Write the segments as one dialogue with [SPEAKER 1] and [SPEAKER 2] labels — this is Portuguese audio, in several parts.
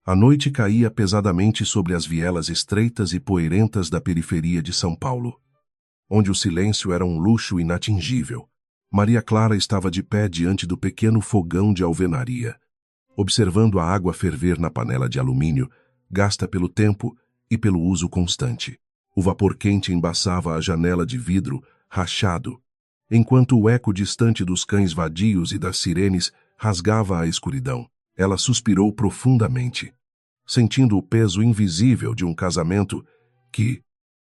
[SPEAKER 1] A noite caía pesadamente sobre as vielas estreitas e poeirentas da periferia de São Paulo, onde o silêncio era um luxo inatingível. Maria Clara estava de pé diante do pequeno fogão de alvenaria, observando a água ferver na panela de alumínio, gasta pelo tempo e pelo uso constante. O vapor quente embaçava a janela de vidro, rachado, enquanto o eco distante dos cães vadios e das sirenes rasgava a escuridão. Ela suspirou profundamente, sentindo o peso invisível de um casamento que,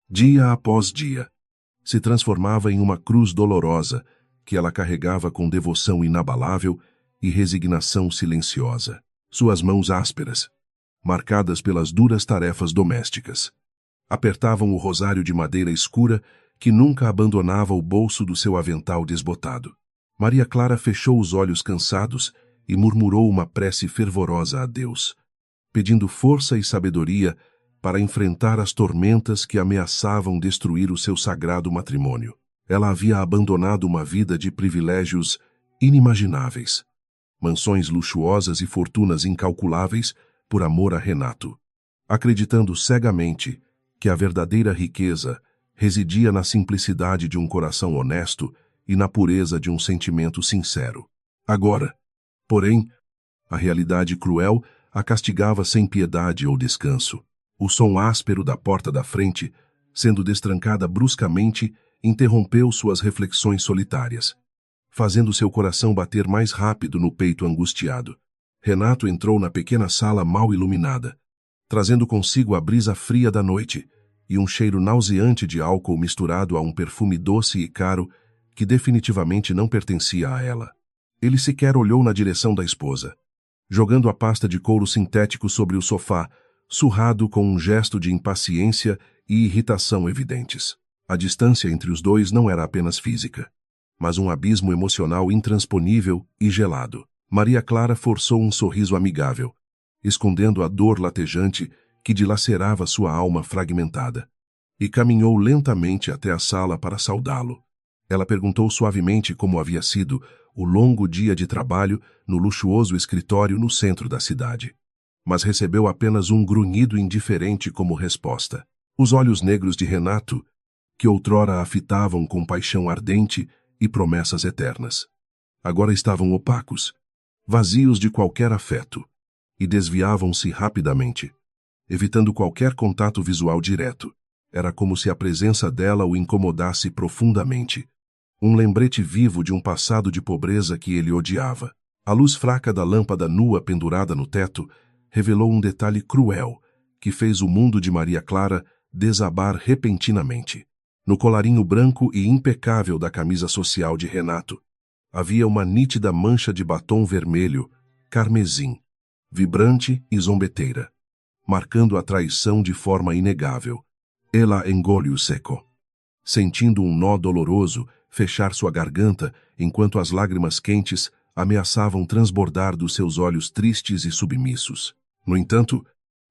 [SPEAKER 1] dia após dia, se transformava em uma cruz dolorosa que ela carregava com devoção inabalável e resignação silenciosa. Suas mãos ásperas, marcadas pelas duras tarefas domésticas, apertavam o rosário de madeira escura que nunca abandonava o bolso do seu avental desbotado. Maria Clara fechou os olhos cansados e murmurou uma prece fervorosa a Deus, pedindo força e sabedoria para enfrentar as tormentas que ameaçavam destruir o seu sagrado matrimônio. Ela havia abandonado uma vida de privilégios inimagináveis, mansões luxuosas e fortunas incalculáveis por amor a Renato, acreditando cegamente que a verdadeira riqueza residia na simplicidade de um coração honesto e na pureza de um sentimento sincero. Agora, porém, a realidade cruel a castigava sem piedade ou descanso. O som áspero da porta da frente, sendo destrancada bruscamente, interrompeu suas reflexões solitárias, fazendo seu coração bater mais rápido no peito angustiado. Renato entrou na pequena sala mal iluminada, trazendo consigo a brisa fria da noite e um cheiro nauseante de álcool misturado a um perfume doce e caro que definitivamente não pertencia a ela. Ele sequer olhou na direção da esposa, jogando a pasta de couro sintético sobre o sofá, surrado com um gesto de impaciência e irritação evidentes. A distância entre os dois não era apenas física, mas um abismo emocional intransponível e gelado. Maria Clara forçou um sorriso amigável, escondendo a dor latejante que dilacerava sua alma fragmentada, e caminhou lentamente até a sala para saudá-lo. Ela perguntou suavemente como havia sido o longo dia de trabalho no luxuoso escritório no centro da cidade, mas recebeu apenas um grunhido indiferente como resposta. Os olhos negros de Renato, que outrora a fitavam com paixão ardente e promessas eternas, agora estavam opacos, vazios de qualquer afeto, e desviavam-se rapidamente, evitando qualquer contato visual direto. Era como se a presença dela o incomodasse profundamente, um lembrete vivo de um passado de pobreza que ele odiava. A luz fraca da lâmpada nua pendurada no teto revelou um detalhe cruel que fez o mundo de Maria Clara desabar repentinamente. No colarinho branco e impecável da camisa social de Renato, havia uma nítida mancha de batom vermelho, carmesim, vibrante e zombeteira, marcando a traição de forma inegável. Ela engoliu seco, sentindo um nó doloroso fechar sua garganta enquanto as lágrimas quentes ameaçavam transbordar dos seus olhos tristes e submissos. No entanto,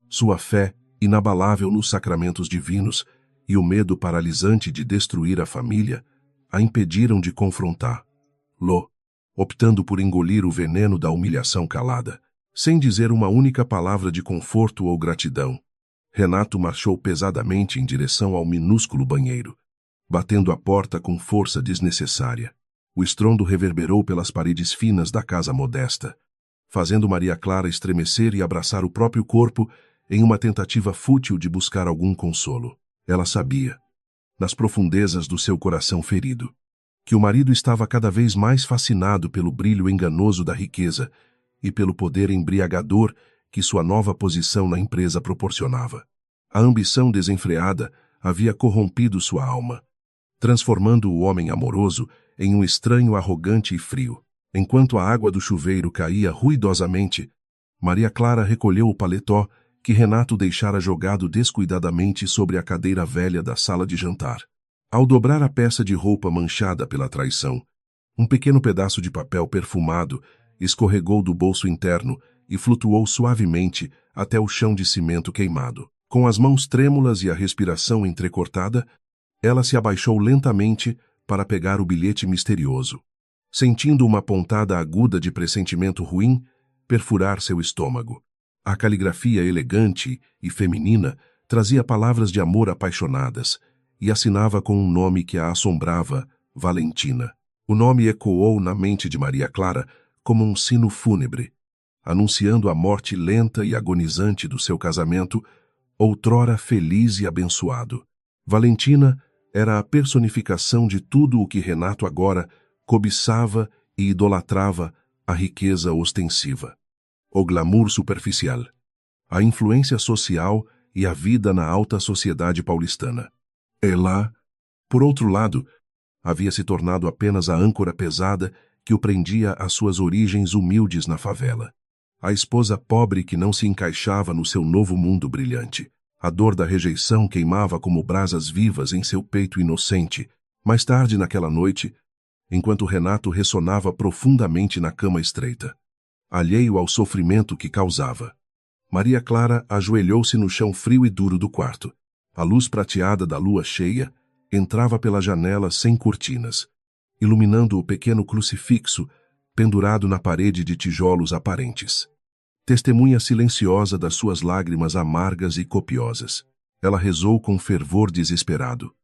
[SPEAKER 1] sua fé, inabalável nos sacramentos divinos, e o medo paralisante de destruir a família a impediram de confrontá-lo, optando por engolir o veneno da humilhação calada. Sem dizer uma única palavra de conforto ou gratidão, Renato marchou pesadamente em direção ao minúsculo banheiro, batendo a porta com força desnecessária. O estrondo reverberou pelas paredes finas da casa modesta, fazendo Maria Clara estremecer e abraçar o próprio corpo em uma tentativa fútil de buscar algum consolo. Ela sabia, nas profundezas do seu coração ferido, que o marido estava cada vez mais fascinado pelo brilho enganoso da riqueza e pelo poder embriagador que sua nova posição na empresa proporcionava. A ambição desenfreada havia corrompido sua alma, transformando o homem amoroso em um estranho arrogante e frio. Enquanto a água do chuveiro caía ruidosamente, Maria Clara recolheu o paletó que Renato deixara jogado descuidadamente sobre a cadeira velha da sala de jantar. Ao dobrar a peça de roupa manchada pela traição, um pequeno pedaço de papel perfumado escorregou do bolso interno e flutuou suavemente até o chão de cimento queimado. Com as mãos trêmulas e a respiração entrecortada, ela se abaixou lentamente para pegar o bilhete misterioso, sentindo uma pontada aguda de pressentimento ruim perfurar seu estômago. A caligrafia elegante e feminina trazia palavras de amor apaixonadas e assinava com um nome que a assombrava, Valentina. O nome ecoou na mente de Maria Clara como um sino fúnebre, anunciando a morte lenta e agonizante do seu casamento, outrora feliz e abençoado. Valentina era a personificação de tudo o que Renato agora cobiçava e idolatrava: a riqueza ostensiva, o glamour superficial, a influência social e a vida na alta sociedade paulistana. Ela, por outro lado, havia se tornado apenas a âncora pesada que o prendia às suas origens humildes na favela. A esposa pobre que não se encaixava no seu novo mundo brilhante. A dor da rejeição queimava como brasas vivas em seu peito inocente. Mais tarde naquela noite, enquanto Renato ressonava profundamente na cama estreita, alheio ao sofrimento que causava, Maria Clara ajoelhou-se no chão frio e duro do quarto. A luz prateada da lua cheia entrava pela janela sem cortinas, iluminando o pequeno crucifixo pendurado na parede de tijolos aparentes. Testemunha silenciosa das suas lágrimas amargas e copiosas, ela rezou com fervor desesperado,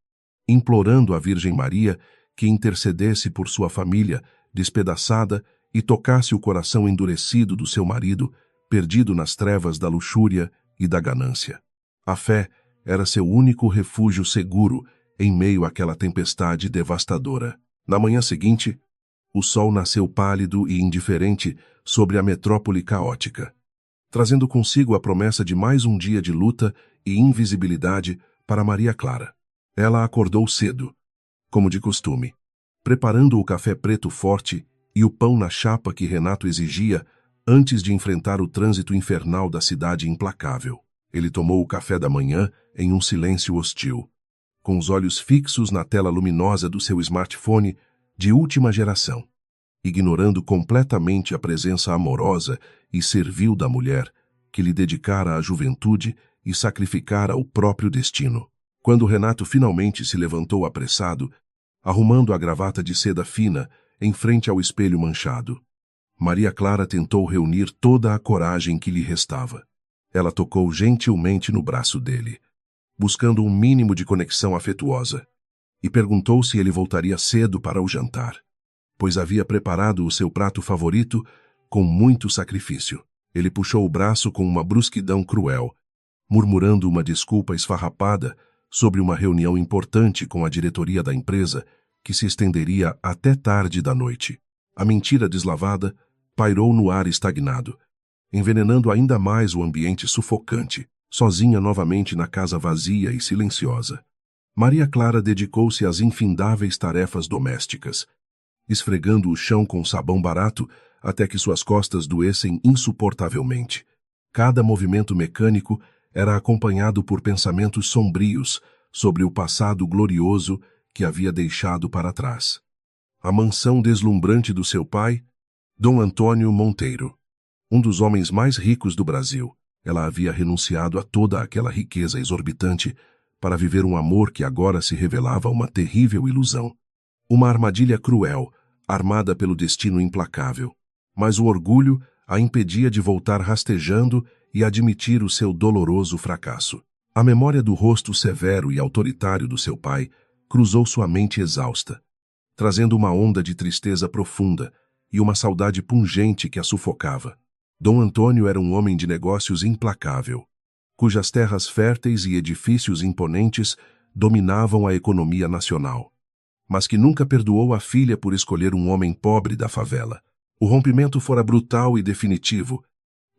[SPEAKER 1] implorando à Virgem Maria que intercedesse por sua família despedaçada e tocasse o coração endurecido do seu marido, perdido nas trevas da luxúria e da ganância. A fé era seu único refúgio seguro em meio àquela tempestade devastadora. Na manhã seguinte, o sol nasceu pálido e indiferente sobre a metrópole caótica, trazendo consigo a promessa de mais um dia de luta e invisibilidade para Maria Clara. Ela acordou cedo, como de costume, preparando o café preto forte e o pão na chapa que Renato exigia antes de enfrentar o trânsito infernal da cidade implacável. Ele tomou o café da manhã em um silêncio hostil, com os olhos fixos na tela luminosa do seu smartphone de última geração, ignorando completamente a presença amorosa e servil da mulher que lhe dedicara a juventude e sacrificara o próprio destino. Quando Renato finalmente se levantou apressado, arrumando a gravata de seda fina em frente ao espelho manchado, Maria Clara tentou reunir toda a coragem que lhe restava. Ela tocou gentilmente no braço dele, buscando um mínimo de conexão afetuosa, e perguntou se ele voltaria cedo para o jantar, pois havia preparado o seu prato favorito com muito sacrifício. Ele puxou o braço com uma brusquidão cruel, murmurando uma desculpa esfarrapada sobre uma reunião importante com a diretoria da empresa que se estenderia até tarde da noite. A mentira deslavada pairou no ar estagnado, envenenando ainda mais o ambiente sufocante. Sozinha novamente na casa vazia e silenciosa, Maria Clara dedicou-se às infindáveis tarefas domésticas, esfregando o chão com sabão barato até que suas costas doessem insuportavelmente. Cada movimento mecânico era acompanhado por pensamentos sombrios sobre o passado glorioso que havia deixado para trás. A mansão deslumbrante do seu pai, Dom Antônio Monteiro, um dos homens mais ricos do Brasil. Ela havia renunciado a toda aquela riqueza exorbitante para viver um amor que agora se revelava uma terrível ilusão. Uma armadilha cruel, armada pelo destino implacável. Mas o orgulho a impedia de voltar rastejando e admitir o seu doloroso fracasso. A memória do rosto severo e autoritário do seu pai cruzou sua mente exausta, trazendo uma onda de tristeza profunda e uma saudade pungente que a sufocava. Dom Antônio era um homem de negócios implacável, cujas terras férteis e edifícios imponentes dominavam a economia nacional, mas que nunca perdoou a filha por escolher um homem pobre da favela. O rompimento fora brutal e definitivo,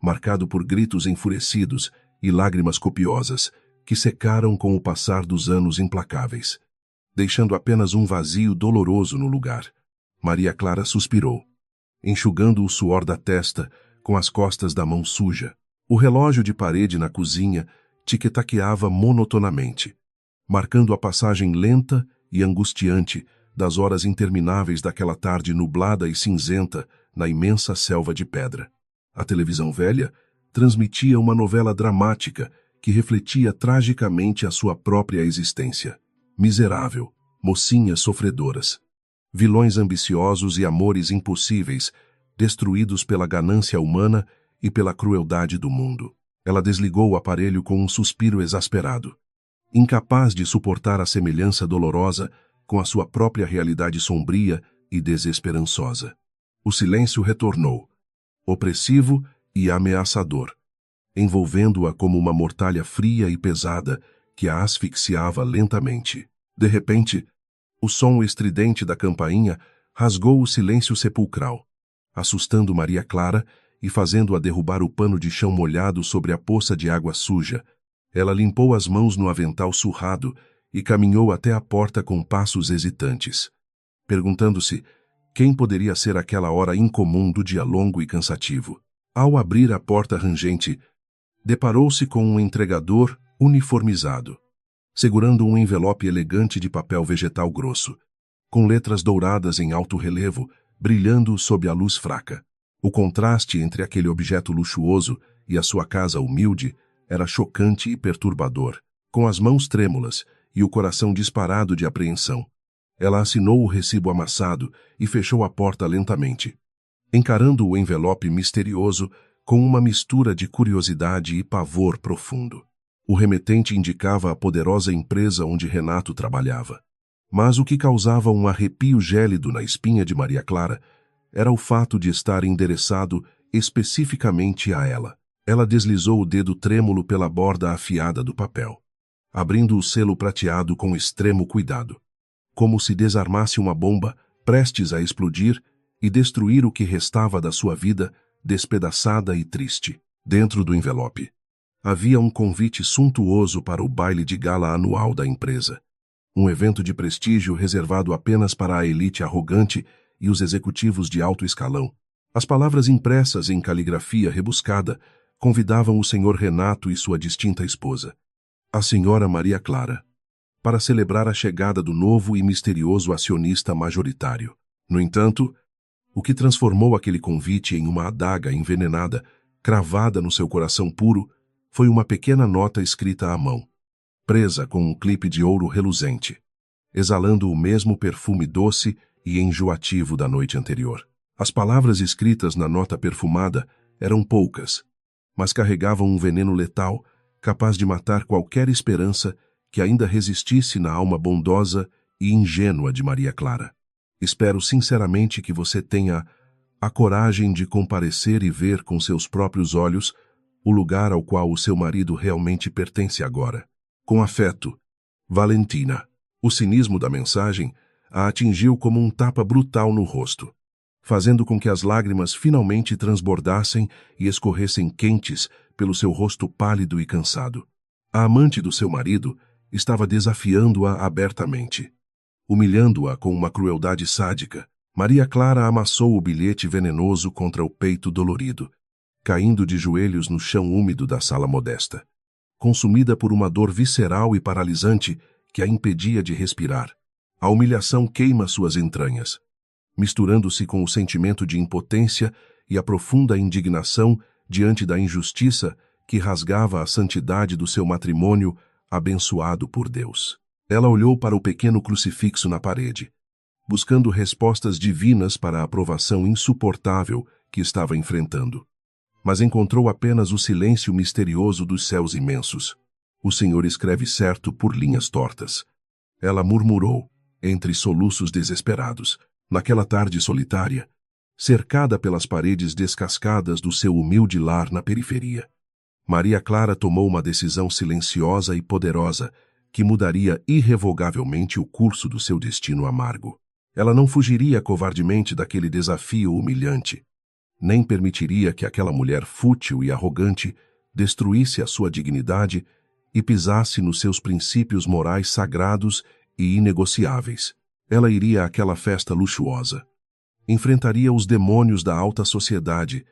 [SPEAKER 1] marcado por gritos enfurecidos e lágrimas copiosas que secaram com o passar dos anos implacáveis, deixando apenas um vazio doloroso no lugar. Maria Clara suspirou, enxugando o suor da testa com as costas da mão suja. O relógio de parede na cozinha tic-taqueava monotonamente, marcando a passagem lenta e angustiante das horas intermináveis daquela tarde nublada e cinzenta na imensa selva de pedra. A televisão velha transmitia uma novela dramática que refletia tragicamente a sua própria existência. Miserável, mocinhas sofredoras, vilões ambiciosos e amores impossíveis, destruídos pela ganância humana e pela crueldade do mundo. Ela desligou o aparelho com um suspiro exasperado. Incapaz de suportar a semelhança dolorosa com a sua própria realidade sombria e desesperançosa. O silêncio retornou, opressivo e ameaçador, envolvendo-a como uma mortalha fria e pesada que a asfixiava lentamente. De repente, o som estridente da campainha rasgou o silêncio sepulcral, assustando Maria Clara e fazendo-a derrubar o pano de chão molhado sobre a poça de água suja. Ela limpou as mãos no avental surrado e caminhou até a porta com passos hesitantes, perguntando-se quem poderia ser aquela hora incomum do dia longo e cansativo. Ao abrir a porta rangente, deparou-se com um entregador uniformizado, segurando um envelope elegante de papel vegetal grosso, com letras douradas em alto relevo, brilhando sob a luz fraca. O contraste entre aquele objeto luxuoso e a sua casa humilde era chocante e perturbador. Com as mãos trêmulas e o coração disparado de apreensão, ela assinou o recibo amassado e fechou a porta lentamente, encarando o envelope misterioso com uma mistura de curiosidade e pavor profundo. O remetente indicava a poderosa empresa onde Renato trabalhava. Mas o que causava um arrepio gélido na espinha de Maria Clara era o fato de estar endereçado especificamente a ela. Ela deslizou o dedo trêmulo pela borda afiada do papel, abrindo o selo prateado com extremo cuidado, como se desarmasse uma bomba prestes a explodir e destruir o que restava da sua vida despedaçada e triste. Dentro do envelope havia um convite suntuoso para o baile de gala anual da empresa, um evento de prestígio reservado apenas para a elite arrogante e os executivos de alto escalão. As palavras impressas em caligrafia rebuscada convidavam o senhor Renato e sua distinta esposa, a senhora Maria Clara, para celebrar a chegada do novo e misterioso acionista majoritário. No entanto, o que transformou aquele convite em uma adaga envenenada, cravada no seu coração puro, foi uma pequena nota escrita à mão, presa com um clipe de ouro reluzente, exalando o mesmo perfume doce e enjoativo da noite anterior. As palavras escritas na nota perfumada eram poucas, mas carregavam um veneno letal capaz de matar qualquer esperança que ainda resistisse na alma bondosa e ingênua de Maria Clara. Espero sinceramente que você tenha a coragem de comparecer e ver com seus próprios olhos o lugar ao qual o seu marido realmente pertence agora. Com afeto, Valentina. O cinismo da mensagem a atingiu como um tapa brutal no rosto, fazendo com que as lágrimas finalmente transbordassem e escorressem quentes pelo seu rosto pálido e cansado. A amante do seu marido estava desafiando-a abertamente, humilhando-a com uma crueldade sádica. Maria Clara amassou o bilhete venenoso contra o peito dolorido, caindo de joelhos no chão úmido da sala modesta, consumida por uma dor visceral e paralisante que a impedia de respirar. A humilhação queima suas entranhas, misturando-se com o sentimento de impotência e a profunda indignação diante da injustiça que rasgava a santidade do seu matrimônio abençoado por Deus. Ela olhou para o pequeno crucifixo na parede, buscando respostas divinas para a provação insuportável que estava enfrentando. Mas encontrou apenas o silêncio misterioso dos céus imensos. O Senhor escreve certo por linhas tortas. Ela murmurou, entre soluços desesperados, naquela tarde solitária, cercada pelas paredes descascadas do seu humilde lar na periferia. Maria Clara tomou uma decisão silenciosa e poderosa que mudaria irrevogavelmente o curso do seu destino amargo. Ela não fugiria covardemente daquele desafio humilhante, nem permitiria que aquela mulher fútil e arrogante destruísse a sua dignidade e pisasse nos seus princípios morais sagrados e inegociáveis. Ela iria àquela festa luxuosa, enfrentaria os demônios da alta sociedade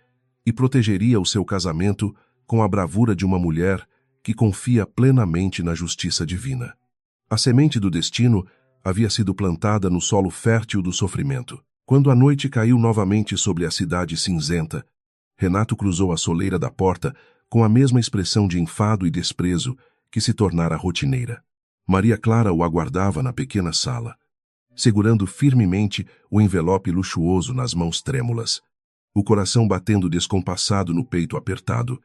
[SPEAKER 1] e protegeria o seu casamento com a bravura de uma mulher que confia plenamente na justiça divina. A semente do destino havia sido plantada no solo fértil do sofrimento. Quando a noite caiu novamente sobre a cidade cinzenta, Renato cruzou a soleira da porta com a mesma expressão de enfado e desprezo que se tornara rotineira. Maria Clara o aguardava na pequena sala, segurando firmemente o envelope luxuoso nas mãos trêmulas, o coração batendo descompassado no peito apertado.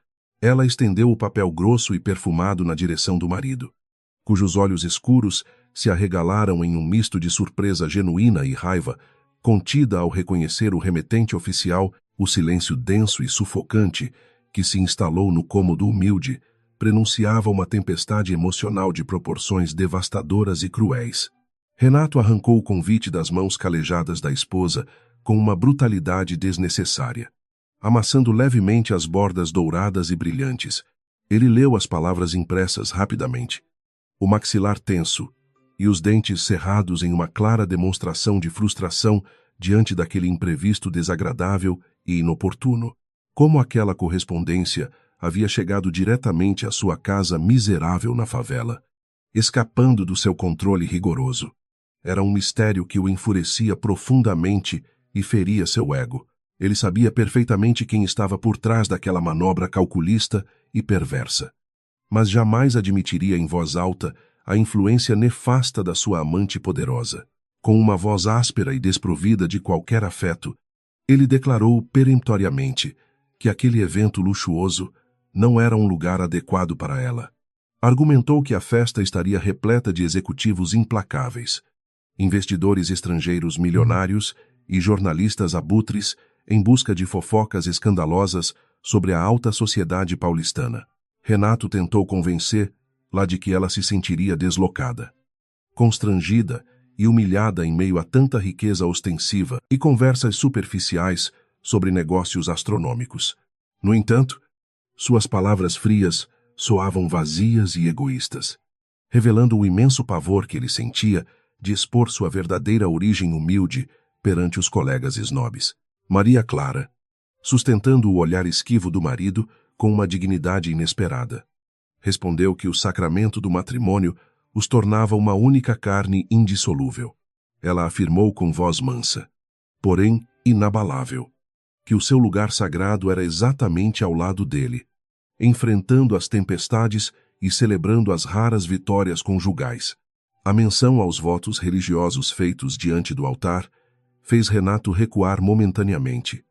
[SPEAKER 1] Ela estendeu o papel grosso e perfumado na direção do marido, cujos olhos escuros se arregalaram em um misto de surpresa genuína e raiva, contida ao reconhecer o remetente oficial, o silêncio denso e sufocante que se instalou no cômodo humilde, prenunciava uma tempestade emocional de proporções devastadoras e cruéis. Renato arrancou o convite das mãos calejadas da esposa com uma brutalidade desnecessária. Amassando levemente as bordas douradas e brilhantes, ele leu as palavras impressas rapidamente. O maxilar tenso e os dentes cerrados em uma clara demonstração de frustração diante daquele imprevisto desagradável e inoportuno. Como aquela correspondência havia chegado diretamente à sua casa miserável na favela, escapando do seu controle rigoroso. Era um mistério que o enfurecia profundamente e feria seu ego. Ele sabia perfeitamente quem estava por trás daquela manobra calculista e perversa, mas jamais admitiria em voz alta a influência nefasta da sua amante poderosa. Com uma voz áspera e desprovida de qualquer afeto, ele declarou peremptoriamente que aquele evento luxuoso não era um lugar adequado para ela. Argumentou que a festa estaria repleta de executivos implacáveis, investidores estrangeiros milionários e jornalistas abutres em busca de fofocas escandalosas sobre a alta sociedade paulistana. Renato tentou convencer-la de que ela se sentiria deslocada, constrangida e humilhada em meio a tanta riqueza ostensiva e conversas superficiais sobre negócios astronômicos. No entanto, suas palavras frias soavam vazias e egoístas, revelando o imenso pavor que ele sentia de expor sua verdadeira origem humilde perante os colegas snobs. Maria Clara, sustentando o olhar esquivo do marido com uma dignidade inesperada, respondeu que o sacramento do matrimônio os tornava uma única carne indissolúvel. Ela afirmou com voz mansa, porém inabalável, que o seu lugar sagrado era exatamente ao lado dele, enfrentando as tempestades e celebrando as raras vitórias conjugais. A menção aos votos religiosos feitos diante do altar fez Renato recuar momentaneamente,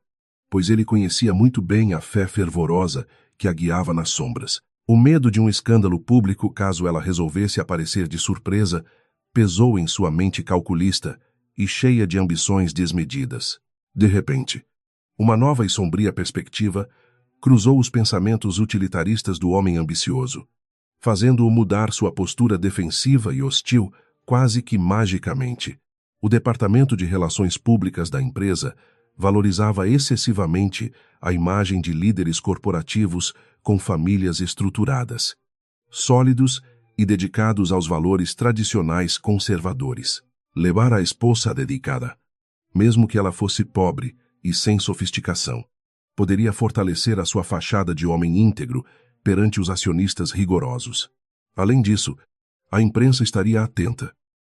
[SPEAKER 1] pois ele conhecia muito bem a fé fervorosa que a guiava nas sombras. O medo de um escândalo público caso ela resolvesse aparecer de surpresa pesou em sua mente calculista e cheia de ambições desmedidas. De repente, uma nova e sombria perspectiva cruzou os pensamentos utilitaristas do homem ambicioso, fazendo-o mudar sua postura defensiva e hostil quase que magicamente. O Departamento de Relações Públicas da empresa valorizava excessivamente a imagem de líderes corporativos com famílias estruturadas, sólidos e dedicados aos valores tradicionais conservadores. Levar a esposa dedicada, mesmo que ela fosse pobre e sem sofisticação, poderia fortalecer a sua fachada de homem íntegro perante os acionistas rigorosos. Além disso, a imprensa estaria atenta,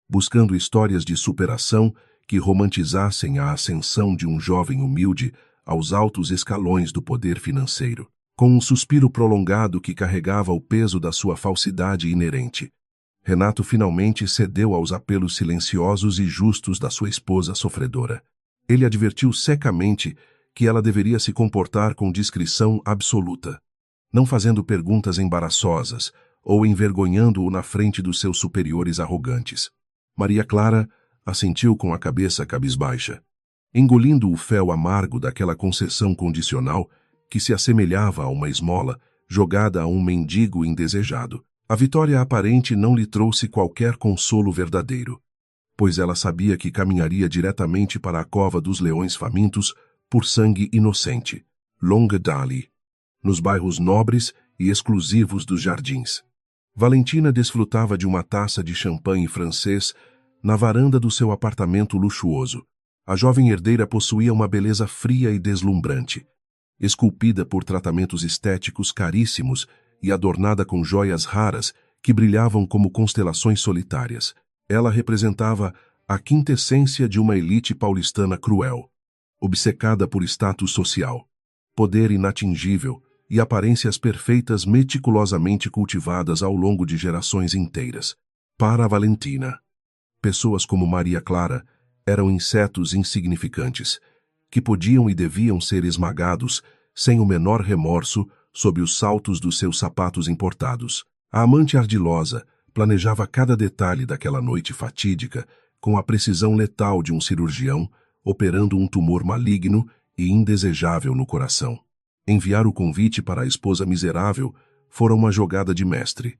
[SPEAKER 1] buscando histórias de superação que romantizassem a ascensão de um jovem humilde aos altos escalões do poder financeiro, com um suspiro prolongado que carregava o peso da sua falsidade inerente. Renato finalmente cedeu aos apelos silenciosos e justos da sua esposa sofredora. Ele advertiu secamente que ela deveria se comportar com discrição absoluta, não fazendo perguntas embaraçosas ou envergonhando-o na frente dos seus superiores arrogantes. Maria Clara assentiu com a cabeça cabisbaixa, engolindo o fel amargo daquela concessão condicional que se assemelhava a uma esmola jogada a um mendigo indesejado. A vitória aparente não lhe trouxe qualquer consolo verdadeiro, pois ela sabia que caminharia diretamente para a cova dos leões famintos por sangue inocente, Longue Dali, nos bairros nobres e exclusivos dos jardins. Valentina desfrutava de uma taça de champanhe francês na varanda do seu apartamento luxuoso. A jovem herdeira possuía uma beleza fria e deslumbrante, esculpida por tratamentos estéticos caríssimos e adornada com joias raras que brilhavam como constelações solitárias. Ela representava a quintessência de uma elite paulistana cruel, obcecada por status social, poder inatingível e aparências perfeitas meticulosamente cultivadas ao longo de gerações inteiras. Para a Valentina, pessoas como Maria Clara eram insetos insignificantes, que podiam e deviam ser esmagados sem o menor remorso sob os saltos dos seus sapatos importados. A amante ardilosa planejava cada detalhe daquela noite fatídica com a precisão letal de um cirurgião operando um tumor maligno e indesejável no coração. Enviar o convite para a esposa miserável fora uma jogada de mestre,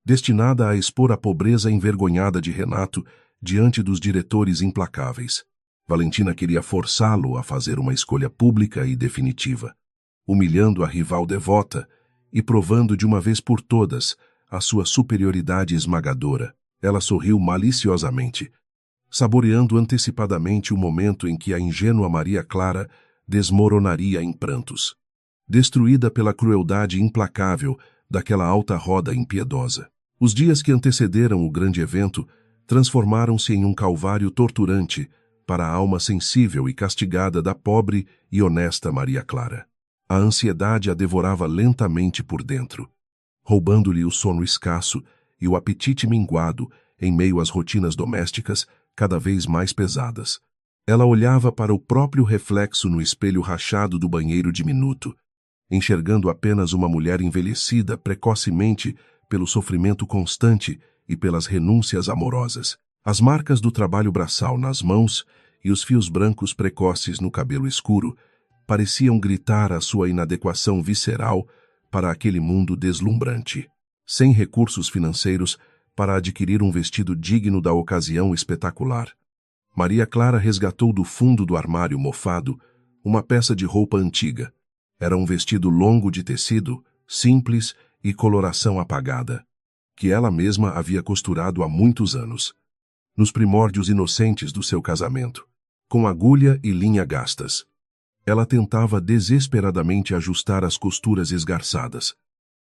[SPEAKER 1] destinada a expor a pobreza envergonhada de Renato diante dos diretores implacáveis. Valentina queria forçá-lo a fazer uma escolha pública e definitiva, humilhando a rival devota e provando de uma vez por todas a sua superioridade esmagadora. Ela sorriu maliciosamente, saboreando antecipadamente o momento em que a ingênua Maria Clara desmoronaria em prantos, destruída pela crueldade implacável daquela alta roda impiedosa. Os dias que antecederam o grande evento transformaram-se em um calvário torturante para a alma sensível e castigada da pobre e honesta Maria Clara. A ansiedade a devorava lentamente por dentro, roubando-lhe o sono escasso e o apetite minguado em meio às rotinas domésticas cada vez mais pesadas. Ela olhava para o próprio reflexo no espelho rachado do banheiro diminuto, enxergando apenas uma mulher envelhecida precocemente pelo sofrimento constante e pelas renúncias amorosas. As marcas do trabalho braçal nas mãos e os fios brancos precoces no cabelo escuro pareciam gritar a sua inadequação visceral para aquele mundo deslumbrante. Sem recursos financeiros para adquirir um vestido digno da ocasião espetacular, Maria Clara resgatou do fundo do armário mofado uma peça de roupa antiga. Era um vestido longo de tecido, simples e coloração apagada, que ela mesma havia costurado há muitos anos, nos primórdios inocentes do seu casamento, com agulha e linha gastas. Ela tentava desesperadamente ajustar as costuras esgarçadas,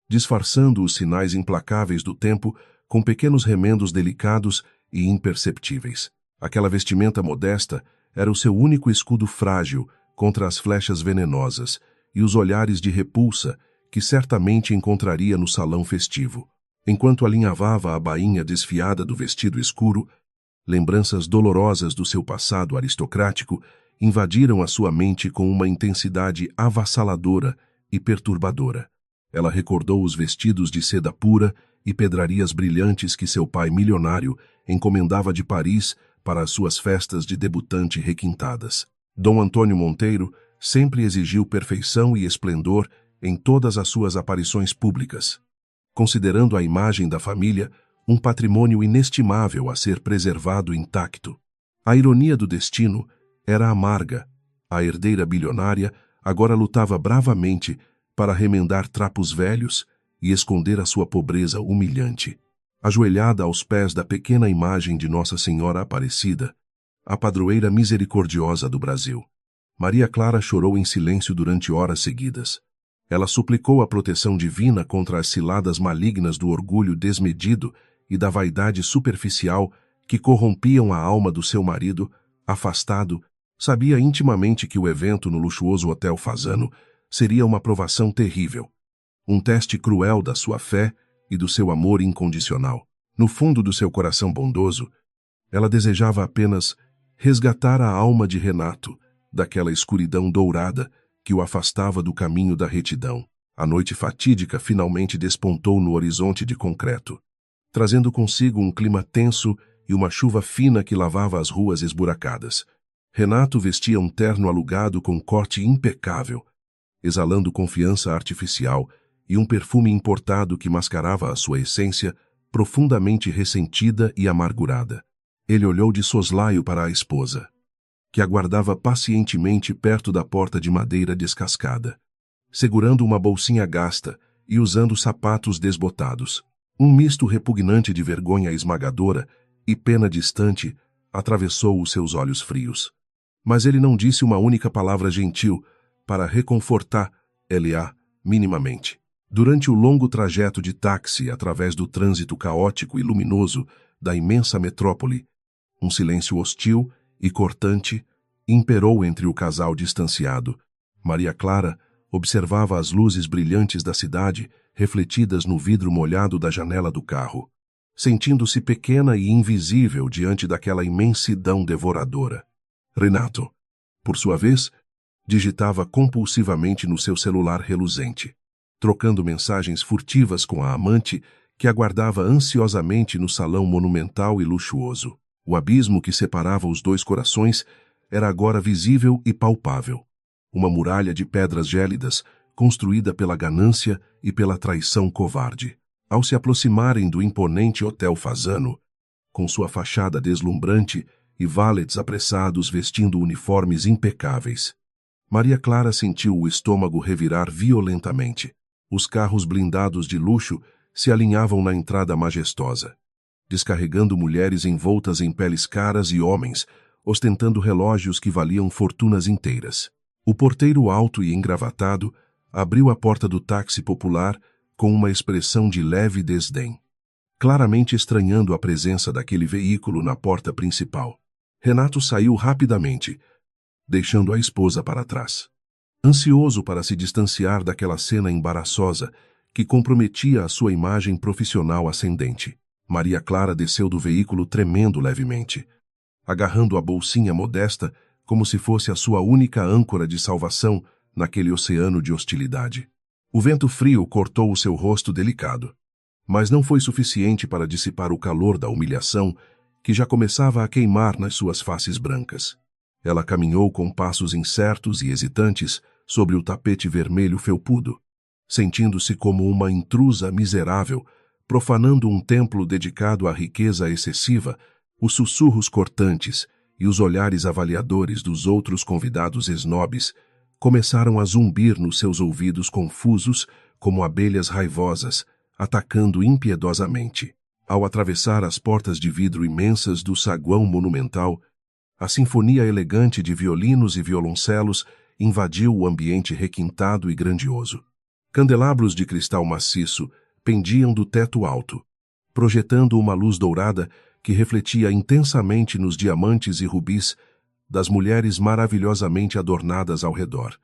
[SPEAKER 1] disfarçando os sinais implacáveis do tempo com pequenos remendos delicados e imperceptíveis. Aquela vestimenta modesta era o seu único escudo frágil contra as flechas venenosas e os olhares de repulsa que certamente encontraria no salão festivo. Enquanto alinhavava a bainha desfiada do vestido escuro, lembranças dolorosas do seu passado aristocrático invadiram a sua mente com uma intensidade avassaladora e perturbadora. Ela recordou os vestidos de seda pura e pedrarias brilhantes que seu pai milionário encomendava de Paris para as suas festas de debutante requintadas. Dom Antônio Monteiro sempre exigiu perfeição e esplendor em todas as suas aparições públicas, considerando a imagem da família um patrimônio inestimável a ser preservado intacto. A ironia do destino era amarga. A herdeira bilionária agora lutava bravamente para remendar trapos velhos e esconder a sua pobreza humilhante. Ajoelhada aos pés da pequena imagem de Nossa Senhora Aparecida, a padroeira misericordiosa do Brasil, Maria Clara chorou em silêncio durante horas seguidas. Ela suplicou a proteção divina contra as ciladas malignas do orgulho desmedido e da vaidade superficial que corrompiam a alma do seu marido, afastado. Sabia intimamente que o evento no luxuoso Hotel Fasano seria uma provação terrível, um teste cruel da sua fé e do seu amor incondicional. No fundo do seu coração bondoso, ela desejava apenas resgatar a alma de Renato daquela escuridão dourada que o afastava do caminho da retidão. A noite fatídica finalmente despontou no horizonte de concreto, trazendo consigo um clima tenso e uma chuva fina que lavava as ruas esburacadas. Renato vestia um terno alugado com corte impecável, exalando confiança artificial e um perfume importado que mascarava a sua essência profundamente ressentida e amargurada. Ele olhou de soslaio para a esposa, que aguardava pacientemente perto da porta de madeira descascada, segurando uma bolsinha gasta e usando sapatos desbotados. Um misto repugnante de vergonha esmagadora e pena distante atravessou os seus olhos frios. Mas ele não disse uma única palavra gentil para reconfortar L.A. minimamente. Durante o longo trajeto de táxi através do trânsito caótico e luminoso da imensa metrópole, um silêncio hostil e cortante imperou entre o casal distanciado. Maria Clara observava as luzes brilhantes da cidade refletidas no vidro molhado da janela do carro, sentindo-se pequena e invisível diante daquela imensidão devoradora. Renato, por sua vez, digitava compulsivamente no seu celular reluzente. trocando mensagens furtivas com a amante que aguardava ansiosamente no salão monumental e luxuoso. O abismo que separava os dois corações era agora visível e palpável. Uma muralha de pedras gélidas, construída pela ganância e pela traição covarde. Ao se aproximarem do imponente Hotel Fasano, com sua fachada deslumbrante e valets apressados vestindo uniformes impecáveis, Maria Clara sentiu o estômago revirar violentamente. Os carros blindados de luxo se alinhavam na entrada majestosa, descarregando mulheres envoltas em peles caras e homens, ostentando relógios que valiam fortunas inteiras. O porteiro alto e engravatado abriu a porta do táxi popular com uma expressão de leve desdém, claramente estranhando a presença daquele veículo na porta principal. Renato saiu rapidamente, deixando a esposa para trás. Ansioso para se distanciar daquela cena embaraçosa que comprometia a sua imagem profissional ascendente, Maria Clara desceu do veículo tremendo levemente, agarrando a bolsinha modesta como se fosse a sua única âncora de salvação naquele oceano de hostilidade. O vento frio cortou o seu rosto delicado, mas não foi suficiente para dissipar o calor da humilhação que já começava a queimar nas suas faces brancas. Ela caminhou com passos incertos e hesitantes sobre o tapete vermelho felpudo, sentindo-se como uma intrusa miserável, profanando um templo dedicado à riqueza excessiva. Os sussurros cortantes e os olhares avaliadores dos outros convidados esnobes começaram a zumbir nos seus ouvidos confusos como abelhas raivosas, atacando impiedosamente. Ao atravessar as portas de vidro imensas do saguão monumental, a sinfonia elegante de violinos e violoncelos invadiu o ambiente requintado e grandioso. Candelabros de cristal maciço pendiam do teto alto, projetando uma luz dourada que refletia intensamente nos diamantes e rubis das mulheres maravilhosamente adornadas ao redor.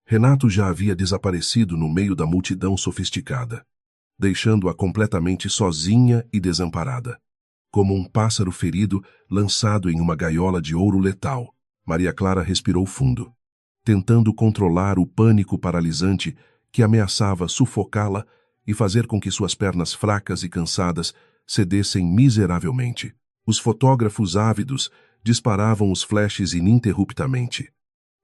[SPEAKER 1] Renato já havia desaparecido no meio da multidão sofisticada, deixando-a completamente sozinha e desamparada. Como um pássaro ferido lançado em uma gaiola de ouro letal, Maria Clara respirou fundo, tentando controlar o pânico paralisante que ameaçava sufocá-la e fazer com que suas pernas fracas e cansadas cedessem miseravelmente. Os fotógrafos ávidos disparavam os flashes ininterruptamente,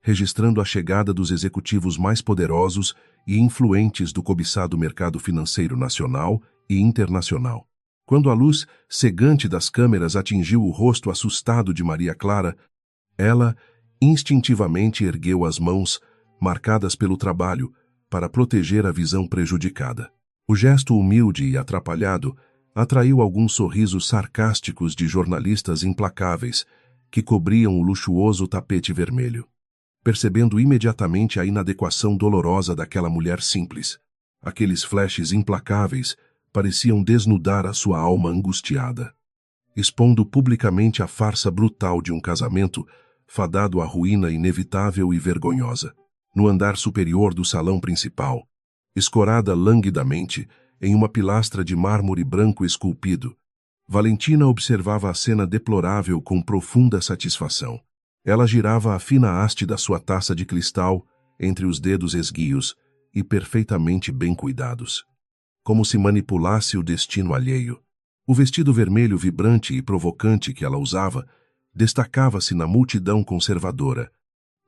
[SPEAKER 1] registrando a chegada dos executivos mais poderosos e influentes do cobiçado mercado financeiro nacional e internacional. Quando a luz cegante das câmeras atingiu o rosto assustado de Maria Clara, ela instintivamente ergueu as mãos, marcadas pelo trabalho, para proteger a visão prejudicada. O gesto humilde e atrapalhado atraiu alguns sorrisos sarcásticos de jornalistas implacáveis que cobriam o luxuoso tapete vermelho. Percebendo imediatamente a inadequação dolorosa daquela mulher simples, aqueles flashes implacáveis pareciam desnudar a sua alma angustiada, expondo publicamente a farsa brutal de um casamento fadado à ruína inevitável e vergonhosa. No andar superior do salão principal, escorada languidamente em uma pilastra de mármore branco esculpido, Valentina observava a cena deplorável com profunda satisfação. Ela girava a fina haste da sua taça de cristal entre os dedos esguios e perfeitamente bem cuidados, como se manipulasse o destino alheio. O vestido vermelho vibrante e provocante que ela usava destacava-se na multidão conservadora,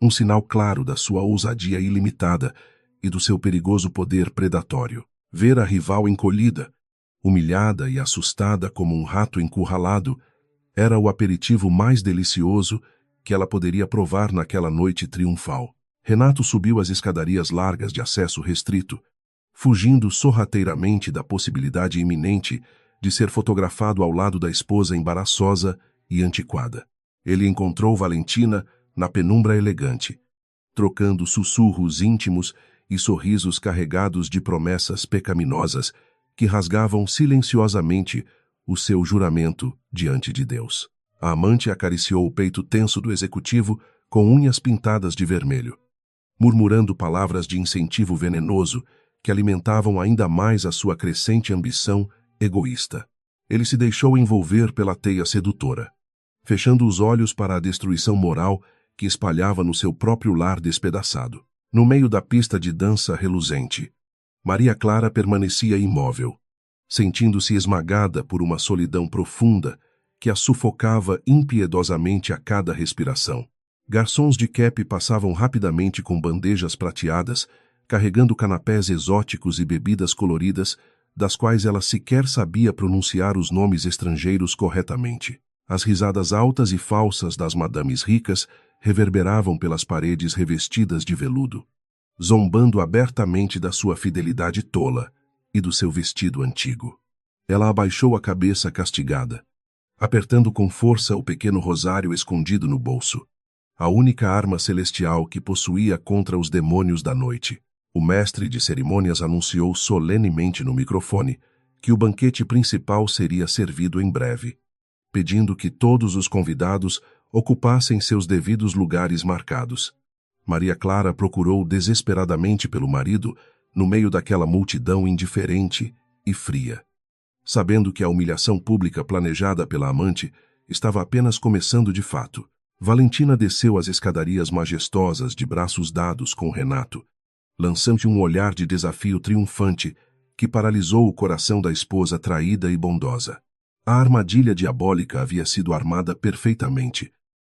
[SPEAKER 1] um sinal claro da sua ousadia ilimitada e do seu perigoso poder predatório. Ver a rival encolhida, humilhada e assustada como um rato encurralado, era o aperitivo mais delicioso que ela poderia provar naquela noite triunfal. Renato subiu as escadarias largas de acesso restrito, fugindo sorrateiramente da possibilidade iminente de ser fotografado ao lado da esposa embaraçosa e antiquada. Ele encontrou Valentina na penumbra elegante, trocando sussurros íntimos e sorrisos carregados de promessas pecaminosas que rasgavam silenciosamente o seu juramento diante de Deus. A amante acariciou o peito tenso do executivo com unhas pintadas de vermelho, murmurando palavras de incentivo venenoso que alimentavam ainda mais a sua crescente ambição egoísta. Ele se deixou envolver pela teia sedutora, fechando os olhos para a destruição moral que espalhava no seu próprio lar despedaçado. No meio da pista de dança reluzente, Maria Clara permanecia imóvel, sentindo-se esmagada por uma solidão profunda que a sufocava impiedosamente a cada respiração. Garçons de Kepi passavam rapidamente com bandejas prateadas, carregando canapés exóticos e bebidas coloridas, das quais ela sequer sabia pronunciar os nomes estrangeiros corretamente. As risadas altas e falsas das madames ricas reverberavam pelas paredes revestidas de veludo, zombando abertamente da sua fidelidade tola e do seu vestido antigo. Ela abaixou a cabeça castigada, apertando com força o pequeno rosário escondido no bolso, a única arma celestial que possuía contra os demônios da noite. O mestre de cerimônias anunciou solenemente no microfone que o banquete principal seria servido em breve, pedindo que todos os convidados ocupassem seus devidos lugares marcados. Maria Clara procurou desesperadamente pelo marido no meio daquela multidão indiferente e fria, sabendo que a humilhação pública planejada pela amante estava apenas começando de fato. Valentina desceu as escadarias majestosas de braços dados com Renato, lançando um olhar de desafio triunfante que paralisou o coração da esposa traída e bondosa. A armadilha diabólica havia sido armada perfeitamente,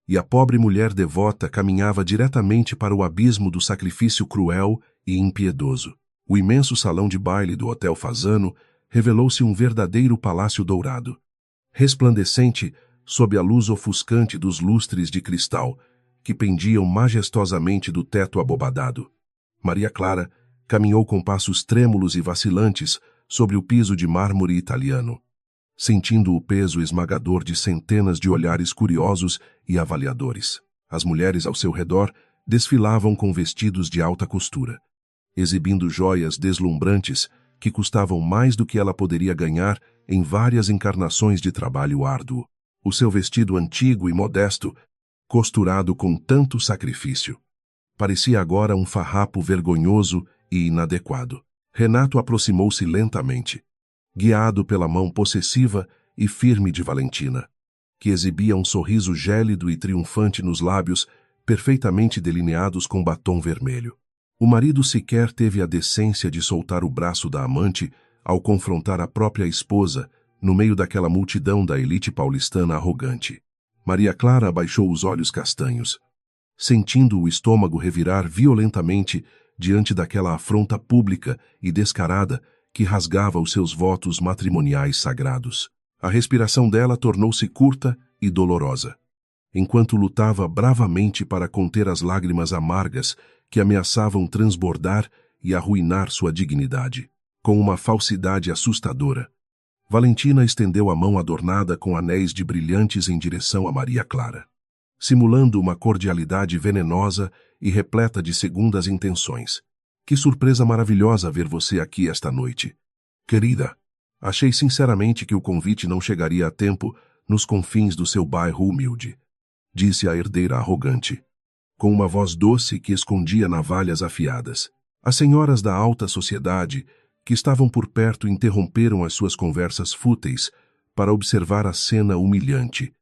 [SPEAKER 1] e a pobre mulher devota caminhava diretamente para o abismo do sacrifício cruel e impiedoso. O imenso salão de baile do Hotel Fasano revelou-se um verdadeiro palácio dourado, resplandecente sob a luz ofuscante dos lustres de cristal que pendiam majestosamente do teto abobadado. Maria Clara caminhou com passos trêmulos e vacilantes sobre o piso de mármore italiano, sentindo o peso esmagador de centenas de olhares curiosos e avaliadores. As mulheres ao seu redor desfilavam com vestidos de alta costura, exibindo joias deslumbrantes que custavam mais do que ela poderia ganhar em várias encarnações de trabalho árduo. O seu vestido antigo e modesto, costurado com tanto sacrifício, parecia agora um farrapo vergonhoso e inadequado. Renato aproximou-se lentamente, guiado pela mão possessiva e firme de Valentina, que exibia um sorriso gélido e triunfante nos lábios, perfeitamente delineados com batom vermelho. O marido sequer teve a decência de soltar o braço da amante ao confrontar a própria esposa no meio daquela multidão da elite paulistana arrogante. Maria Clara abaixou os olhos castanhos, sentindo o estômago revirar violentamente diante daquela afronta pública e descarada que rasgava os seus votos matrimoniais sagrados. A respiração dela tornou-se curta e dolorosa, enquanto lutava bravamente para conter as lágrimas amargas que ameaçavam transbordar e arruinar sua dignidade. Com uma falsidade assustadora, Valentina estendeu a mão adornada com anéis de brilhantes em direção a Maria Clara, simulando uma cordialidade venenosa e repleta de segundas intenções. Que surpresa maravilhosa ver você aqui esta noite. Querida, achei sinceramente que o convite não chegaria a tempo nos confins do seu bairro humilde, disse a herdeira arrogante, com uma voz doce que escondia navalhas afiadas. As senhoras da alta sociedade que estavam por perto interromperam as suas conversas fúteis para observar a cena humilhante,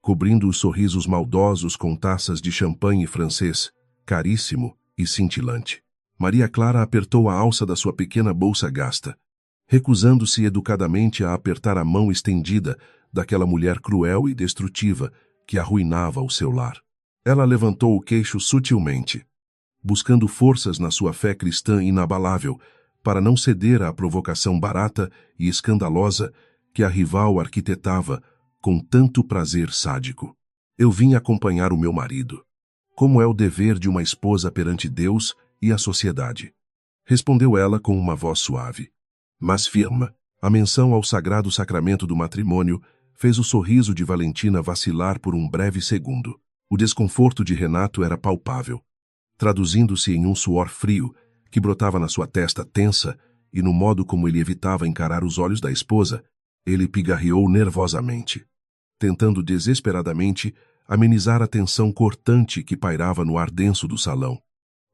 [SPEAKER 1] cobrindo os sorrisos maldosos com taças de champanhe francês, caríssimo e cintilante. Maria Clara apertou a alça da sua pequena bolsa gasta, recusando-se educadamente a apertar a mão estendida daquela mulher cruel e destrutiva que arruinava o seu lar. Ela levantou o queixo sutilmente, buscando forças na sua fé cristã inabalável, para não ceder à provocação barata e escandalosa que a rival arquitetava com tanto prazer sádico. Eu vim acompanhar o meu marido, como é o dever de uma esposa perante Deus e a sociedade, respondeu ela com uma voz suave, mas firme. A menção ao sagrado sacramento do matrimônio fez o sorriso de Valentina vacilar por um breve segundo. O desconforto de Renato era palpável, traduzindo-se em um suor frio que brotava na sua testa tensa, e no modo como ele evitava encarar os olhos da esposa, ele pigarreou nervosamente, tentando desesperadamente amenizar a tensão cortante que pairava no ar denso do salão.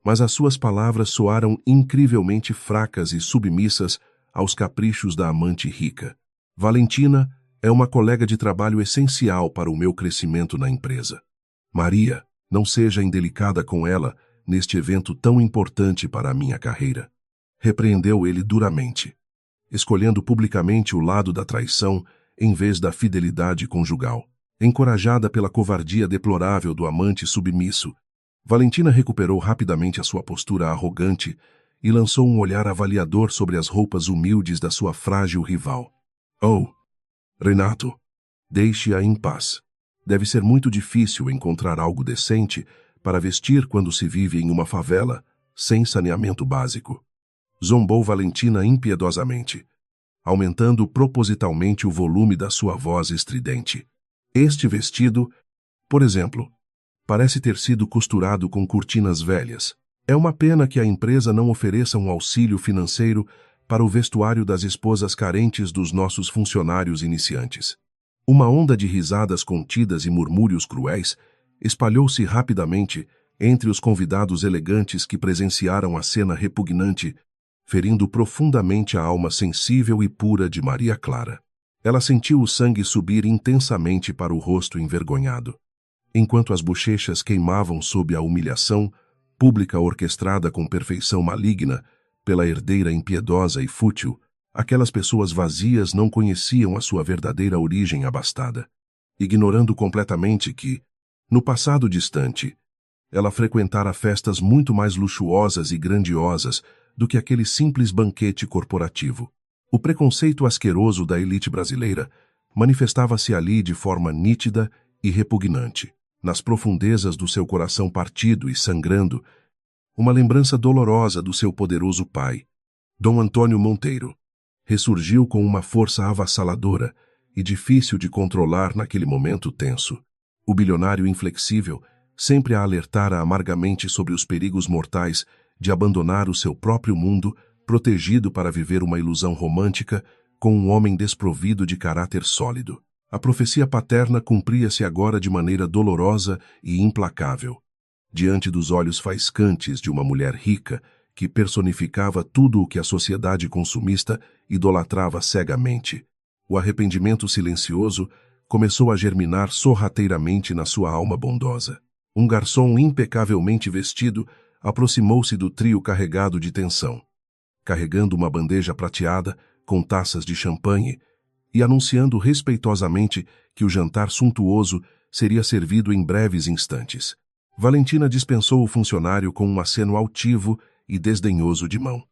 [SPEAKER 1] Mas as suas palavras soaram incrivelmente fracas e submissas aos caprichos da amante rica. Valentina é uma colega de trabalho essencial para o meu crescimento na empresa. Maria, não seja indelicada com ela neste evento tão importante para a minha carreira. repreendeu ele duramente, escolhendo publicamente o lado da traição em vez da fidelidade conjugal. Encorajada pela covardia deplorável do amante submisso, Valentina recuperou rapidamente a sua postura arrogante e lançou um olhar avaliador sobre as roupas humildes da sua frágil rival. Oh, Renato, deixe-a em paz. Deve ser muito difícil encontrar algo decente para vestir quando se vive em uma favela, sem saneamento básico. Zombou Valentina impiedosamente, aumentando propositalmente o volume da sua voz estridente. Este vestido, por exemplo, parece ter sido costurado com cortinas velhas. É uma pena que a empresa não ofereça um auxílio financeiro para o vestuário das esposas carentes dos nossos funcionários iniciantes. Uma onda de risadas contidas e murmúrios cruéis espalhou-se rapidamente entre os convidados elegantes que presenciaram a cena repugnante, ferindo profundamente a alma sensível e pura de Maria Clara. Ela sentiu o sangue subir intensamente para o rosto envergonhado. Enquanto as bochechas queimavam sob a humilhação pública orquestrada com perfeição maligna pela herdeira impiedosa e fútil, aquelas pessoas vazias não conheciam a sua verdadeira origem abastada, ignorando completamente que, no passado distante, ela frequentara festas muito mais luxuosas e grandiosas do que aquele simples banquete corporativo. O preconceito asqueroso da elite brasileira manifestava-se ali de forma nítida e repugnante. Nas profundezas do seu coração partido e sangrando, uma lembrança dolorosa do seu poderoso pai, Dom Antônio Monteiro, ressurgiu com uma força avassaladora e difícil de controlar naquele momento tenso. O bilionário inflexível sempre a alertara amargamente sobre os perigos mortais de abandonar o seu próprio mundo, protegido para viver uma ilusão romântica com um homem desprovido de caráter sólido. A profecia paterna cumpria-se agora de maneira dolorosa e implacável. Diante dos olhos faiscantes de uma mulher rica, que personificava tudo o que a sociedade consumista idolatrava cegamente, o arrependimento silencioso começou a germinar sorrateiramente na sua alma bondosa. Um garçom impecavelmente vestido aproximou-se do trio carregado de tensão, carregando uma bandeja prateada com taças de champanhe e anunciando respeitosamente que o jantar suntuoso seria servido em breves instantes. Valentina dispensou o funcionário com um aceno altivo e desdenhoso de mão,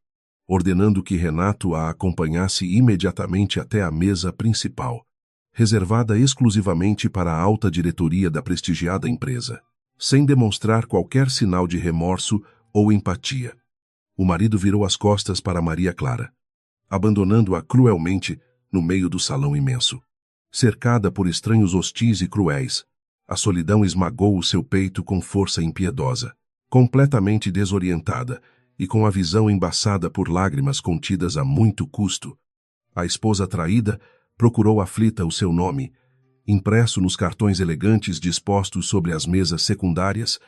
[SPEAKER 1] ordenando que Renato a acompanhasse imediatamente até a mesa principal, reservada exclusivamente para a alta diretoria da prestigiada empresa. Sem demonstrar qualquer sinal de remorso ou empatia, o marido virou as costas para Maria Clara, abandonando-a cruelmente no meio do salão imenso. Cercada por estranhos hostis e cruéis, a solidão esmagou o seu peito com força impiedosa. Completamente desorientada e com a visão embaçada por lágrimas contidas a muito custo, a esposa traída procurou aflita o seu nome, impresso nos cartões elegantes dispostos sobre as mesas secundárias.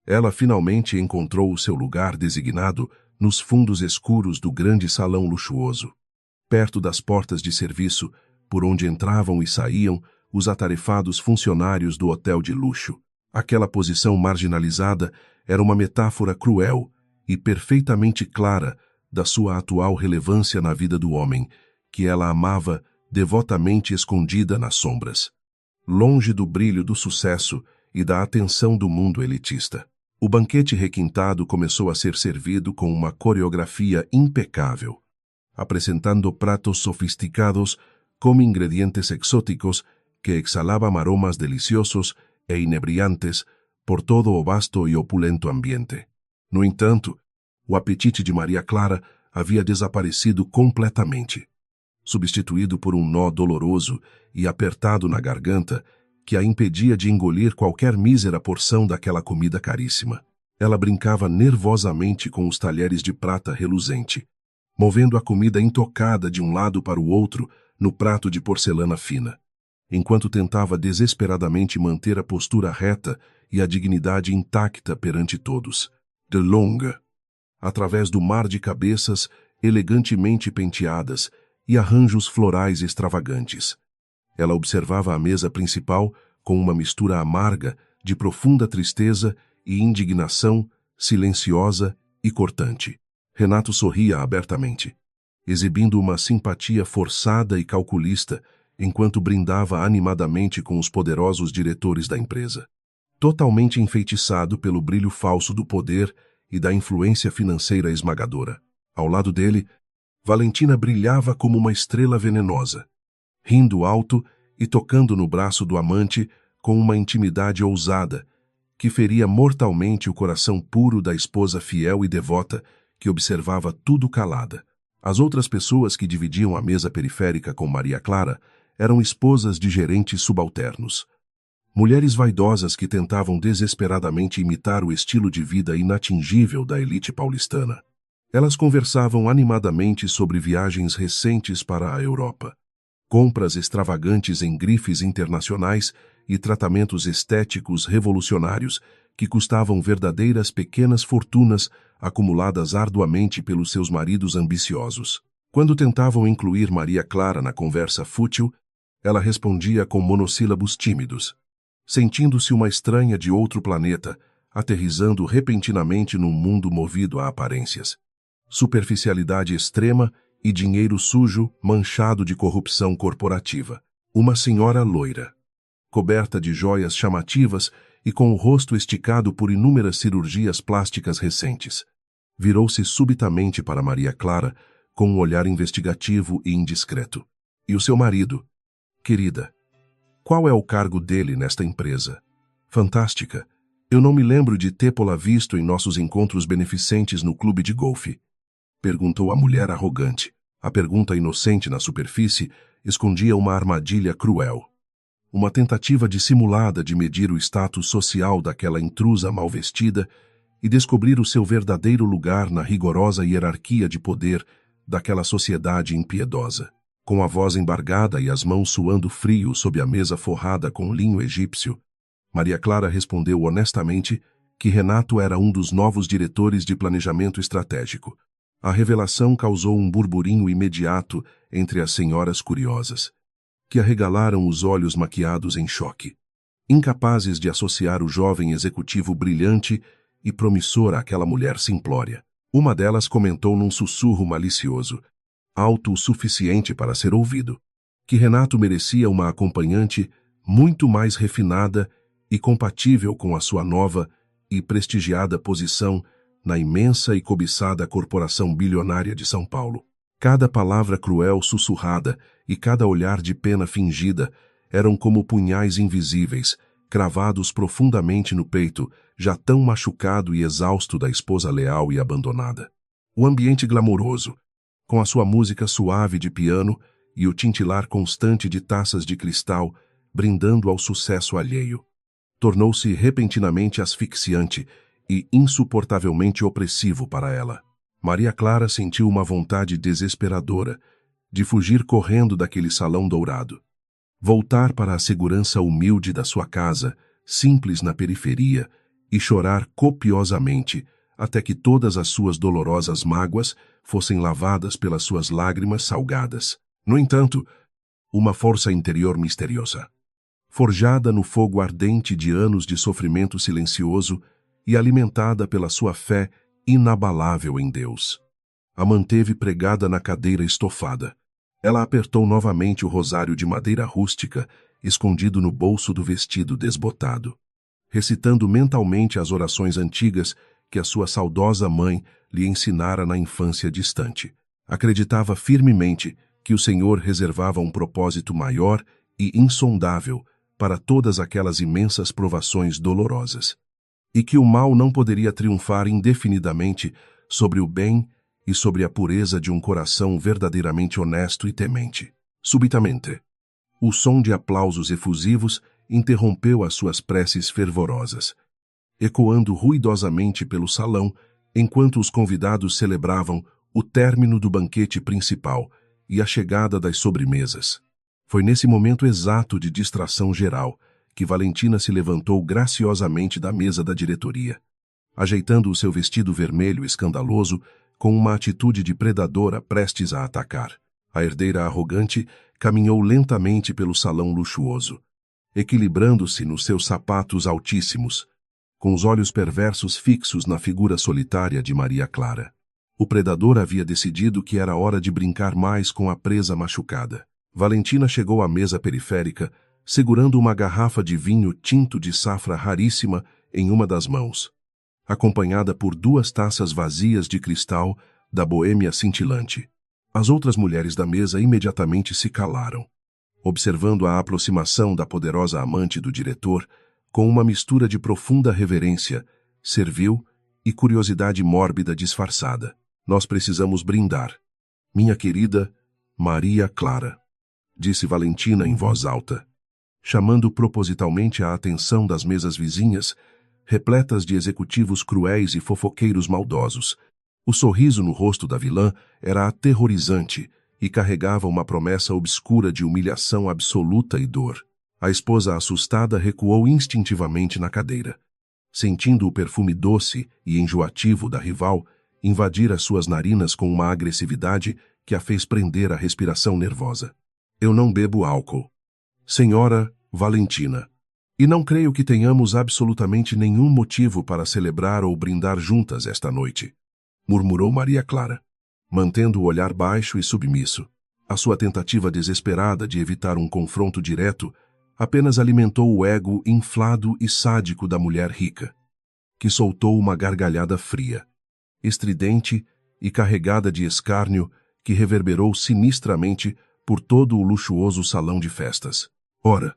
[SPEAKER 1] Ela finalmente encontrou o seu lugar designado nos fundos escuros do grande salão luxuoso, perto das portas de serviço, por onde entravam e saíam os atarefados funcionários do hotel de luxo. Aquela posição marginalizada era uma metáfora cruel e perfeitamente clara da sua atual relevância na vida do homem, que ela amava devotamente escondida nas sombras, longe do brilho do sucesso e da atenção do mundo elitista. O banquete requintado começou a ser servido com uma coreografia impecável, apresentando pratos sofisticados com ingredientes exóticos que exhalaban aromas deliciosos e inebriantes por todo o vasto e opulento ambiente. No entanto, o apetite de Maria Clara havia desaparecido completamente, substituído por um nó doloroso e apertado na garganta que a impedia de engolir qualquer mísera porção daquela comida caríssima. Ela brincava nervosamente com os talheres de prata reluzente, movendo a comida intocada de um lado para o outro no prato de porcelana fina, enquanto tentava desesperadamente manter a postura reta e a dignidade intacta perante todos. De longa, através do mar de cabeças elegantemente penteadas e arranjos florais extravagantes, ela observava a mesa principal com uma mistura amarga de profunda tristeza e indignação, silenciosa e cortante. Renato sorria abertamente, exibindo uma simpatia forçada e calculista, enquanto brindava animadamente com os poderosos diretores da empresa. Totalmente enfeitiçado pelo brilho falso do poder e da influência financeira esmagadora. Ao lado dele, Valentina brilhava como uma estrela venenosa, rindo alto e tocando no braço do amante com uma intimidade ousada, que feria mortalmente o coração puro da esposa fiel e devota que observava tudo calada. As outras pessoas que dividiam a mesa periférica com Maria Clara eram esposas de gerentes subalternos. Mulheres vaidosas que tentavam desesperadamente imitar o estilo de vida inatingível da elite paulistana. Elas conversavam animadamente sobre viagens recentes para a Europa, compras extravagantes em grifes internacionais e tratamentos estéticos revolucionários que custavam verdadeiras pequenas fortunas acumuladas arduamente pelos seus maridos ambiciosos. Quando tentavam incluir Maria Clara na conversa fútil, ela respondia com monossílabos tímidos, sentindo-se uma estranha de outro planeta, aterrissando repentinamente num mundo movido a aparências. Superficialidade extrema e dinheiro sujo manchado de corrupção corporativa. Uma senhora loira, coberta de joias chamativas e com o rosto esticado por inúmeras cirurgias plásticas recentes. Virou-se subitamente para Maria Clara com um olhar investigativo e indiscreto. E o seu marido? Querida, qual é o cargo dele nesta empresa? Fantástica. Eu não me lembro de tê-la visto em nossos encontros beneficentes no clube de golfe. Perguntou a mulher arrogante. A pergunta inocente na superfície escondia uma armadilha cruel. Uma tentativa dissimulada de medir o status social daquela intrusa mal vestida e descobrir o seu verdadeiro lugar na rigorosa hierarquia de poder daquela sociedade impiedosa. Com a voz embargada e as mãos suando frio sob a mesa forrada com linho egípcio, Maria Clara respondeu honestamente que Renato era um dos novos diretores de planejamento estratégico. A revelação causou um burburinho imediato entre as senhoras curiosas, que arregalaram os olhos maquiados em choque, incapazes de associar o jovem executivo brilhante e promissor àquela mulher simplória. Uma delas comentou num sussurro malicioso, alto o suficiente para ser ouvido, que Renato merecia uma acompanhante muito mais refinada e compatível com a sua nova e prestigiada posição na imensa e cobiçada corporação bilionária de São Paulo. Cada palavra cruel sussurrada e cada olhar de pena fingida eram como punhais invisíveis, cravados profundamente no peito, já tão machucado e exausto da esposa leal e abandonada. O ambiente glamouroso, com a sua música suave de piano e o tintilar constante de taças de cristal, brindando ao sucesso alheio, tornou-se repentinamente asfixiante e insuportavelmente opressivo para ela. Maria Clara sentiu uma vontade desesperadora de fugir correndo daquele salão dourado, voltar para a segurança humilde da sua casa, simples na periferia, e chorar copiosamente até que todas as suas dolorosas mágoas fossem lavadas pelas suas lágrimas salgadas. No entanto, uma força interior misteriosa, forjada no fogo ardente de anos de sofrimento silencioso e alimentada pela sua fé inabalável em Deus, a manteve pregada na cadeira estofada. Ela apertou novamente o rosário de madeira rústica, escondido no bolso do vestido desbotado, recitando mentalmente as orações antigas que a sua saudosa mãe lhe ensinara na infância distante. Acreditava firmemente que o Senhor reservava um propósito maior e insondável para todas aquelas imensas provações dolorosas, e que o mal não poderia triunfar indefinidamente sobre o bem e sobre a pureza de um coração verdadeiramente honesto e temente. Subitamente, o som de aplausos efusivos interrompeu as suas preces fervorosas, ecoando ruidosamente pelo salão enquanto os convidados celebravam o término do banquete principal e a chegada das sobremesas. Foi nesse momento exato de distração geral que Valentina se levantou graciosamente da mesa da diretoria, ajeitando o seu vestido vermelho escandaloso com uma atitude de predadora prestes a atacar. A herdeira arrogante caminhou lentamente pelo salão luxuoso, equilibrando-se nos seus sapatos altíssimos, com os olhos perversos fixos na figura solitária de Maria Clara. O predador havia decidido que era hora de brincar mais com a presa machucada. Valentina chegou à mesa periférica, segurando uma garrafa de vinho tinto de safra raríssima em uma das mãos, acompanhada por 2 taças vazias de cristal da boêmia cintilante. As outras mulheres da mesa imediatamente se calaram, observando a aproximação da poderosa amante do diretor com uma mistura de profunda reverência, servil e curiosidade mórbida disfarçada. Nós precisamos brindar. Minha querida Maria Clara, disse Valentina em voz alta, chamando propositalmente a atenção das mesas vizinhas, repletas de executivos cruéis e fofoqueiros maldosos. O sorriso no rosto da vilã era aterrorizante e carregava uma promessa obscura de humilhação absoluta e dor. A esposa assustada recuou instintivamente na cadeira, sentindo o perfume doce e enjoativo da rival invadir as suas narinas com uma agressividade que a fez prender a respiração nervosa. Eu não bebo álcool, senhora Valentina, e não creio que tenhamos absolutamente nenhum motivo para celebrar ou brindar juntas esta noite, murmurou Maria Clara, mantendo o olhar baixo e submisso. A sua tentativa desesperada de evitar um confronto direto apenas alimentou o ego inflado e sádico da mulher rica, que soltou uma gargalhada fria, estridente e carregada de escárnio que reverberou sinistramente por todo o luxuoso salão de festas. Ora,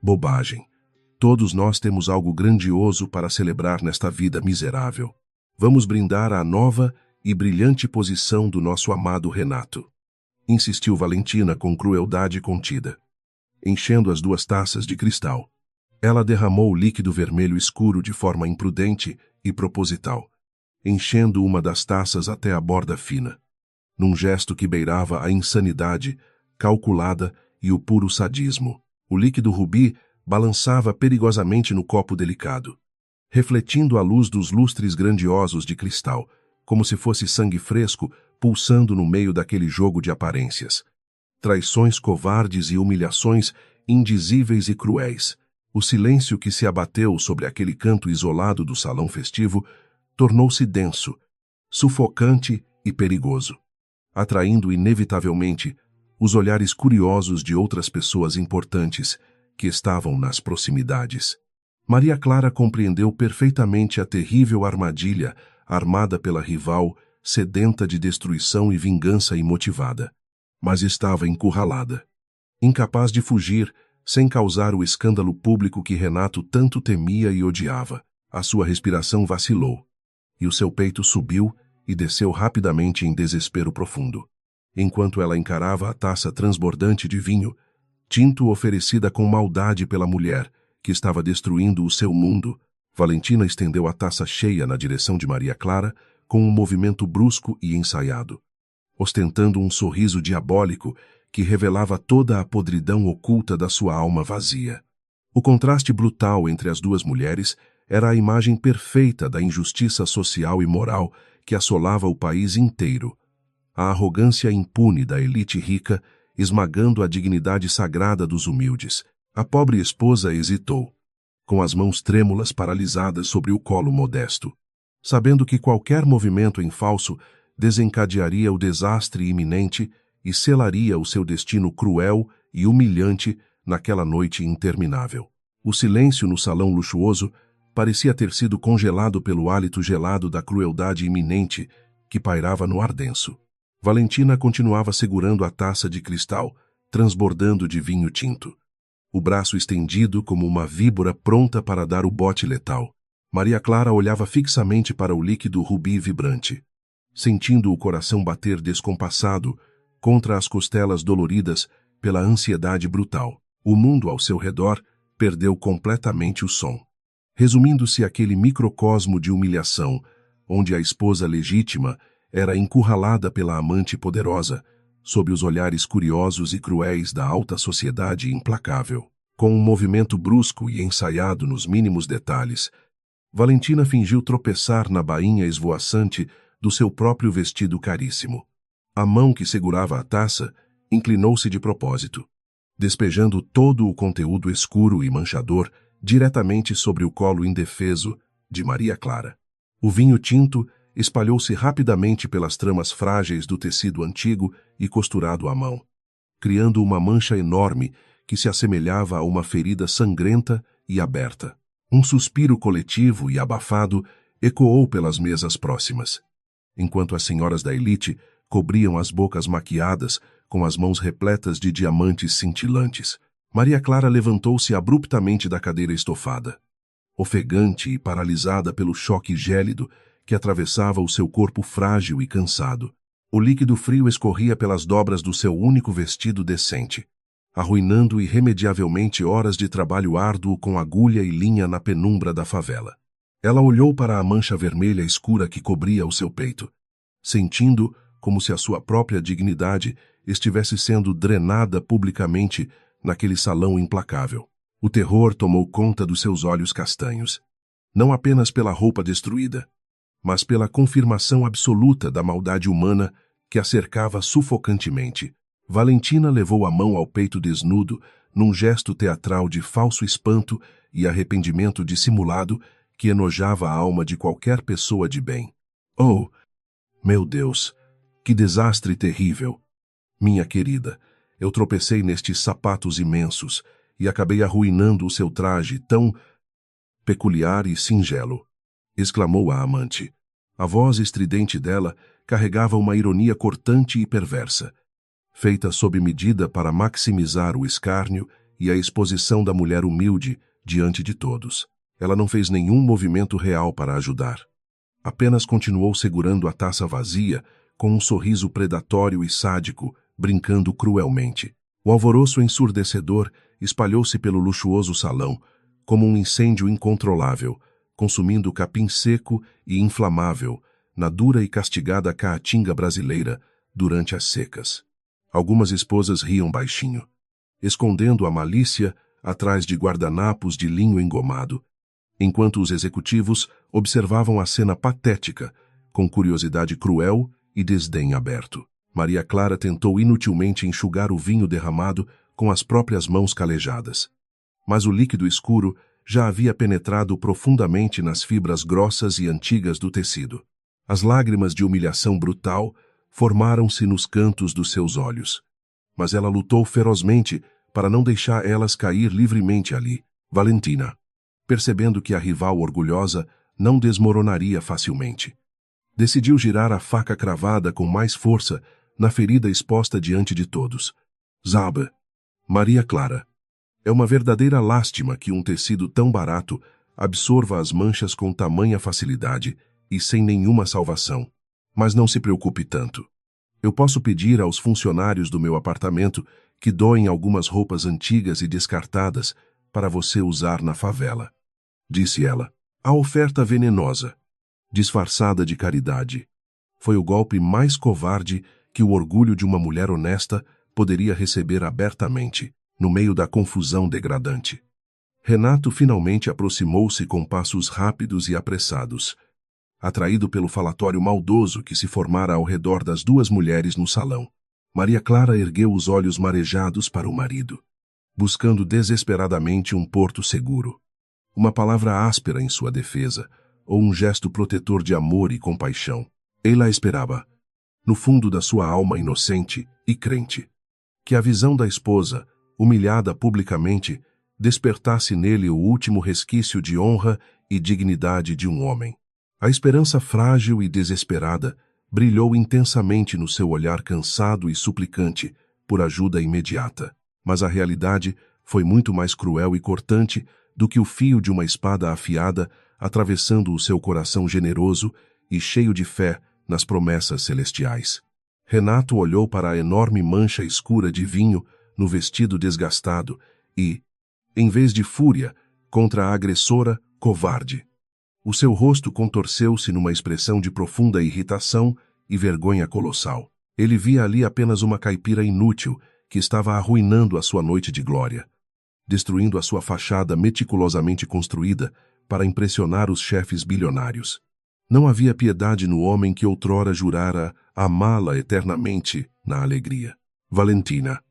[SPEAKER 1] bobagem! Todos nós temos algo grandioso para celebrar nesta vida miserável. Vamos brindar à nova e brilhante posição do nosso amado Renato, insistiu Valentina com crueldade contida, enchendo as 2 taças de cristal. Ela derramou o líquido vermelho escuro de forma imprudente e proposital, enchendo uma das taças até a borda fina, num gesto que beirava a insanidade calculada e o puro sadismo. O líquido rubi balançava perigosamente no copo delicado, refletindo a luz dos lustres grandiosos de cristal, como se fosse sangue fresco pulsando no meio daquele jogo de aparências. Traições covardes e humilhações indizíveis e cruéis. O silêncio que se abateu sobre aquele canto isolado do salão festivo tornou-se denso, sufocante e perigoso, atraindo inevitavelmente os olhares curiosos de outras pessoas importantes que estavam nas proximidades. Maria Clara compreendeu perfeitamente a terrível armadilha armada pela rival, sedenta de destruição e vingança imotivada, mas estava encurralada, incapaz de fugir sem causar o escândalo público que Renato tanto temia e odiava. A sua respiração vacilou, e o seu peito subiu e desceu rapidamente em desespero profundo, enquanto ela encarava a taça transbordante de vinho, tinto oferecida com maldade pela mulher que estava destruindo o seu mundo. Valentina estendeu a taça cheia na direção de Maria Clara com um movimento brusco e ensaiado, ostentando um sorriso diabólico que revelava toda a podridão oculta da sua alma vazia. O contraste brutal entre as 2 mulheres era a imagem perfeita da injustiça social e moral que assolava o país inteiro, a arrogância impune da elite rica esmagando a dignidade sagrada dos humildes. A pobre esposa hesitou, com as mãos trêmulas paralisadas sobre o colo modesto, sabendo que qualquer movimento em falso desencadearia o desastre iminente e selaria o seu destino cruel e humilhante naquela noite interminável. O silêncio no salão luxuoso parecia ter sido congelado pelo hálito gelado da crueldade iminente que pairava no ar denso. Valentina continuava segurando a taça de cristal, transbordando de vinho tinto, o braço estendido como uma víbora pronta para dar o bote letal. Maria Clara olhava fixamente para o líquido rubi vibrante, sentindo o coração bater descompassado contra as costelas doloridas pela ansiedade brutal. O mundo ao seu redor perdeu completamente o som, resumindo-se aquele microcosmo de humilhação, onde a esposa legítima era encurralada pela amante poderosa, sob os olhares curiosos e cruéis da alta sociedade implacável. Com um movimento brusco e ensaiado nos mínimos detalhes, Valentina fingiu tropeçar na bainha esvoaçante do seu próprio vestido caríssimo. A mão que segurava a taça inclinou-se de propósito, despejando todo o conteúdo escuro e manchador diretamente sobre o colo indefeso de Maria Clara. O vinho tinto espalhou-se rapidamente pelas tramas frágeis do tecido antigo e costurado à mão, criando uma mancha enorme que se assemelhava a uma ferida sangrenta e aberta. Um suspiro coletivo e abafado ecoou pelas mesas próximas, enquanto as senhoras da elite cobriam as bocas maquiadas com as mãos repletas de diamantes cintilantes. Maria Clara levantou-se abruptamente da cadeira estofada, ofegante e paralisada pelo choque gélido que atravessava o seu corpo frágil e cansado. O líquido frio escorria pelas dobras do seu único vestido decente, arruinando irremediavelmente horas de trabalho árduo com agulha e linha na penumbra da favela. Ela olhou para a mancha vermelha escura que cobria o seu peito, sentindo como se a sua própria dignidade estivesse sendo drenada publicamente naquele salão implacável. O terror tomou conta dos seus olhos castanhos, não apenas pela roupa destruída, mas pela confirmação absoluta da maldade humana que a cercava sufocantemente. Valentina levou a mão ao peito desnudo, num gesto teatral de falso espanto e arrependimento dissimulado que enojava a alma de qualquer pessoa de bem. Oh, meu Deus, que desastre terrível! Minha querida, eu tropecei nestes sapatos imensos e acabei arruinando o seu traje tão peculiar e singelo, exclamou a amante. A voz estridente dela carregava uma ironia cortante e perversa, feita sob medida para maximizar o escárnio e a exposição da mulher humilde diante de todos. Ela não fez nenhum movimento real para ajudar. Apenas continuou segurando a taça vazia, com um sorriso predatório e sádico, brincando cruelmente. O alvoroço ensurdecedor espalhou-se pelo luxuoso salão, como um incêndio incontrolável, consumindo capim seco e inflamável na dura e castigada caatinga brasileira durante as secas. Algumas esposas riam baixinho, escondendo a malícia atrás de guardanapos de linho engomado, enquanto os executivos observavam a cena patética, com curiosidade cruel e desdém aberto. Maria Clara tentou inutilmente enxugar o vinho derramado com as próprias mãos calejadas. Mas o líquido escuro já havia penetrado profundamente nas fibras grossas e antigas do tecido. As lágrimas de humilhação brutal formaram-se nos cantos dos seus olhos. Mas ela lutou ferozmente para não deixar elas cair livremente ali. Valentina, percebendo que a rival orgulhosa não desmoronaria facilmente, decidiu girar a faca cravada com mais força na ferida exposta diante de todos. Zaba, Maria Clara, é uma verdadeira lástima que um tecido tão barato absorva as manchas com tamanha facilidade e sem nenhuma salvação. Mas não se preocupe tanto. Eu posso pedir aos funcionários do meu apartamento que doem algumas roupas antigas e descartadas para você usar na favela, disse ela. A oferta venenosa, disfarçada de caridade, foi o golpe mais covarde que o orgulho de uma mulher honesta poderia receber abertamente, no meio da confusão degradante. Renato finalmente aproximou-se com passos rápidos e apressados, atraído pelo falatório maldoso que se formara ao redor das duas mulheres no salão. Maria Clara ergueu os olhos marejados para o marido, buscando desesperadamente um porto seguro. Uma palavra áspera em sua defesa, ou um gesto protetor de amor e compaixão. Ela esperava, no fundo da sua alma inocente e crente, que a visão da esposa, humilhada publicamente, despertasse nele o último resquício de honra e dignidade de um homem. A esperança frágil e desesperada brilhou intensamente no seu olhar cansado e suplicante por ajuda imediata. Mas a realidade foi muito mais cruel e cortante do que o fio de uma espada afiada atravessando o seu coração generoso e cheio de fé nas promessas celestiais. Renato olhou para a enorme mancha escura de vinho no vestido desgastado e, em vez de fúria, contra a agressora covarde. O seu rosto contorceu-se numa expressão de profunda irritação e vergonha colossal. Ele via ali apenas uma caipira inútil que estava arruinando a sua noite de glória, destruindo a sua fachada meticulosamente construída para impressionar os chefes bilionários. Não havia piedade no homem que outrora jurara amá-la eternamente na alegria. Valentina,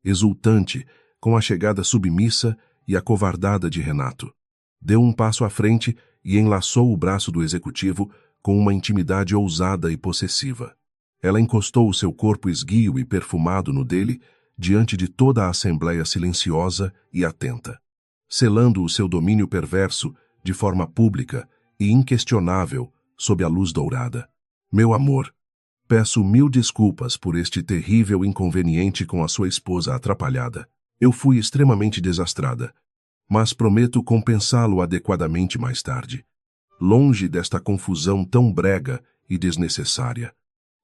[SPEAKER 1] exultante, com a chegada submissa e acovardada de Renato, deu um passo à frente e enlaçou o braço do executivo com uma intimidade ousada e possessiva. Ela encostou o seu corpo esguio e perfumado no dele, diante de toda a assembleia silenciosa e atenta, selando o seu domínio perverso de forma pública e inquestionável sob a luz dourada. Meu amor, peço 1000 desculpas por este terrível inconveniente com a sua esposa atrapalhada. Eu fui extremamente desastrada, mas prometo compensá-lo adequadamente mais tarde. Longe desta confusão tão brega e desnecessária,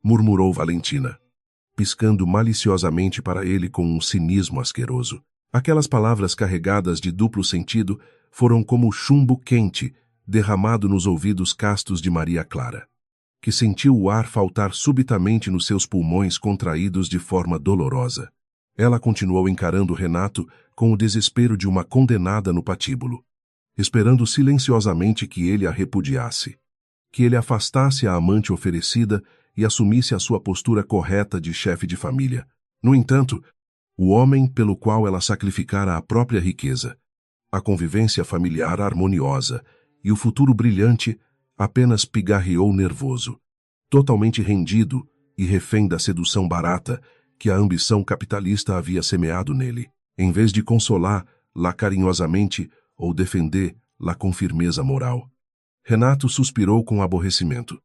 [SPEAKER 1] murmurou Valentina, piscando maliciosamente para ele com um cinismo asqueroso. Aquelas palavras carregadas de duplo sentido foram como chumbo quente derramado nos ouvidos castos de Maria Clara, que sentiu o ar faltar subitamente nos seus pulmões contraídos de forma dolorosa. Ela continuou encarando Renato com o desespero de uma condenada no patíbulo, esperando silenciosamente que ele a repudiasse, que ele afastasse a amante oferecida e assumisse a sua postura correta de chefe de família. No entanto, o homem pelo qual ela sacrificara a própria riqueza, a convivência familiar harmoniosa e o futuro brilhante apenas pigarreou nervoso, totalmente rendido e refém da sedução barata que a ambição capitalista havia semeado nele, em vez de consolar-la carinhosamente ou defender-la com firmeza moral. Renato suspirou com aborrecimento,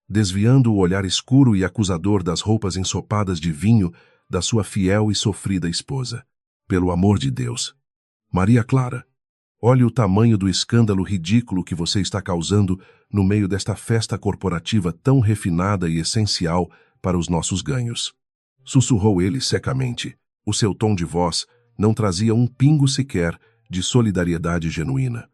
[SPEAKER 1] desviando o olhar escuro e acusador das roupas ensopadas de vinho da sua fiel e sofrida esposa. Pelo amor de Deus, Maria Clara, olhe o tamanho do escândalo ridículo que você está causando no meio desta festa corporativa tão refinada e essencial para os nossos ganhos. Sussurrou ele secamente. O seu tom de voz não trazia um pingo sequer de solidariedade genuína,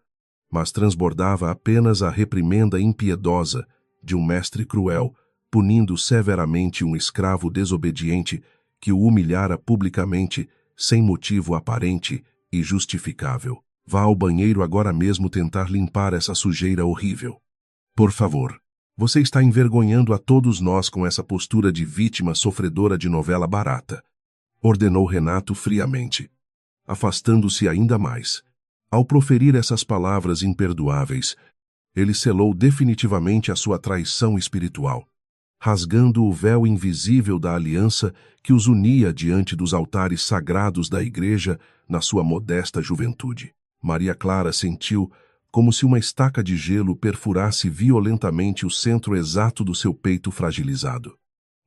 [SPEAKER 1] mas transbordava apenas a reprimenda impiedosa de um mestre cruel, punindo severamente um escravo desobediente que o humilhara publicamente, sem motivo aparente e justificável. Vá ao banheiro agora mesmo tentar limpar essa sujeira horrível. Por favor. Você está envergonhando a todos nós com essa postura de vítima sofredora de novela barata, ordenou Renato friamente, afastando-se ainda mais. Ao proferir essas palavras imperdoáveis, ele selou definitivamente a sua traição espiritual, rasgando o véu invisível da aliança que os unia diante dos altares sagrados da igreja na sua modesta juventude. Maria Clara sentiu como se uma estaca de gelo perfurasse violentamente o centro exato do seu peito fragilizado,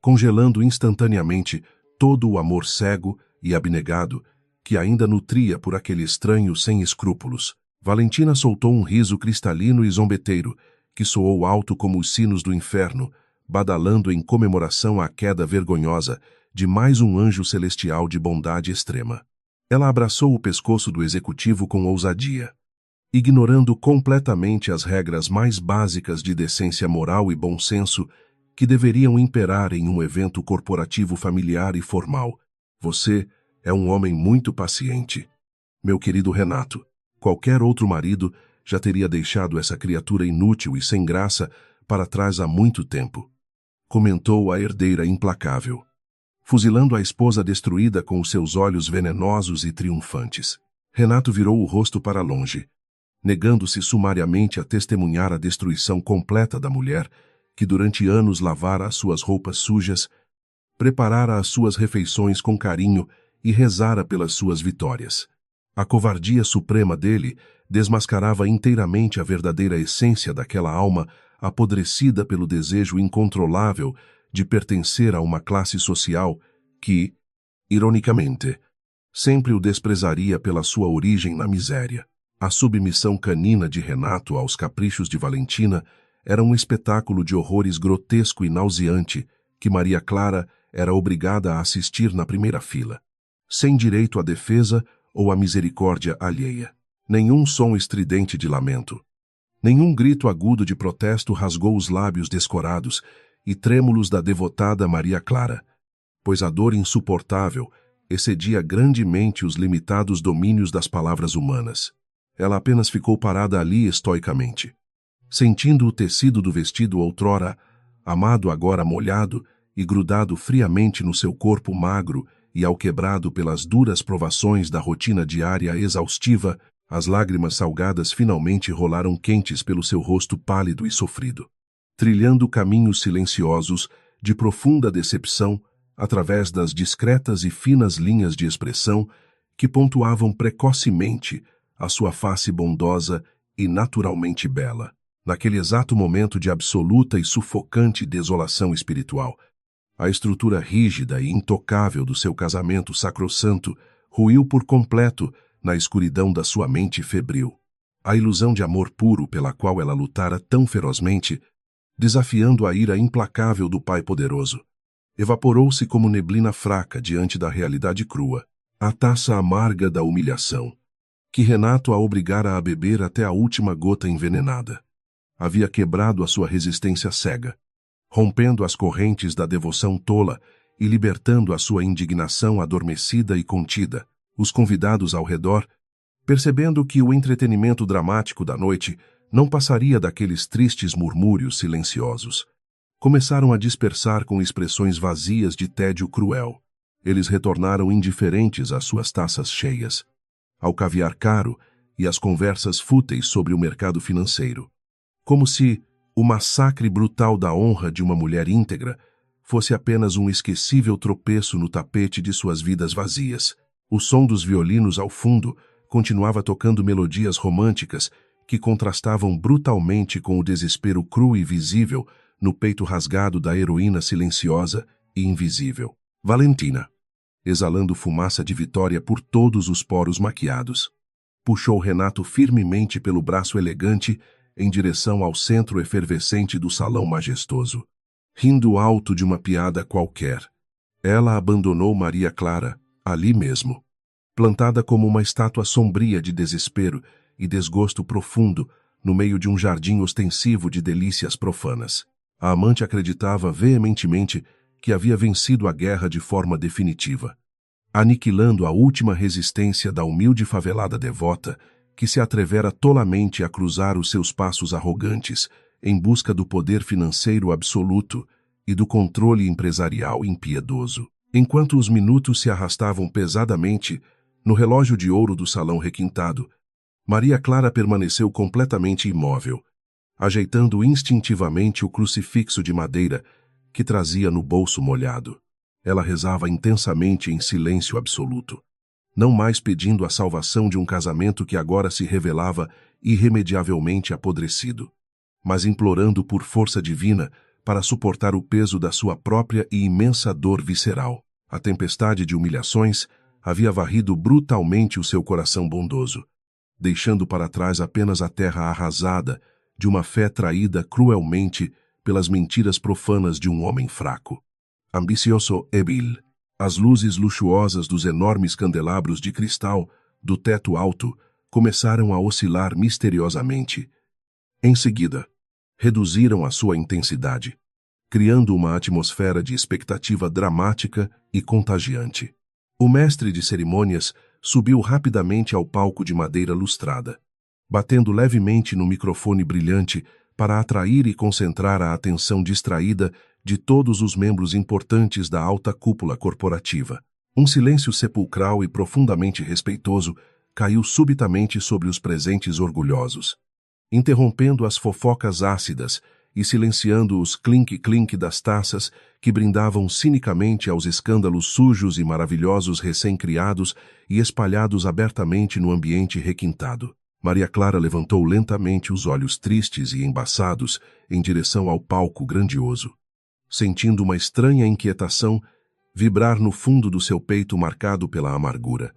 [SPEAKER 1] congelando instantaneamente todo o amor cego e abnegado que ainda nutria por aquele estranho sem escrúpulos. Valentina soltou um riso cristalino e zombeteiro, que soou alto como os sinos do inferno, badalando em comemoração à queda vergonhosa de mais um anjo celestial de bondade extrema. Ela abraçou o pescoço do executivo com ousadia, ignorando completamente as regras mais básicas de decência moral e bom senso que deveriam imperar em um evento corporativo familiar e formal. Você é um homem muito paciente. Meu querido Renato, qualquer outro marido já teria deixado essa criatura inútil e sem graça para trás há muito tempo, comentou a herdeira implacável, fuzilando a esposa destruída com os seus olhos venenosos e triunfantes. Renato virou o rosto para longe, negando-se sumariamente a testemunhar a destruição completa da mulher que durante anos lavara as suas roupas sujas, preparara as suas refeições com carinho e rezara pelas suas vitórias. A covardia suprema dele desmascarava inteiramente a verdadeira essência daquela alma apodrecida pelo desejo incontrolável de pertencer a uma classe social que, ironicamente, sempre o desprezaria pela sua origem na miséria. A submissão canina de Renato aos caprichos de Valentina era um espetáculo de horrores grotesco e nauseante que Maria Clara era obrigada a assistir na primeira fila, sem direito à defesa ou à misericórdia alheia. Nenhum som estridente de lamento, nenhum grito agudo de protesto rasgou os lábios descorados e trêmulos da devotada Maria Clara, pois a dor insuportável excedia grandemente os limitados domínios das palavras humanas. Ela apenas ficou parada ali estoicamente, sentindo o tecido do vestido outrora amado agora molhado e grudado friamente no seu corpo magro e alquebrado pelas duras provações da rotina diária exaustiva. As lágrimas salgadas finalmente rolaram quentes pelo seu rosto pálido e sofrido. trilhando caminhos silenciosos de profunda decepção através das discretas e finas linhas de expressão que pontuavam precocemente a sua face bondosa e naturalmente bela. Naquele exato momento de absoluta e sufocante desolação espiritual, a estrutura rígida e intocável do seu casamento sacrossanto ruiu por completo na escuridão da sua mente febril. A ilusão de amor puro pela qual ela lutara tão ferozmente, desafiando a ira implacável do Pai poderoso, evaporou-se como neblina fraca diante da realidade crua, a taça amarga da humilhação, que Renato a obrigara a beber até a última gota envenenada. Havia quebrado a sua resistência cega, rompendo as correntes da devoção tola e libertando a sua indignação adormecida e contida. Os convidados ao redor, percebendo que o entretenimento dramático da noite não passaria daqueles tristes murmúrios silenciosos, começaram a dispersar com expressões vazias de tédio cruel. Eles retornaram indiferentes às suas taças cheias, ao caviar caro e às conversas fúteis sobre o mercado financeiro, como se o massacre brutal da honra de uma mulher íntegra fosse apenas um esquecível tropeço no tapete de suas vidas vazias. O som dos violinos ao fundo continuava tocando melodias românticas que contrastavam brutalmente com o desespero cru e visível no peito rasgado da heroína silenciosa e invisível. Valentina, exalando fumaça de vitória por todos os poros maquiados, puxou Renato firmemente pelo braço elegante em direção ao centro efervescente do salão majestoso. Rindo alto de uma piada qualquer, ela abandonou Maria Clara, ali mesmo, plantada como uma estátua sombria de desespero e desgosto profundo no meio de um jardim ostensivo de delícias profanas. A amante acreditava veementemente que havia vencido a guerra de forma definitiva, aniquilando a última resistência da humilde favelada devota que se atrevera tolamente a cruzar os seus passos arrogantes em busca do poder financeiro absoluto e do controle empresarial impiedoso. Enquanto os minutos se arrastavam pesadamente no relógio de ouro do salão requintado, Maria Clara permaneceu completamente imóvel, ajeitando instintivamente o crucifixo de madeira que trazia no bolso molhado. Ela rezava intensamente em silêncio absoluto, não mais pedindo a salvação de um casamento que agora se revelava irremediavelmente apodrecido, mas implorando por força divina para suportar o peso da sua própria e imensa dor visceral. A tempestade de humilhações havia varrido brutalmente o seu coração bondoso, deixando para trás apenas a terra arrasada de uma fé traída cruelmente pelas mentiras profanas de um homem fraco, ambicioso e vil. As luzes luxuosas dos enormes candelabros de cristal do teto alto começaram a oscilar misteriosamente. Em seguida, reduziram a sua intensidade, criando uma atmosfera de expectativa dramática e contagiante. O mestre de cerimônias subiu rapidamente ao palco de madeira lustrada, batendo levemente no microfone brilhante para atrair e concentrar a atenção distraída de todos os membros importantes da alta cúpula corporativa. Um silêncio sepulcral e profundamente respeitoso caiu subitamente sobre os presentes orgulhosos, interrompendo as fofocas ácidas e silenciando os clink-clink das taças que brindavam cinicamente aos escândalos sujos e maravilhosos recém-criados e espalhados abertamente no ambiente requintado. Maria Clara levantou lentamente os olhos tristes e embaçados em direção ao palco grandioso, sentindo uma estranha inquietação vibrar no fundo do seu peito marcado pela amargura.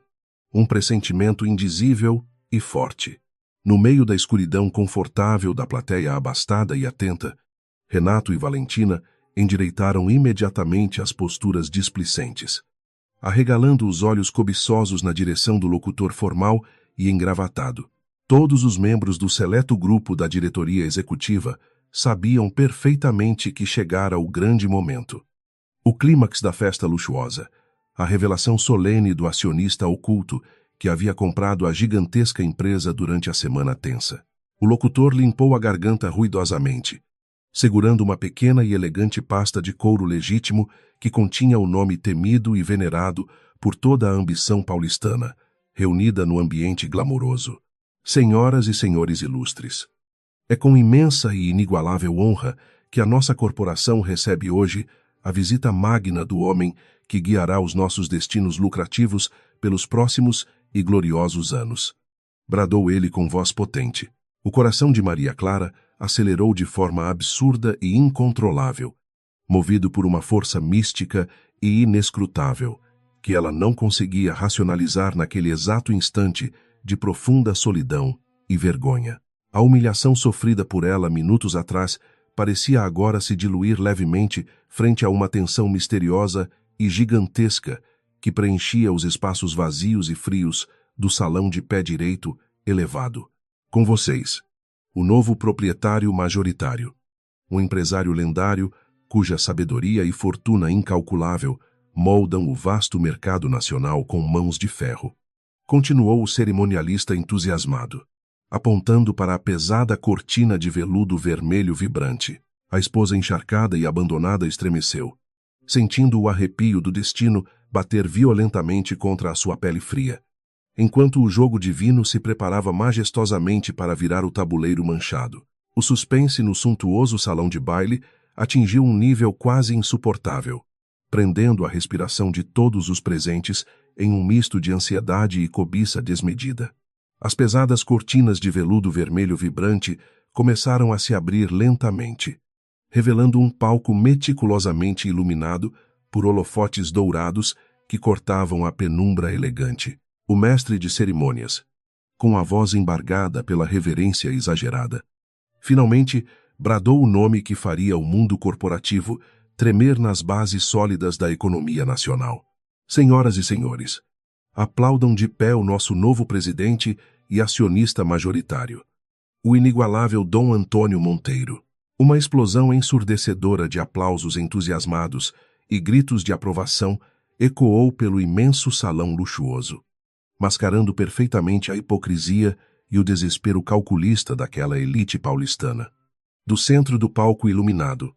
[SPEAKER 1] Um pressentimento indizível e forte. No meio da escuridão confortável da plateia abastada e atenta, Renato e Valentina endireitaram imediatamente as posturas displicentes, arregalando os olhos cobiçosos na direção do locutor formal e engravatado. Todos os membros do seleto grupo da diretoria executiva sabiam perfeitamente que chegara o grande momento. O clímax da festa luxuosa, a revelação solene do acionista oculto que havia comprado a gigantesca empresa durante a semana tensa. O locutor limpou a garganta ruidosamente, segurando uma pequena e elegante pasta de couro legítimo que continha o nome temido e venerado por toda a ambição paulistana, reunida no ambiente glamouroso. Senhoras e senhores ilustres, é com imensa e inigualável honra que a nossa corporação recebe hoje a visita magna do homem que guiará os nossos destinos lucrativos pelos próximos e gloriosos anos. Bradou ele com voz potente. O coração de Maria Clara acelerou de forma absurda e incontrolável, movido por uma força mística e inescrutável, que ela não conseguia racionalizar naquele exato instante de profunda solidão e vergonha. A humilhação sofrida por ela minutos atrás parecia agora se diluir levemente frente a uma tensão misteriosa e gigantesca que preenchia os espaços vazios e frios do salão de pé direito elevado. Com vocês, o novo proprietário majoritário, um empresário lendário cuja sabedoria e fortuna incalculável moldam o vasto mercado nacional com mãos de ferro. Continuou o cerimonialista entusiasmado, apontando para a pesada cortina de veludo vermelho vibrante. A esposa encharcada e abandonada estremeceu, sentindo o arrepio do destino bater violentamente contra a sua pele fria, enquanto o jogo divino se preparava majestosamente para virar o tabuleiro manchado. O suspense no suntuoso salão de baile atingiu um nível quase insuportável, prendendo a respiração de todos os presentes em um misto de ansiedade e cobiça desmedida. As pesadas cortinas de veludo vermelho vibrante começaram a se abrir lentamente, revelando um palco meticulosamente iluminado por holofotes dourados que cortavam a penumbra elegante. O mestre de cerimônias, com a voz embargada pela reverência exagerada, finalmente bradou o nome que faria o mundo corporativo tremer nas bases sólidas da economia nacional. Senhoras e senhores, aplaudam de pé o nosso novo presidente e acionista majoritário, o inigualável Dom Antônio Monteiro. Uma explosão ensurdecedora de aplausos entusiasmados e gritos de aprovação ecoou pelo imenso salão luxuoso, mascarando perfeitamente a hipocrisia e o desespero calculista daquela elite paulistana. Do centro do palco iluminado,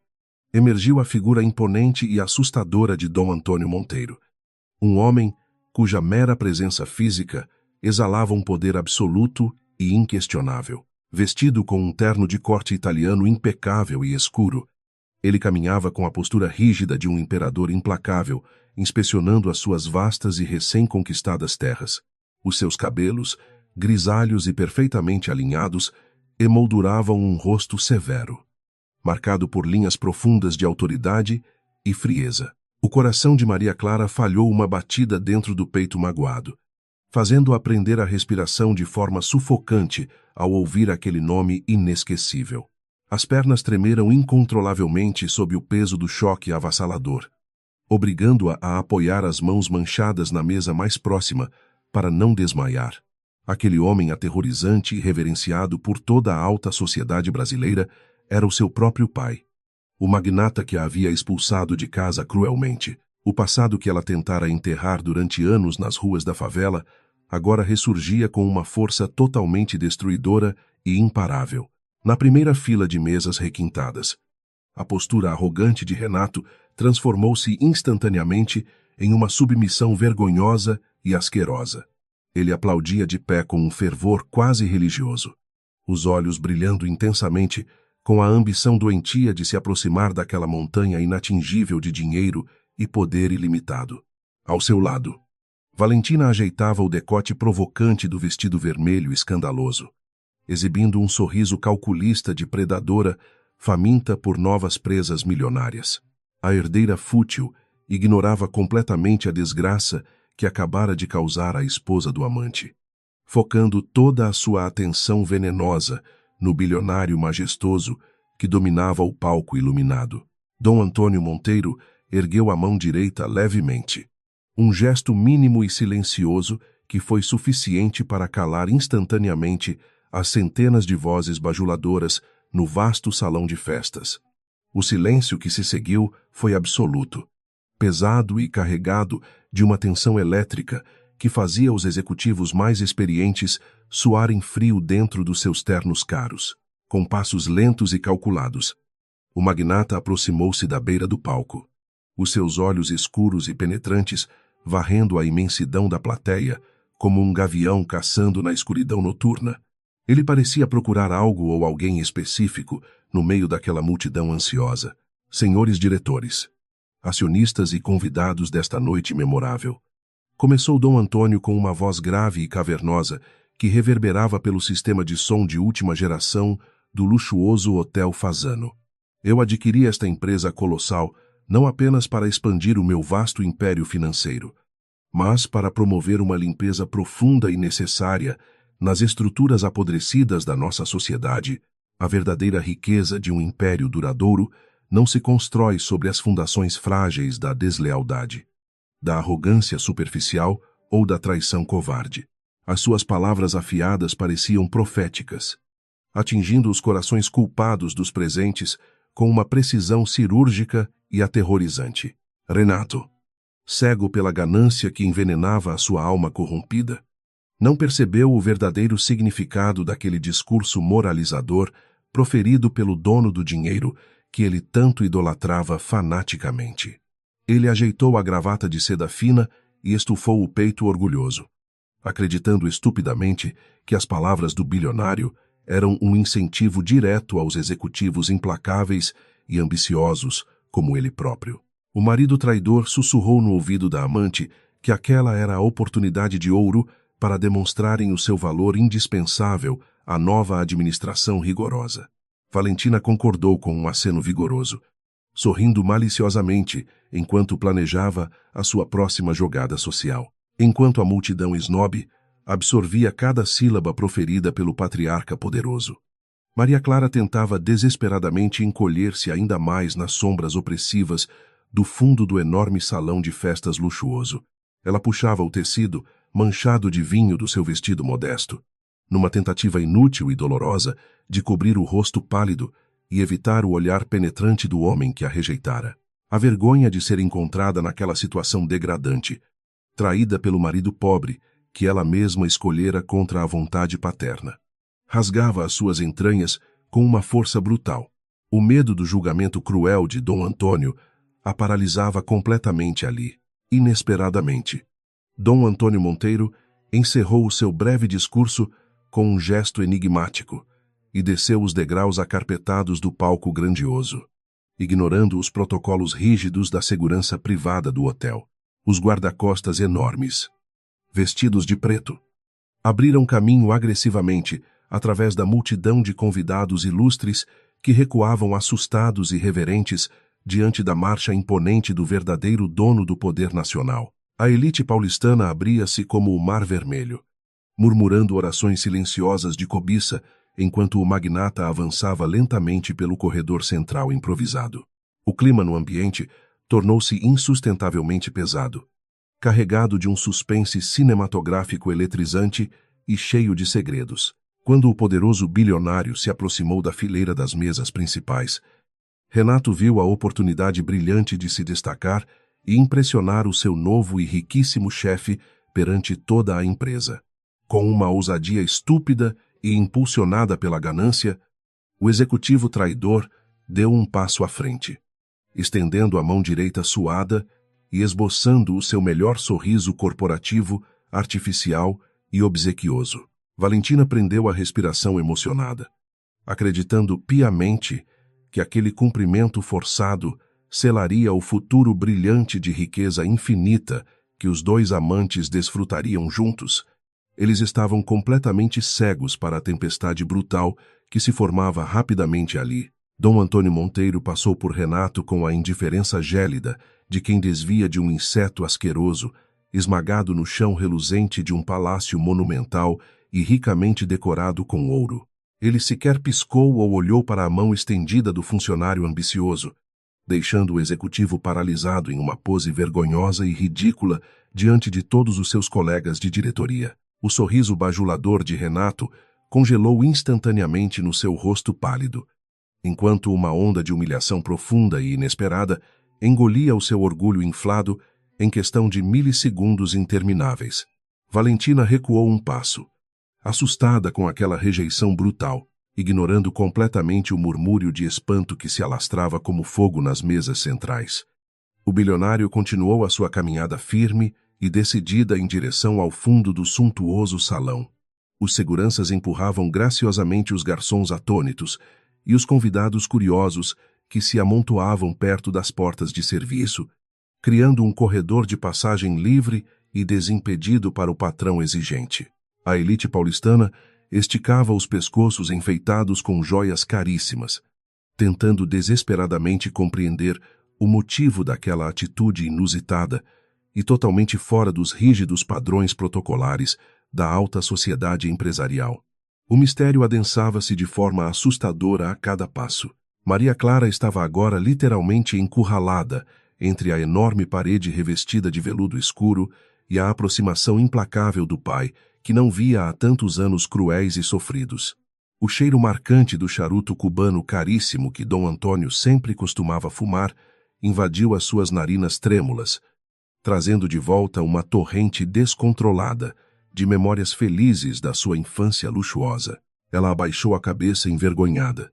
[SPEAKER 1] emergiu a figura imponente e assustadora de Dom Antônio Monteiro, um homem cuja mera presença física exalava um poder absoluto e inquestionável. Vestido com um terno de corte italiano impecável e escuro, ele caminhava com a postura rígida de um imperador implacável, inspecionando as suas vastas e recém-conquistadas terras. Os seus cabelos, grisalhos e perfeitamente alinhados, emolduravam um rosto severo, marcado por linhas profundas de autoridade e frieza. O coração de Maria Clara falhou uma batida dentro do peito magoado, fazendo-a prender a respiração de forma sufocante ao ouvir aquele nome inesquecível. As pernas tremeram incontrolavelmente sob o peso do choque avassalador, obrigando-a a apoiar as mãos manchadas na mesa mais próxima para não desmaiar. Aquele homem aterrorizante e reverenciado por toda a alta sociedade brasileira era o seu próprio pai, o magnata que a havia expulsado de casa cruelmente. O passado que ela tentara enterrar durante anos nas ruas da favela agora ressurgia com uma força totalmente destruidora e imparável. Na primeira fila de mesas requintadas, a postura arrogante de Renato transformou-se instantaneamente em uma submissão vergonhosa e asquerosa. Ele aplaudia de pé com um fervor quase religioso, os olhos brilhando intensamente com a ambição doentia de se aproximar daquela montanha inatingível de dinheiro e poder ilimitado. Ao seu lado, Valentina ajeitava o decote provocante do vestido vermelho escandaloso, exibindo um sorriso calculista de predadora faminta por novas presas milionárias. A herdeira fútil ignorava completamente a desgraça que acabara de causar à esposa do amante, focando toda a sua atenção venenosa no bilionário majestoso que dominava o palco iluminado. Dom Antônio Monteiro ergueu a mão direita levemente, um gesto mínimo e silencioso que foi suficiente para calar instantaneamente as centenas de vozes bajuladoras no vasto salão de festas. O silêncio que se seguiu foi absoluto, pesado e carregado de uma tensão elétrica que fazia os executivos mais experientes suarem frio dentro dos seus ternos caros. Com passos lentos e calculados, o magnata aproximou-se da beira do palco, os seus olhos escuros e penetrantes varrendo a imensidão da plateia como um gavião caçando na escuridão noturna. Ele parecia procurar algo ou alguém específico no meio daquela multidão ansiosa. Senhores diretores, acionistas e convidados desta noite memorável. Começou Dom Antônio com uma voz grave e cavernosa que reverberava pelo sistema de som de última geração do luxuoso Hotel Fasano. Eu adquiri esta empresa colossal não apenas para expandir o meu vasto império financeiro, mas para promover uma limpeza profunda e necessária nas estruturas apodrecidas da nossa sociedade. A verdadeira riqueza de um império duradouro não se constrói sobre as fundações frágeis da deslealdade, da arrogância superficial ou da traição covarde. As suas palavras afiadas pareciam proféticas, atingindo os corações culpados dos presentes com uma precisão cirúrgica e aterrorizante. Renato, cego pela ganância que envenenava a sua alma corrompida, não percebeu o verdadeiro significado daquele discurso moralizador proferido pelo dono do dinheiro que ele tanto idolatrava fanaticamente. Ele ajeitou a gravata de seda fina e estufou o peito orgulhoso, acreditando estupidamente que as palavras do bilionário eram um incentivo direto aos executivos implacáveis e ambiciosos como ele próprio. O marido traidor sussurrou no ouvido da amante que aquela era a oportunidade de ouro para demonstrarem o seu valor indispensável à nova administração rigorosa. Valentina concordou com um aceno vigoroso, sorrindo maliciosamente enquanto planejava a sua próxima jogada social. Enquanto a multidão esnobe absorvia cada sílaba proferida pelo patriarca poderoso, Maria Clara tentava desesperadamente encolher-se ainda mais nas sombras opressivas do fundo do enorme salão de festas luxuoso. Ela puxava o tecido manchado de vinho do seu vestido modesto, numa tentativa inútil e dolorosa de cobrir o rosto pálido e evitar o olhar penetrante do homem que a rejeitara. A vergonha de ser encontrada naquela situação degradante, traída pelo marido pobre que ela mesma escolhera contra a vontade paterna, rasgava as suas entranhas com uma força brutal. O medo do julgamento cruel de Dom Antônio a paralisava completamente ali. Inesperadamente, Dom Antônio Monteiro encerrou o seu breve discurso com um gesto enigmático e desceu os degraus acarpetados do palco grandioso, ignorando os protocolos rígidos da segurança privada do hotel. Os guarda-costas enormes, vestidos de preto, abriram caminho agressivamente através da multidão de convidados ilustres que recuavam assustados e reverentes diante da marcha imponente do verdadeiro dono do poder nacional. A elite paulistana abria-se como o Mar Vermelho, murmurando orações silenciosas de cobiça enquanto o magnata avançava lentamente pelo corredor central improvisado. O clima no ambiente tornou-se insustentavelmente pesado, carregado de um suspense cinematográfico eletrizante e cheio de segredos. Quando o poderoso bilionário se aproximou da fileira das mesas principais, Renato viu a oportunidade brilhante de se destacar e impressionar o seu novo e riquíssimo chefe perante toda a empresa. Com uma ousadia estúpida e impulsionada pela ganância, o executivo traidor deu um passo à frente, estendendo a mão direita suada e esboçando o seu melhor sorriso corporativo, artificial e obsequioso. Valentina prendeu a respiração emocionada, acreditando piamente que aquele cumprimento forçado selaria o futuro brilhante de riqueza infinita que os dois amantes desfrutariam juntos. Eles estavam completamente cegos para a tempestade brutal que se formava rapidamente ali. Dom Antônio Monteiro passou por Renato com a indiferença gélida de quem desvia de um inseto asqueroso, esmagado no chão reluzente de um palácio monumental e ricamente decorado com ouro. Ele sequer piscou ou olhou para a mão estendida do funcionário ambicioso, deixando o executivo paralisado em uma pose vergonhosa e ridícula diante de todos os seus colegas de diretoria. O sorriso bajulador de Renato congelou instantaneamente no seu rosto pálido, enquanto uma onda de humilhação profunda e inesperada engolia o seu orgulho inflado em questão de milissegundos intermináveis. Valentina recuou um passo, assustada com aquela rejeição brutal, ignorando completamente o murmúrio de espanto que se alastrava como fogo nas mesas centrais. O bilionário continuou a sua caminhada firme e decidida em direção ao fundo do suntuoso salão. Os seguranças empurravam graciosamente os garçons atônitos, e os convidados curiosos que se amontoavam perto das portas de serviço, criando um corredor de passagem livre e desimpedido para o patrão exigente. A elite paulistana esticava os pescoços enfeitados com joias caríssimas, tentando desesperadamente compreender o motivo daquela atitude inusitada e totalmente fora dos rígidos padrões protocolares da alta sociedade empresarial. O mistério adensava-se de forma assustadora a cada passo. Maria Clara estava agora literalmente encurralada entre a enorme parede revestida de veludo escuro e a aproximação implacável do pai, que não via há tantos anos cruéis e sofridos. O cheiro marcante do charuto cubano caríssimo que Dom Antônio sempre costumava fumar invadiu as suas narinas trêmulas, trazendo de volta uma torrente descontrolada de memórias felizes da sua infância luxuosa. Ela abaixou a cabeça envergonhada,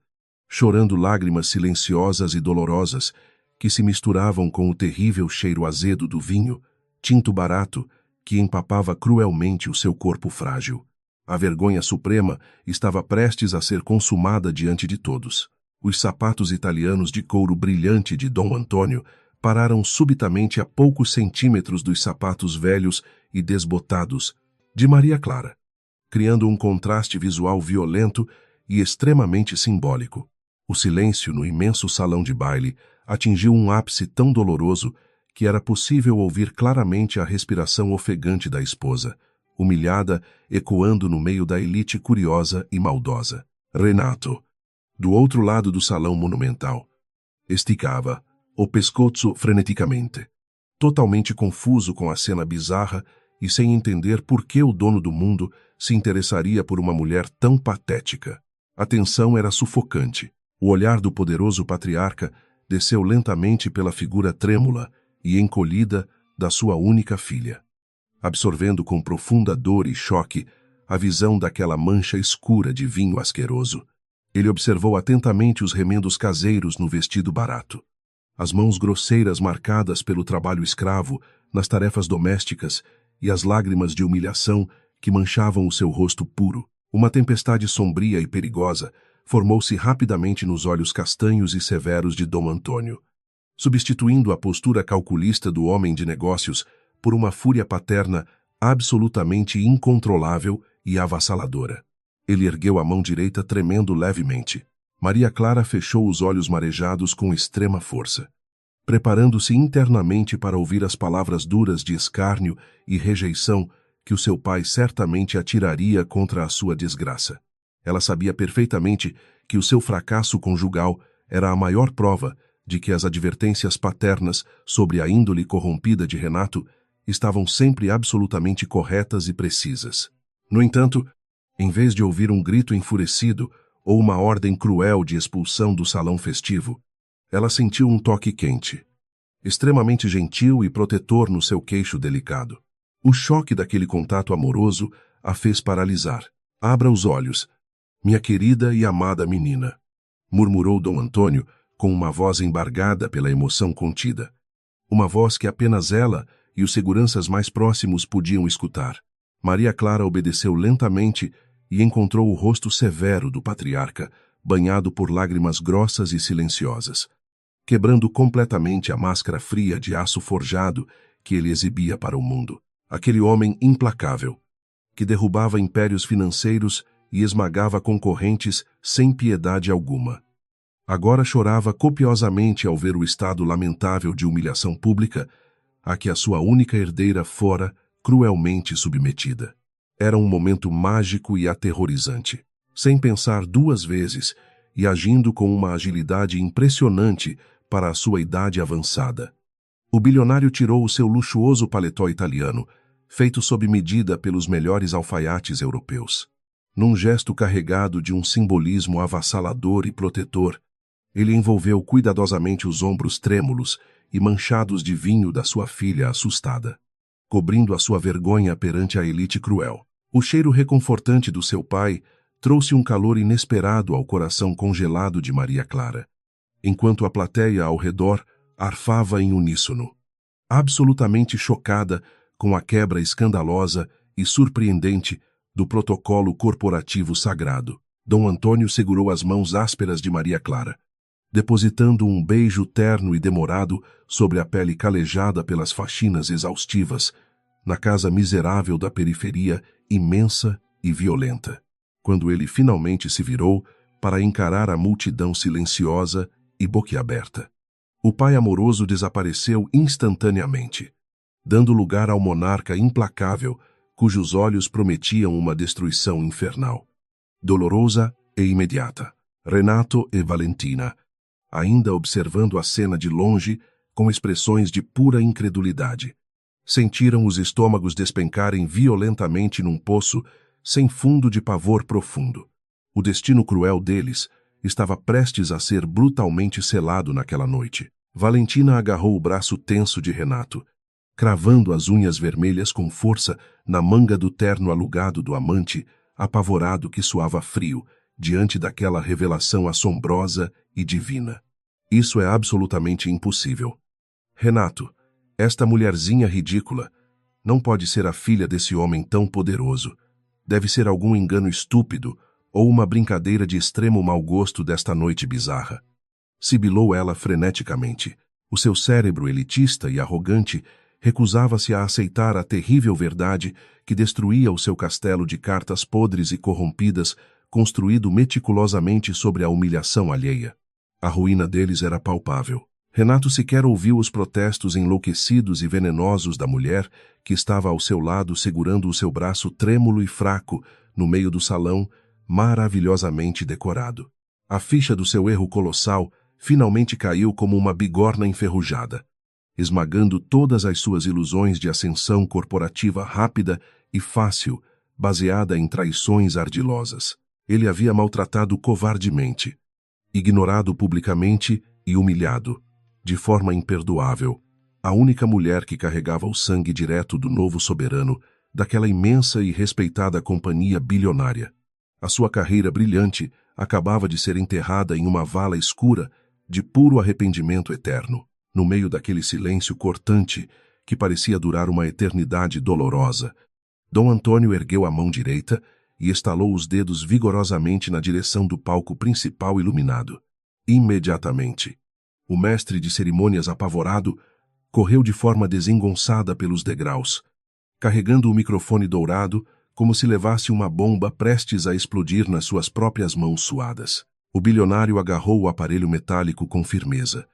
[SPEAKER 1] chorando lágrimas silenciosas e dolorosas que se misturavam com o terrível cheiro azedo do vinho, tinto barato, que empapava cruelmente o seu corpo frágil. A vergonha suprema estava prestes a ser consumada diante de todos. Os sapatos italianos de couro brilhante de Dom Antônio pararam subitamente a poucos centímetros dos sapatos velhos e desbotados de Maria Clara, criando um contraste visual violento e extremamente simbólico. O silêncio no imenso salão de baile atingiu um ápice tão doloroso que era possível ouvir claramente a respiração ofegante da esposa, humilhada, ecoando no meio da elite curiosa e maldosa. Renato, do outro lado do salão monumental, esticava o pescoço freneticamente, totalmente confuso com a cena bizarra e sem entender por que o dono do mundo se interessaria por uma mulher tão patética. A tensão era sufocante. O olhar do poderoso patriarca desceu lentamente pela figura trêmula e encolhida da sua única filha, absorvendo com profunda dor e choque a visão daquela mancha escura de vinho asqueroso. Ele observou atentamente os remendos caseiros no vestido barato, as mãos grosseiras marcadas pelo trabalho escravo nas tarefas domésticas e as lágrimas de humilhação que manchavam o seu rosto puro. Uma tempestade sombria e perigosa formou-se rapidamente nos olhos castanhos e severos de Dom Antônio, substituindo a postura calculista do homem de negócios por uma fúria paterna absolutamente incontrolável e avassaladora. Ele ergueu a mão direita tremendo levemente. Maria Clara fechou os olhos marejados com extrema força, preparando-se internamente para ouvir as palavras duras de escárnio e rejeição que o seu pai certamente atiraria contra a sua desgraça. Ela sabia perfeitamente que o seu fracasso conjugal era a maior prova de que as advertências paternas sobre a índole corrompida de Renato estavam sempre absolutamente corretas e precisas. No entanto, em vez de ouvir um grito enfurecido ou uma ordem cruel de expulsão do salão festivo, ela sentiu um toque quente, extremamente gentil e protetor no seu queixo delicado. O choque daquele contato amoroso a fez paralisar. "Abra os olhos, minha querida e amada menina", murmurou Dom Antônio com uma voz embargada pela emoção contida. Uma voz que apenas ela e os seguranças mais próximos podiam escutar. Maria Clara obedeceu lentamente e encontrou o rosto severo do patriarca, banhado por lágrimas grossas e silenciosas, quebrando completamente a máscara fria de aço forjado que ele exibia para o mundo. Aquele homem implacável, que derrubava impérios financeiros e esmagava concorrentes sem piedade alguma. Agora chorava copiosamente ao ver o estado lamentável de humilhação pública a que a sua única herdeira fora cruelmente submetida. Era um momento mágico e aterrorizante. Sem pensar duas vezes e agindo com uma agilidade impressionante para a sua idade avançada, o bilionário tirou o seu luxuoso paletó italiano, feito sob medida pelos melhores alfaiates europeus. Num gesto carregado de um simbolismo avassalador e protetor, ele envolveu cuidadosamente os ombros trêmulos e manchados de vinho da sua filha assustada, cobrindo a sua vergonha perante a elite cruel. O cheiro reconfortante do seu pai trouxe um calor inesperado ao coração congelado de Maria Clara, enquanto a plateia ao redor arfava em uníssono, absolutamente chocada com a quebra escandalosa e surpreendente do protocolo corporativo sagrado. Dom Antônio segurou as mãos ásperas de Maria Clara, depositando um beijo terno e demorado sobre a pele calejada pelas faxinas exaustivas, na casa miserável da periferia, imensa e violenta. Quando ele finalmente se virou para encarar a multidão silenciosa e boquiaberta, o pai amoroso desapareceu instantaneamente, dando lugar ao monarca implacável, cujos olhos prometiam uma destruição infernal. Dolorosa e imediata, Renato e Valentina, ainda observando a cena de longe, com expressões de pura incredulidade, sentiram os estômagos despencarem violentamente num poço sem fundo de pavor profundo. O destino cruel deles estava prestes a ser brutalmente selado naquela noite. Valentina agarrou o braço tenso de Renato, cravando as unhas vermelhas com força na manga do terno alugado do amante, apavorado que suava frio diante daquela revelação assombrosa e divina. Isso é absolutamente impossível. Renato, esta mulherzinha ridícula, não pode ser a filha desse homem tão poderoso. Deve ser algum engano estúpido ou uma brincadeira de extremo mau gosto desta noite bizarra. Sibilou ela freneticamente. O seu cérebro elitista e arrogante recusava-se a aceitar a terrível verdade que destruía o seu castelo de cartas podres e corrompidas, construído meticulosamente sobre a humilhação alheia. A ruína deles era palpável. Renato sequer ouviu os protestos enlouquecidos e venenosos da mulher que estava ao seu lado segurando o seu braço trêmulo e fraco no meio do salão, maravilhosamente decorado. A ficha do seu erro colossal finalmente caiu como uma bigorna enferrujada, esmagando todas as suas ilusões de ascensão corporativa rápida e fácil, baseada em traições ardilosas. Ele havia maltratado covardemente, ignorado publicamente e humilhado, de forma imperdoável, a única mulher que carregava o sangue direto do novo soberano, daquela imensa e respeitada companhia bilionária. A sua carreira brilhante acabava de ser enterrada em uma vala escura de puro arrependimento eterno, no meio daquele silêncio cortante que parecia durar uma eternidade dolorosa. Dom Antônio ergueu a mão direita e estalou os dedos vigorosamente na direção do palco principal iluminado. Imediatamente, o mestre de cerimônias apavorado correu de forma desengonçada pelos degraus, carregando o microfone dourado como se levasse uma bomba prestes a explodir nas suas próprias mãos suadas. O bilionário agarrou o aparelho metálico com firmeza,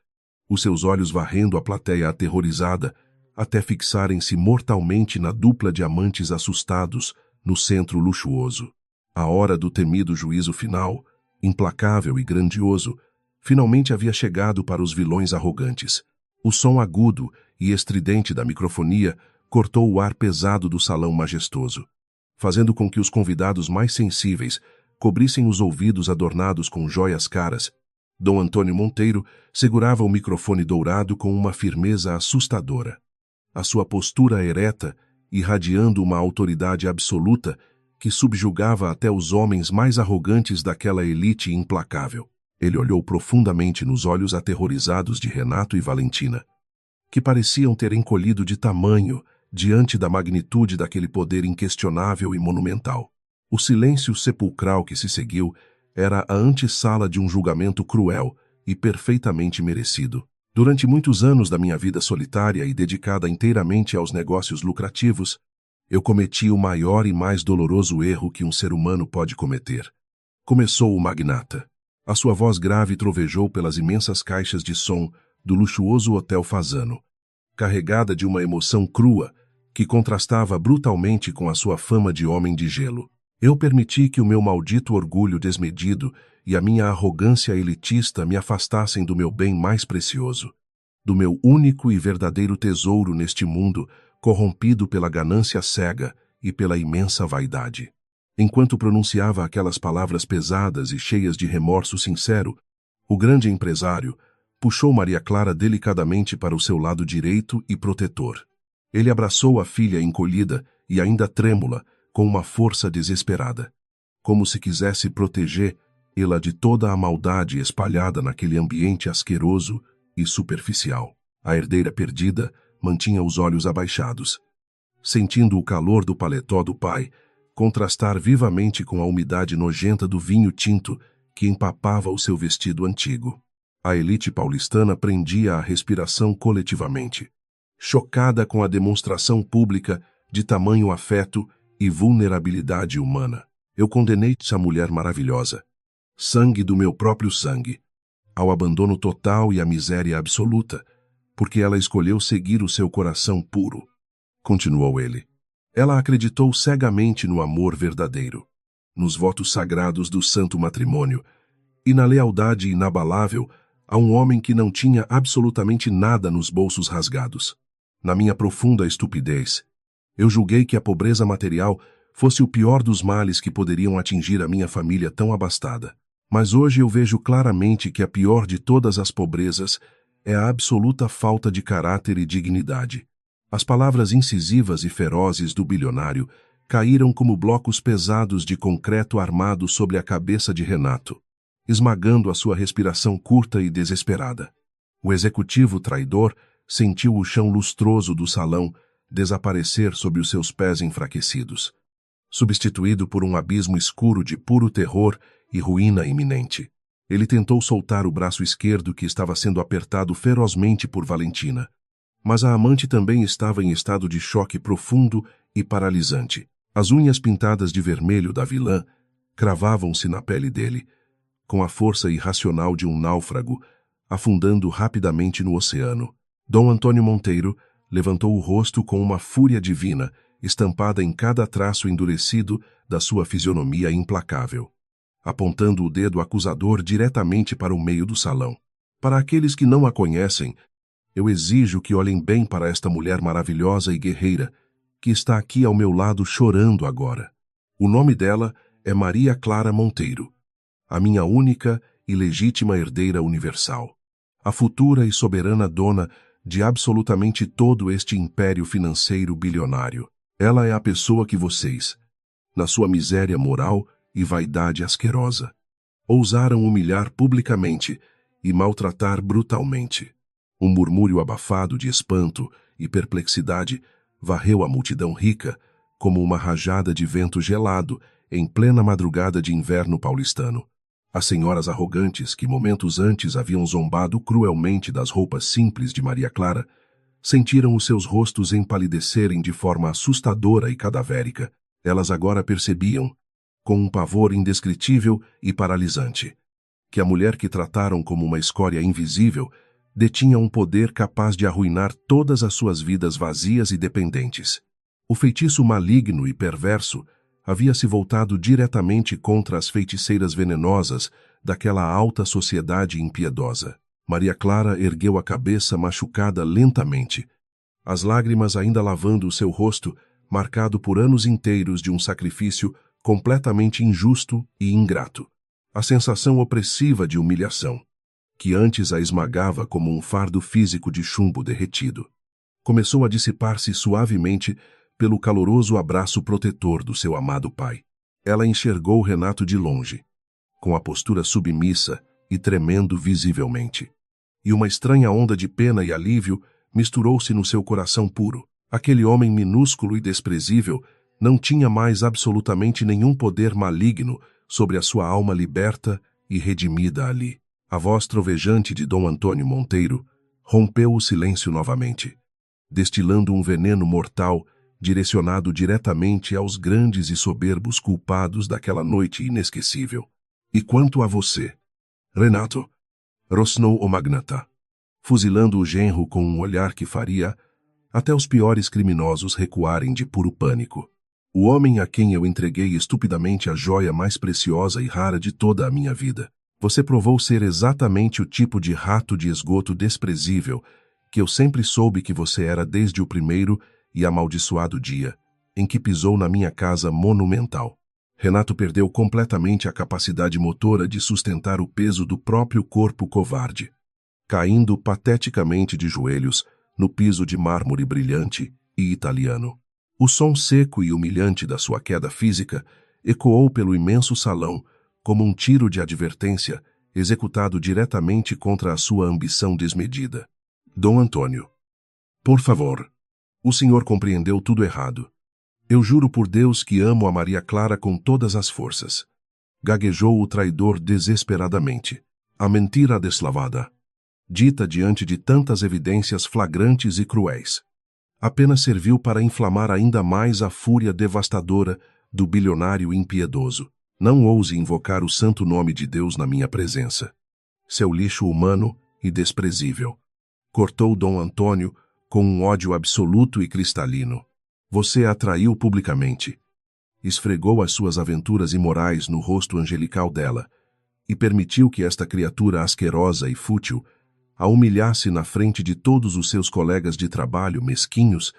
[SPEAKER 1] os seus olhos varrendo a plateia aterrorizada até fixarem-se mortalmente na dupla de amantes assustados no centro luxuoso. A hora do temido juízo final, implacável e grandioso, finalmente havia chegado para os vilões arrogantes. O som agudo e estridente da microfonia cortou o ar pesado do salão majestoso, fazendo com que os convidados mais sensíveis cobrissem os ouvidos adornados com joias caras. Dom Antônio Monteiro segurava o microfone dourado com uma firmeza assustadora, a sua postura ereta irradiando uma autoridade absoluta que subjugava até os homens mais arrogantes daquela elite implacável. Ele olhou profundamente nos olhos aterrorizados de Renato e Valentina, que pareciam ter encolhido de tamanho diante da magnitude daquele poder inquestionável e monumental. O silêncio sepulcral que se seguiu era a antessala de um julgamento cruel e perfeitamente merecido. Durante muitos anos da minha vida solitária e dedicada inteiramente aos negócios lucrativos, eu cometi o maior e mais doloroso erro que um ser humano pode cometer. Começou o magnata. A sua voz grave trovejou pelas imensas caixas de som do luxuoso Hotel Fasano, carregada de uma emoção crua que contrastava brutalmente com a sua fama de homem de gelo. Eu permiti que o meu maldito orgulho desmedido e a minha arrogância elitista me afastassem do meu bem mais precioso, do meu único e verdadeiro tesouro neste mundo corrompido pela ganância cega e pela imensa vaidade. Enquanto pronunciava aquelas palavras pesadas e cheias de remorso sincero, o grande empresário puxou Maria Clara delicadamente para o seu lado direito e protetor. Ele abraçou a filha encolhida e ainda trêmula, com uma força desesperada, como se quisesse proteger-la de toda a maldade espalhada naquele ambiente asqueroso e superficial. A herdeira perdida mantinha os olhos abaixados, sentindo o calor do paletó do pai, contrastar vivamente com a umidade nojenta do vinho tinto que empapava o seu vestido antigo. A elite paulistana prendia a respiração coletivamente, chocada com a demonstração pública de tamanho afeto e vulnerabilidade humana. Eu condenei essa mulher maravilhosa, sangue do meu próprio sangue, ao abandono total e à miséria absoluta, porque ela escolheu seguir o seu coração puro. Continuou ele. Ela acreditou cegamente no amor verdadeiro, nos votos sagrados do santo matrimônio e na lealdade inabalável a um homem que não tinha absolutamente nada nos bolsos rasgados. Na minha profunda estupidez, eu julguei que a pobreza material fosse o pior dos males que poderiam atingir a minha família tão abastada. Mas hoje eu vejo claramente que a pior de todas as pobrezas é a absoluta falta de caráter e dignidade. As palavras incisivas e ferozes do bilionário caíram como blocos pesados de concreto armado sobre a cabeça de Renato, esmagando a sua respiração curta e desesperada. O executivo traidor sentiu o chão lustroso do salão desaparecer sob os seus pés enfraquecidos, substituído por um abismo escuro de puro terror e ruína iminente. Ele tentou soltar o braço esquerdo que estava sendo apertado ferozmente por Valentina, mas a amante também estava em estado de choque profundo e paralisante. As unhas pintadas de vermelho da vilã cravavam-se na pele dele, com a força irracional de um náufrago, afundando rapidamente no oceano. Dom Antônio Monteiro levantou o rosto com uma fúria divina, estampada em cada traço endurecido da sua fisionomia implacável, apontando o dedo acusador diretamente para o meio do salão. Para aqueles que não a conhecem, eu exijo que olhem bem para esta mulher maravilhosa e guerreira, que está aqui ao meu lado chorando agora. O nome dela é Maria Clara Monteiro, a minha única e legítima herdeira universal, a futura e soberana dona de absolutamente todo este império financeiro bilionário. Ela é a pessoa que vocês, na sua miséria moral e vaidade asquerosa, ousaram humilhar publicamente e maltratar brutalmente. Um murmúrio abafado de espanto e perplexidade varreu a multidão rica como uma rajada de vento gelado em plena madrugada de inverno paulistano. As senhoras arrogantes que momentos antes haviam zombado cruelmente das roupas simples de Maria Clara sentiram os seus rostos empalidecerem de forma assustadora e cadavérica. Elas agora percebiam, com um pavor indescritível e paralisante, que a mulher que trataram como uma escória invisível detinha um poder capaz de arruinar todas as suas vidas vazias e dependentes. O feitiço maligno e perverso havia se voltado diretamente contra as feiticeiras venenosas daquela alta sociedade impiedosa. Maria Clara ergueu a cabeça machucada lentamente, as lágrimas ainda lavando o seu rosto, marcado por anos inteiros de um sacrifício completamente injusto e ingrato. A sensação opressiva de humilhação, que antes a esmagava como um fardo físico de chumbo derretido, começou a dissipar-se suavemente pelo caloroso abraço protetor do seu amado pai. Ela enxergou Renato de longe, com a postura submissa e tremendo visivelmente. E uma estranha onda de pena e alívio misturou-se no seu coração puro. Aquele homem minúsculo e desprezível não tinha mais absolutamente nenhum poder maligno sobre a sua alma liberta e redimida ali. A voz trovejante de Dom Antônio Monteiro rompeu o silêncio novamente, destilando um veneno mortal direcionado diretamente aos grandes e soberbos culpados daquela noite inesquecível. E quanto a você, Renato? Rosnou o magnata, fuzilando o genro com um olhar que faria até os piores criminosos recuarem de puro pânico. O homem a quem eu entreguei estupidamente a joia mais preciosa e rara de toda a minha vida. Você provou ser exatamente o tipo de rato de esgoto desprezível que eu sempre soube que você era desde o primeiro e amaldiçoado dia em que pisou na minha casa monumental. Renato perdeu completamente a capacidade motora de sustentar o peso do próprio corpo covarde, caindo pateticamente de joelhos no piso de mármore brilhante e italiano. O som seco e humilhante da sua queda física ecoou pelo imenso salão como um tiro de advertência executado diretamente contra a sua ambição desmedida. Dom Antônio, por favor, o senhor compreendeu tudo errado. Eu juro por Deus que amo a Maria Clara com todas as forças. Gaguejou o traidor desesperadamente. A mentira deslavada, dita diante de tantas evidências flagrantes e cruéis, apenas serviu para inflamar ainda mais a fúria devastadora do bilionário impiedoso. Não ouse invocar o santo nome de Deus na minha presença. Seu lixo humano e desprezível. Cortou Dom Antônio com um ódio absoluto e cristalino. Você a traiu publicamente. Esfregou as suas aventuras imorais no rosto angelical dela e permitiu que esta criatura asquerosa e fútil a humilhasse na frente de todos os seus colegas de trabalho mesquinhos.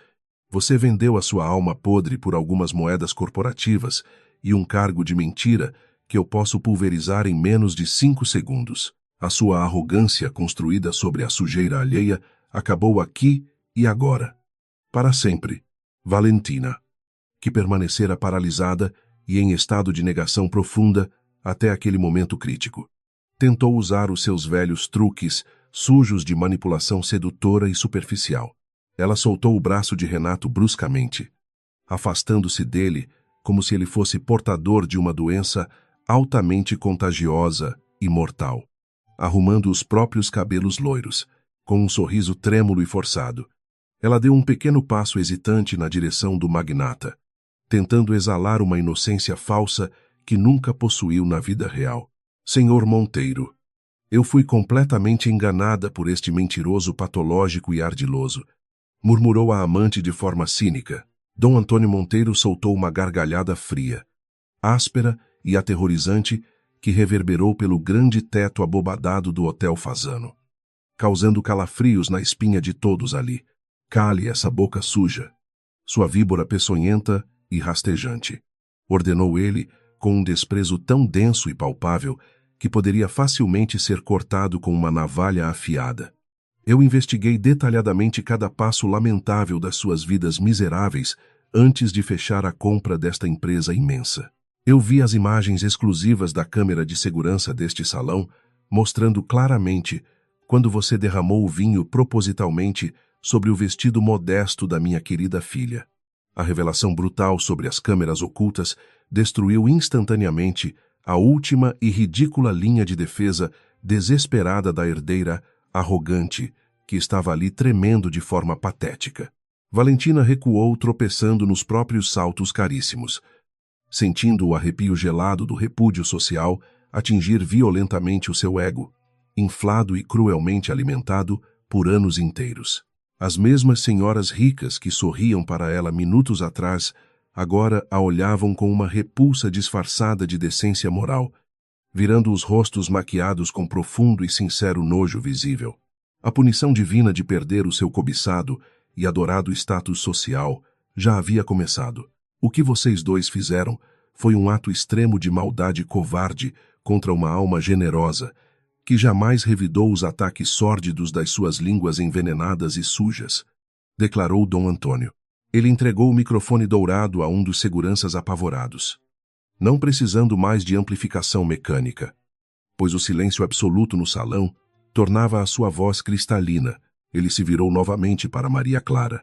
[SPEAKER 1] Você vendeu a sua alma podre por algumas moedas corporativas e um cargo de mentira que eu posso pulverizar em menos de 5 segundos. A sua arrogância construída sobre a sujeira alheia acabou aqui e agora. Para sempre. Valentina, que permanecera paralisada e em estado de negação profunda até aquele momento crítico. Tentou usar os seus velhos truques, sujos de manipulação sedutora e superficial. Ela soltou o braço de Renato bruscamente, afastando-se dele como se ele fosse portador de uma doença altamente contagiosa e mortal. Arrumando os próprios cabelos loiros, com um sorriso trêmulo e forçado, ela deu um pequeno passo hesitante na direção do magnata, tentando exalar uma inocência falsa que nunca possuiu na vida real. Senhor Monteiro, eu fui completamente enganada por este mentiroso patológico e ardiloso, murmurou a amante de forma cínica. Dom Antônio Monteiro soltou uma gargalhada fria, áspera e aterrorizante que reverberou pelo grande teto abobadado do Hotel Fasano, causando calafrios na espinha de todos ali. Cale essa boca suja, sua víbora peçonhenta e rastejante, ordenou ele com um desprezo tão denso e palpável que poderia facilmente ser cortado com uma navalha afiada. Eu investiguei detalhadamente cada passo lamentável das suas vidas miseráveis antes de fechar a compra desta empresa imensa. Eu vi as imagens exclusivas da câmera de segurança deste salão, mostrando claramente quando você derramou o vinho propositalmente sobre o vestido modesto da minha querida filha. A revelação brutal sobre as câmeras ocultas destruiu instantaneamente a última e ridícula linha de defesa desesperada da herdeira arrogante que estava ali tremendo de forma patética. Valentina recuou tropeçando nos próprios saltos caríssimos, sentindo o arrepio gelado do repúdio social atingir violentamente o seu ego, inflado e cruelmente alimentado por anos inteiros. As mesmas senhoras ricas que sorriam para ela minutos atrás, agora a olhavam com uma repulsa disfarçada de decência moral, virando os rostos maquiados com profundo e sincero nojo visível. A punição divina de perder o seu cobiçado e adorado status social já havia começado. O que vocês dois fizeram foi um ato extremo de maldade covarde contra uma alma generosa, que jamais revidou os ataques sórdidos das suas línguas envenenadas e sujas, declarou Dom Antônio. Ele entregou o microfone dourado a um dos seguranças apavorados, não precisando mais de amplificação mecânica, pois o silêncio absoluto no salão tornava a sua voz cristalina. Ele se virou novamente para Maria Clara,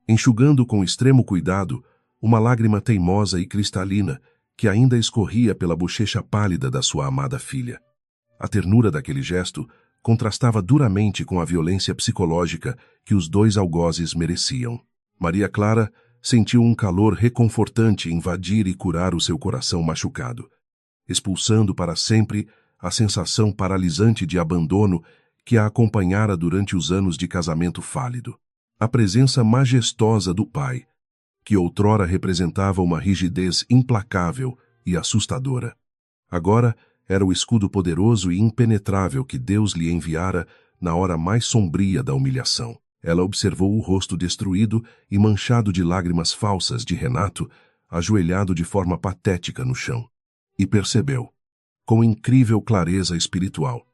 [SPEAKER 1] enxugando com extremo cuidado uma lágrima teimosa e cristalina que ainda escorria pela bochecha pálida da sua amada filha. A ternura daquele gesto contrastava duramente com a violência psicológica que os dois algozes mereciam. Maria Clara sentiu um calor reconfortante invadir e curar o seu coração machucado, expulsando para sempre a sensação paralisante de abandono que a acompanhara durante os anos de casamento fálido. A presença majestosa do pai, que outrora representava uma rigidez implacável e assustadora, agora era o escudo poderoso e impenetrável que Deus lhe enviara na hora mais sombria da humilhação. Ela observou o rosto destruído e manchado de lágrimas falsas de Renato, ajoelhado de forma patética no chão, e percebeu, com incrível clareza espiritual,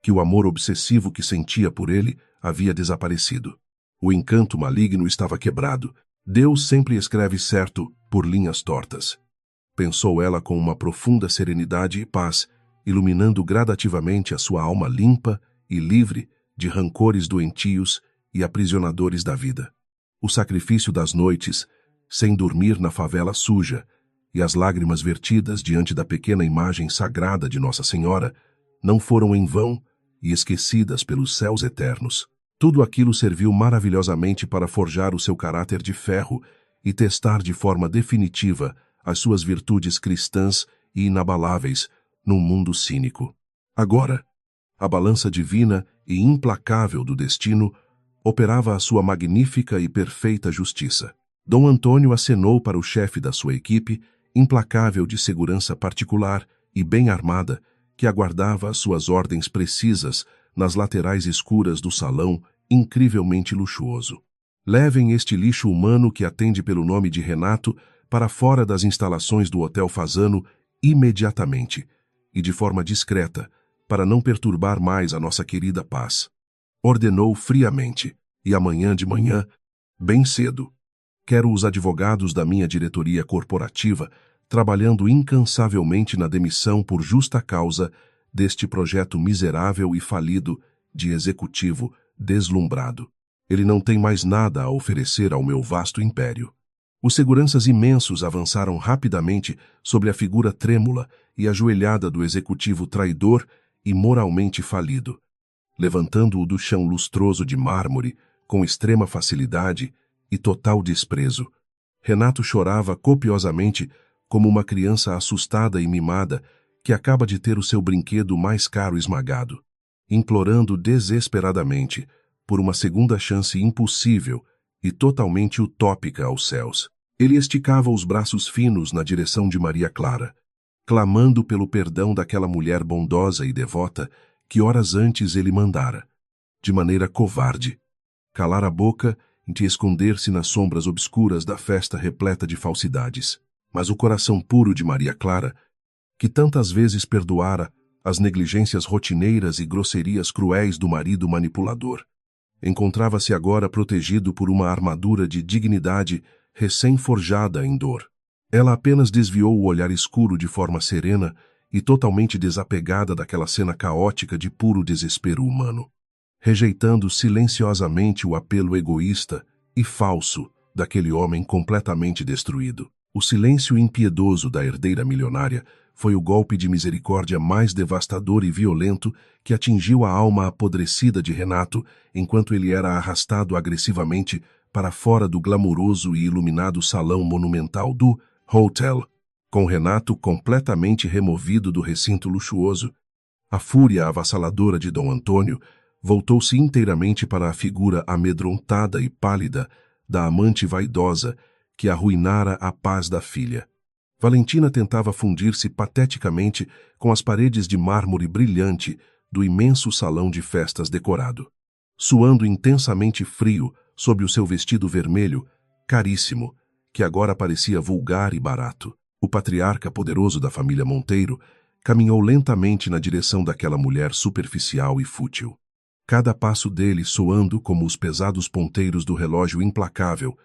[SPEAKER 1] que o amor obsessivo que sentia por ele havia desaparecido. O encanto maligno estava quebrado. Deus sempre escreve certo por linhas tortas, pensou ela com uma profunda serenidade e paz, iluminando gradativamente a sua alma limpa e livre de rancores doentios e aprisionadores da vida. O sacrifício das noites sem dormir na favela suja, e as lágrimas vertidas diante da pequena imagem sagrada de Nossa Senhora não foram em vão e esquecidas pelos céus eternos. Tudo aquilo serviu maravilhosamente para forjar o seu caráter de ferro e testar de forma definitiva as suas virtudes cristãs e inabaláveis num mundo cínico. Agora, a balança divina e implacável do destino operava a sua magnífica e perfeita justiça. Dom Antônio acenou para o chefe da sua equipe, implacável de segurança particular e bem armada, que aguardava as suas ordens precisas nas laterais escuras do salão incrivelmente luxuoso. Levem este lixo humano que atende pelo nome de Renato para fora das instalações do Hotel Fasano imediatamente e de forma discreta, para não perturbar mais a nossa querida paz. Ordenou friamente, e amanhã de manhã, bem cedo, quero os advogados da minha diretoria corporativa trabalhando incansavelmente na demissão por justa causa deste projeto miserável e falido de executivo deslumbrado. Ele não tem mais nada a oferecer ao meu vasto império. Os seguranças imensos avançaram rapidamente sobre a figura trêmula e ajoelhada do executivo traidor e moralmente falido, levantando-o do chão lustroso de mármore com extrema facilidade e total desprezo. Renato chorava copiosamente como uma criança assustada e mimada que acaba de ter o seu brinquedo mais caro esmagado, implorando desesperadamente por uma segunda chance impossível e totalmente utópica aos céus. Ele esticava os braços finos na direção de Maria Clara, clamando pelo perdão daquela mulher bondosa e devota que horas antes ele mandara, de maneira covarde, calar a boca e esconder-se nas sombras obscuras da festa repleta de falsidades. Mas o coração puro de Maria Clara, que tantas vezes perdoara as negligências rotineiras e grosserias cruéis do marido manipulador, encontrava-se agora protegido por uma armadura de dignidade recém-forjada em dor. Ela apenas desviou o olhar escuro de forma serena e totalmente desapegada daquela cena caótica de puro desespero humano, rejeitando silenciosamente o apelo egoísta e falso daquele homem completamente destruído. O silêncio impiedoso da herdeira milionária foi o golpe de misericórdia mais devastador e violento que atingiu a alma apodrecida de Renato enquanto ele era arrastado agressivamente para fora do glamouroso e iluminado salão monumental do Hotel, com Renato completamente removido do recinto luxuoso. A fúria avassaladora de Dom Antônio voltou-se inteiramente para a figura amedrontada e pálida da amante vaidosa que arruinara a paz da filha. Valentina tentava fundir-se pateticamente com as paredes de mármore brilhante do imenso salão de festas decorado, suando intensamente frio sob o seu vestido vermelho, caríssimo, que agora parecia vulgar e barato. O patriarca poderoso da família Monteiro caminhou lentamente na direção daquela mulher superficial e fútil. Cada passo dele soando como os pesados ponteiros do relógio implacável,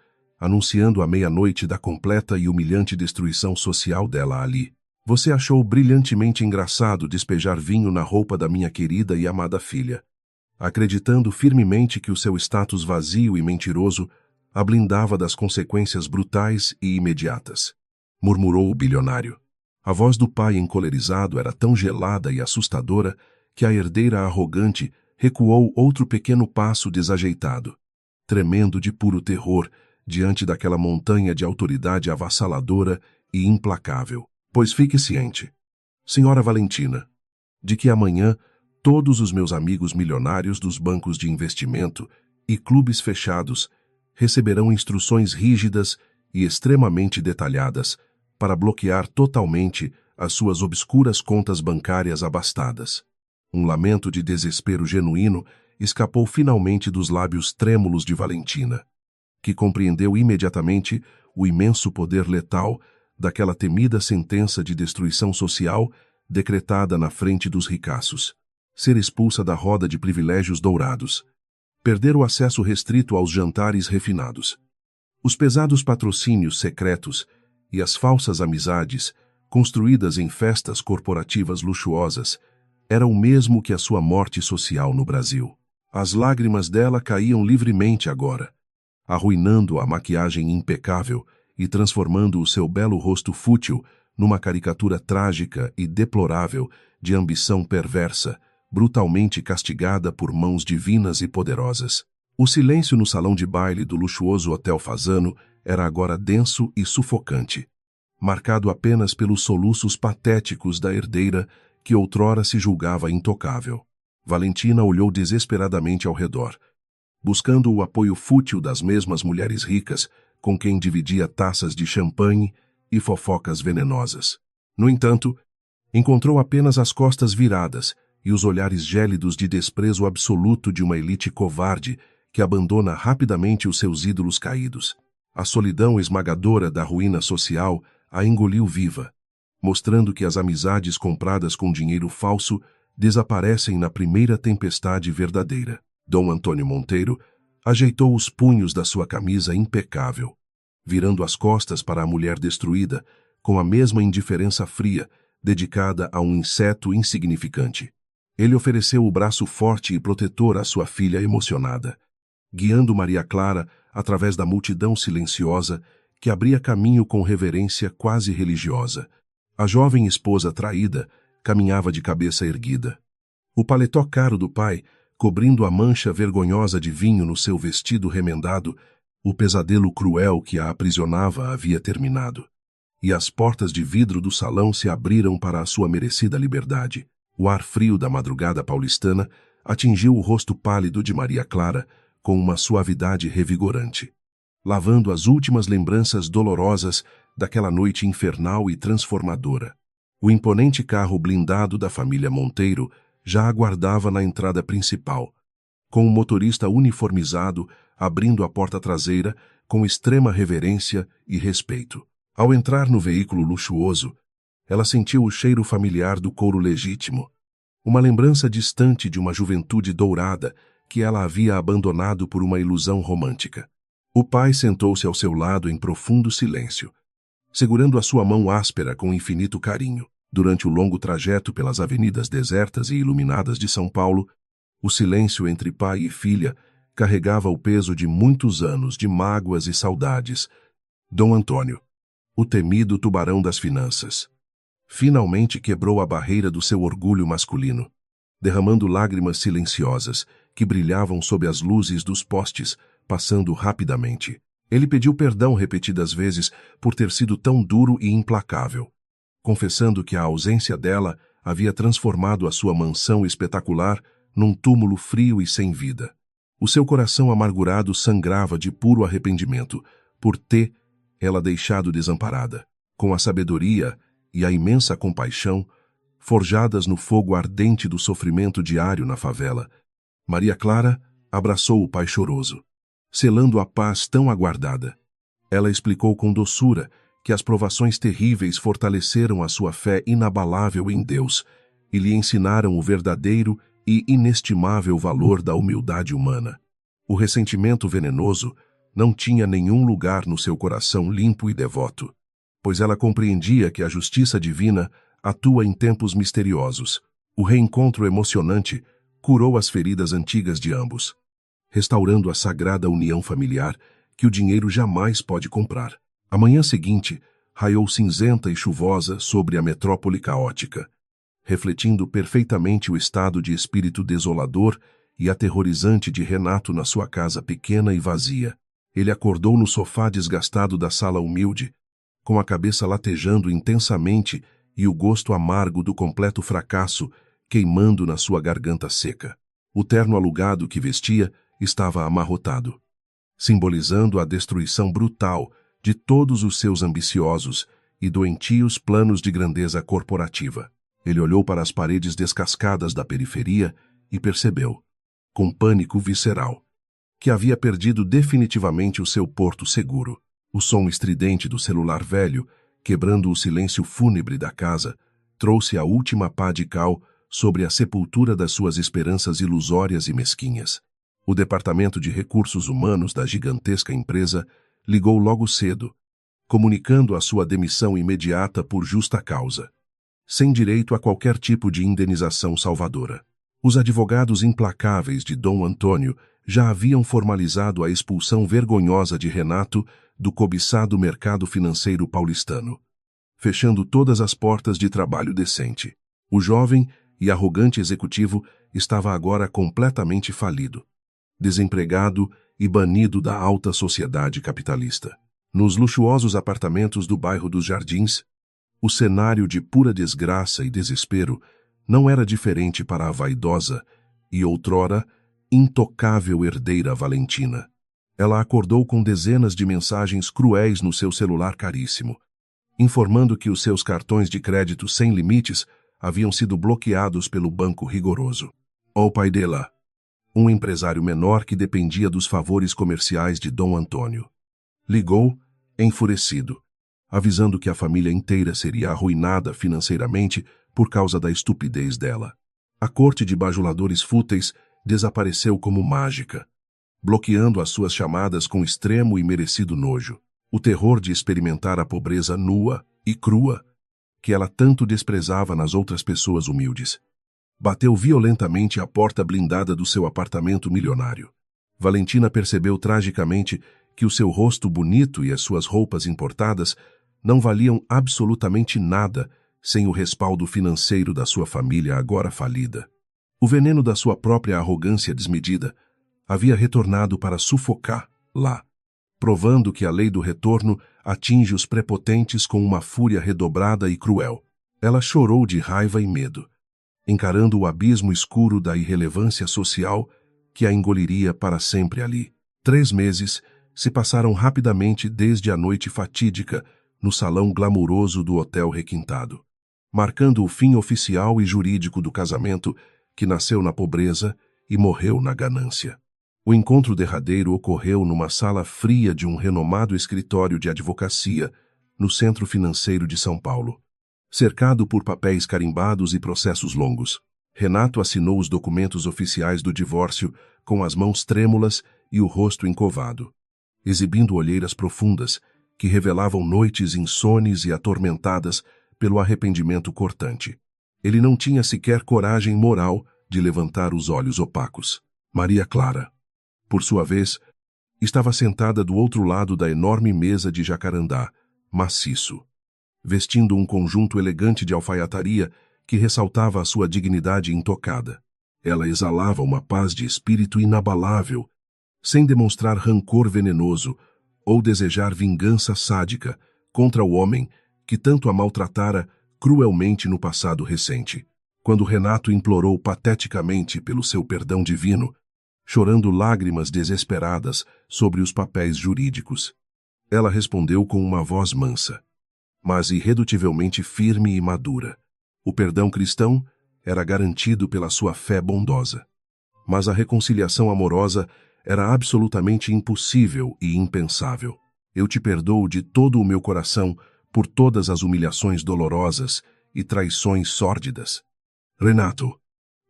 [SPEAKER 1] anunciando a meia-noite da completa e humilhante destruição social dela ali. Você achou brilhantemente engraçado despejar vinho na roupa da minha querida e amada filha, acreditando firmemente que o seu status vazio e mentiroso a blindava das consequências brutais e imediatas, murmurou o bilionário. A voz do pai encolerizado era tão gelada e assustadora que a herdeira arrogante recuou outro pequeno passo desajeitado, tremendo de puro terror diante daquela montanha de autoridade avassaladora e implacável. Pois fique ciente, senhora Valentina, de que amanhã todos os meus amigos milionários dos bancos de investimento e clubes fechados receberão instruções rígidas e extremamente detalhadas para bloquear totalmente as suas obscuras contas bancárias abastadas. Um lamento de desespero genuíno escapou finalmente dos lábios trêmulos de Valentina, que compreendeu imediatamente o imenso poder letal daquela temida sentença de destruição social decretada na frente dos ricaços. Ser expulsa da roda de privilégios dourados, perder o acesso restrito aos jantares refinados, os pesados patrocínios secretos e as falsas amizades construídas em festas corporativas luxuosas era o mesmo que a sua morte social no Brasil. As lágrimas dela caíam livremente agora, arruinando a maquiagem impecável e transformando o seu belo rosto fútil numa caricatura trágica e deplorável de ambição perversa, brutalmente castigada por mãos divinas e poderosas. O silêncio no salão de baile do luxuoso Hotel Fasano era agora denso e sufocante, marcado apenas pelos soluços patéticos da herdeira que outrora se julgava intocável. Valentina olhou desesperadamente ao redor, buscando o apoio fútil das mesmas mulheres ricas com quem dividia taças de champanhe e fofocas venenosas. No entanto, encontrou apenas as costas viradas e os olhares gélidos de desprezo absoluto de uma elite covarde que abandona rapidamente os seus ídolos caídos. A solidão esmagadora da ruína social a engoliu viva, mostrando que as amizades compradas com dinheiro falso desaparecem na primeira tempestade verdadeira. Dom Antônio Monteiro ajeitou os punhos da sua camisa impecável, virando as costas para a mulher destruída com a mesma indiferença fria dedicada a um inseto insignificante. Ele ofereceu o braço forte e protetor à sua filha emocionada, guiando Maria Clara através da multidão silenciosa que abria caminho com reverência quase religiosa. A jovem esposa traída caminhava de cabeça erguida. O paletó caro do pai, cobrindo a mancha vergonhosa de vinho no seu vestido remendado, o pesadelo cruel que a aprisionava havia terminado. E as portas de vidro do salão se abriram para a sua merecida liberdade. O ar frio da madrugada paulistana atingiu o rosto pálido de Maria Clara com uma suavidade revigorante, lavando as últimas lembranças dolorosas daquela noite infernal e transformadora. O imponente carro blindado da família Monteiro já aguardava na entrada principal, com o motorista uniformizado abrindo a porta traseira com extrema reverência e respeito. Ao entrar no veículo luxuoso, ela sentiu o cheiro familiar do couro legítimo, uma lembrança distante de uma juventude dourada que ela havia abandonado por uma ilusão romântica. O pai sentou-se ao seu lado em profundo silêncio, segurando a sua mão áspera com infinito carinho. Durante o longo trajeto pelas avenidas desertas e iluminadas de São Paulo, o silêncio entre pai e filha carregava o peso de muitos anos de mágoas e saudades. Dom Antônio, o temido tubarão das finanças, finalmente quebrou a barreira do seu orgulho masculino, derramando lágrimas silenciosas que brilhavam sob as luzes dos postes, passando rapidamente. Ele pediu perdão repetidas vezes por ter sido tão duro e implacável, confessando que a ausência dela havia transformado a sua mansão espetacular num túmulo frio e sem vida. O seu coração amargurado sangrava de puro arrependimento por ter ela deixado desamparada, com a sabedoria e a imensa compaixão forjadas no fogo ardente do sofrimento diário na favela. Maria Clara abraçou o pai choroso, selando a paz tão aguardada. Ela explicou com doçura que as provações terríveis fortaleceram a sua fé inabalável em Deus e lhe ensinaram o verdadeiro e inestimável valor da humildade humana. O ressentimento venenoso não tinha nenhum lugar no seu coração limpo e devoto, pois ela compreendia que a justiça divina atua em tempos misteriosos. O reencontro emocionante curou as feridas antigas de ambos, restaurando a sagrada união familiar que o dinheiro jamais pode comprar. A manhã seguinte raiou cinzenta e chuvosa sobre a metrópole caótica, refletindo perfeitamente o estado de espírito desolador e aterrorizante de Renato na sua casa pequena e vazia. Ele acordou no sofá desgastado da sala humilde, com a cabeça latejando intensamente e o gosto amargo do completo fracasso queimando na sua garganta seca. O terno alugado que vestia estava amarrotado, simbolizando a destruição brutal de todos os seus ambiciosos e doentios planos de grandeza corporativa. Ele olhou para as paredes descascadas da periferia e percebeu, com pânico visceral, que havia perdido definitivamente o seu porto seguro. O som estridente do celular velho, quebrando o silêncio fúnebre da casa, trouxe a última pá de cal sobre a sepultura das suas esperanças ilusórias e mesquinhas. O Departamento de Recursos Humanos da gigantesca empresa ligou logo cedo, comunicando a sua demissão imediata por justa causa, sem direito a qualquer tipo de indenização salvadora. Os advogados implacáveis de Dom Antônio já haviam formalizado a expulsão vergonhosa de Renato do cobiçado mercado financeiro paulistano, fechando todas as portas de trabalho decente. O jovem e arrogante executivo estava agora completamente falido, desempregado e banido da alta sociedade capitalista. Nos luxuosos apartamentos do bairro dos Jardins, o cenário de pura desgraça e desespero não era diferente para a vaidosa e outrora intocável herdeira Valentina. Ela acordou com dezenas de mensagens cruéis no seu celular caríssimo, informando que os seus cartões de crédito sem limites haviam sido bloqueados pelo banco rigoroso. O pai dela, um empresário menor que dependia dos favores comerciais de Dom Antônio, ligou, enfurecido, avisando que a família inteira seria arruinada financeiramente por causa da estupidez dela. A corte de bajuladores fúteis desapareceu como mágica, bloqueando as suas chamadas com extremo e merecido nojo. O terror de experimentar a pobreza nua e crua, que ela tanto desprezava nas outras pessoas humildes, bateu violentamente à porta blindada do seu apartamento milionário. Valentina percebeu tragicamente que o seu rosto bonito e as suas roupas importadas não valiam absolutamente nada sem o respaldo financeiro da sua família agora falida. O veneno da sua própria arrogância desmedida havia retornado para sufocar lá, provando que a lei do retorno atinge os prepotentes com uma fúria redobrada e cruel. Ela chorou de raiva e medo, encarando o abismo escuro da irrelevância social que a engoliria para sempre ali. 3 meses se passaram rapidamente desde a noite fatídica no salão glamuroso do hotel requintado, marcando o fim oficial e jurídico do casamento que nasceu na pobreza e morreu na ganância. O encontro derradeiro ocorreu numa sala fria de um renomado escritório de advocacia no centro financeiro de São Paulo. Cercado por papéis carimbados e processos longos, Renato assinou os documentos oficiais do divórcio com as mãos trêmulas e o rosto encovado, exibindo olheiras profundas que revelavam noites insones e atormentadas pelo arrependimento cortante. Ele não tinha sequer coragem moral de levantar os olhos opacos. Maria Clara, por sua vez, estava sentada do outro lado da enorme mesa de jacarandá, maciço, vestindo um conjunto elegante de alfaiataria que ressaltava a sua dignidade intocada. Ela exalava uma paz de espírito inabalável, sem demonstrar rancor venenoso ou desejar vingança sádica contra o homem que tanto a maltratara cruelmente no passado recente. Quando Renato implorou pateticamente pelo seu perdão divino, chorando lágrimas desesperadas sobre os papéis jurídicos, ela respondeu com uma voz mansa, mas irredutivelmente firme e madura. O perdão cristão era garantido pela sua fé bondosa, mas a reconciliação amorosa era absolutamente impossível e impensável. Eu te perdoo de todo o meu coração por todas as humilhações dolorosas e traições sórdidas, Renato,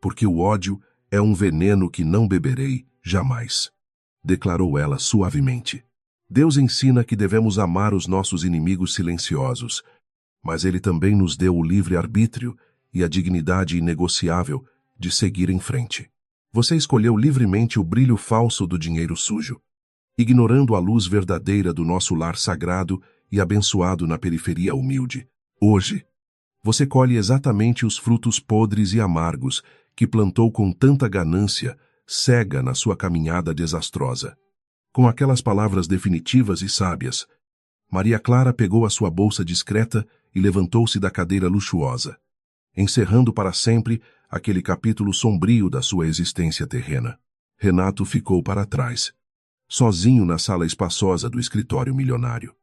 [SPEAKER 1] porque o ódio é um veneno que não beberei jamais, declarou ela suavemente. Deus ensina que devemos amar os nossos inimigos silenciosos, mas Ele também nos deu o livre-arbítrio e a dignidade inegociável de seguir em frente. Você escolheu livremente o brilho falso do dinheiro sujo, ignorando a luz verdadeira do nosso lar sagrado e abençoado na periferia humilde. Hoje, você colhe exatamente os frutos podres e amargos que plantou com tanta ganância, cega na sua caminhada desastrosa. Com aquelas palavras definitivas e sábias, Maria Clara pegou a sua bolsa discreta e levantou-se da cadeira luxuosa, encerrando para sempre aquele capítulo sombrio da sua existência terrena. Renato ficou para trás, sozinho na sala espaçosa do escritório milionário,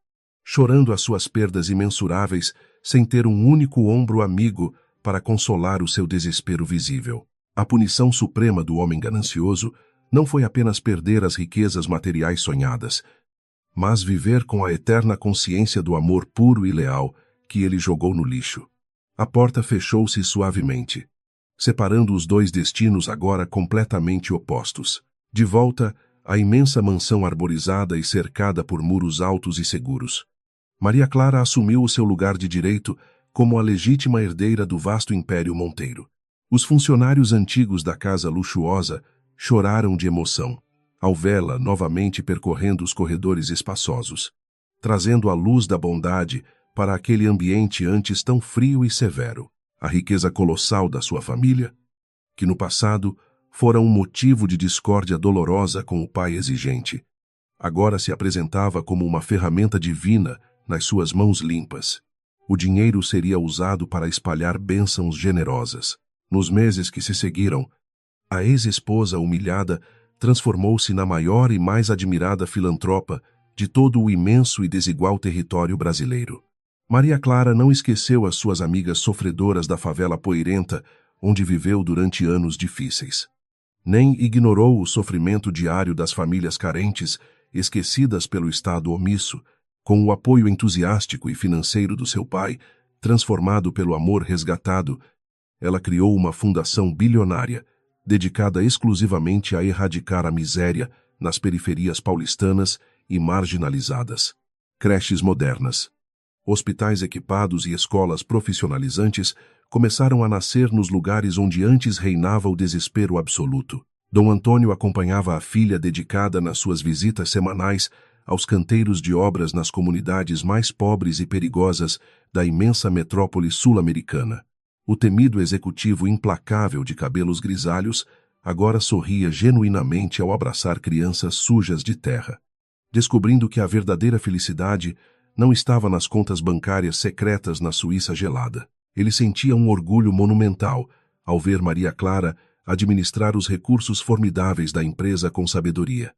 [SPEAKER 1] chorando as suas perdas imensuráveis sem ter um único ombro amigo para consolar o seu desespero visível. A punição suprema do homem ganancioso não foi apenas perder as riquezas materiais sonhadas, mas viver com a eterna consciência do amor puro e leal que ele jogou no lixo. A porta fechou-se suavemente, separando os dois destinos agora completamente opostos. De volta à imensa mansão arborizada e cercada por muros altos e seguros, Maria Clara assumiu o seu lugar de direito como a legítima herdeira do vasto império Monteiro. Os funcionários antigos da casa luxuosa choraram de emoção ao vê-la novamente percorrendo os corredores espaçosos. trazendo a luz da bondade para aquele ambiente antes tão frio e severo. A riqueza colossal da sua família, que no passado fora um motivo de discórdia dolorosa com o pai exigente, agora se apresentava como uma ferramenta divina nas suas mãos limpas. O dinheiro seria usado para espalhar bênçãos generosas. Nos meses que se seguiram, a ex-esposa humilhada transformou-se na maior e mais admirada filantropa de todo o imenso e desigual território brasileiro. Maria Clara não esqueceu as suas amigas sofredoras da favela poeirenta, onde viveu durante anos difíceis. Nem ignorou o sofrimento diário das famílias carentes, esquecidas pelo Estado omisso, com o apoio entusiástico e financeiro do seu pai, transformado pelo amor resgatado. Ela criou uma fundação bilionária, dedicada exclusivamente a erradicar a miséria nas periferias paulistanas e marginalizadas. Creches modernas, hospitais equipados e escolas profissionalizantes começaram a nascer nos lugares onde antes reinava o desespero absoluto. Dom Antônio acompanhava a filha dedicada nas suas visitas semanais aos canteiros de obras nas comunidades mais pobres e perigosas da imensa metrópole sul-americana. O temido executivo implacável de cabelos grisalhos agora sorria genuinamente ao abraçar crianças sujas de terra, descobrindo que a verdadeira felicidade não estava nas contas bancárias secretas na Suíça gelada. Ele sentia um orgulho monumental ao ver Maria Clara administrar os recursos formidáveis da empresa com sabedoria,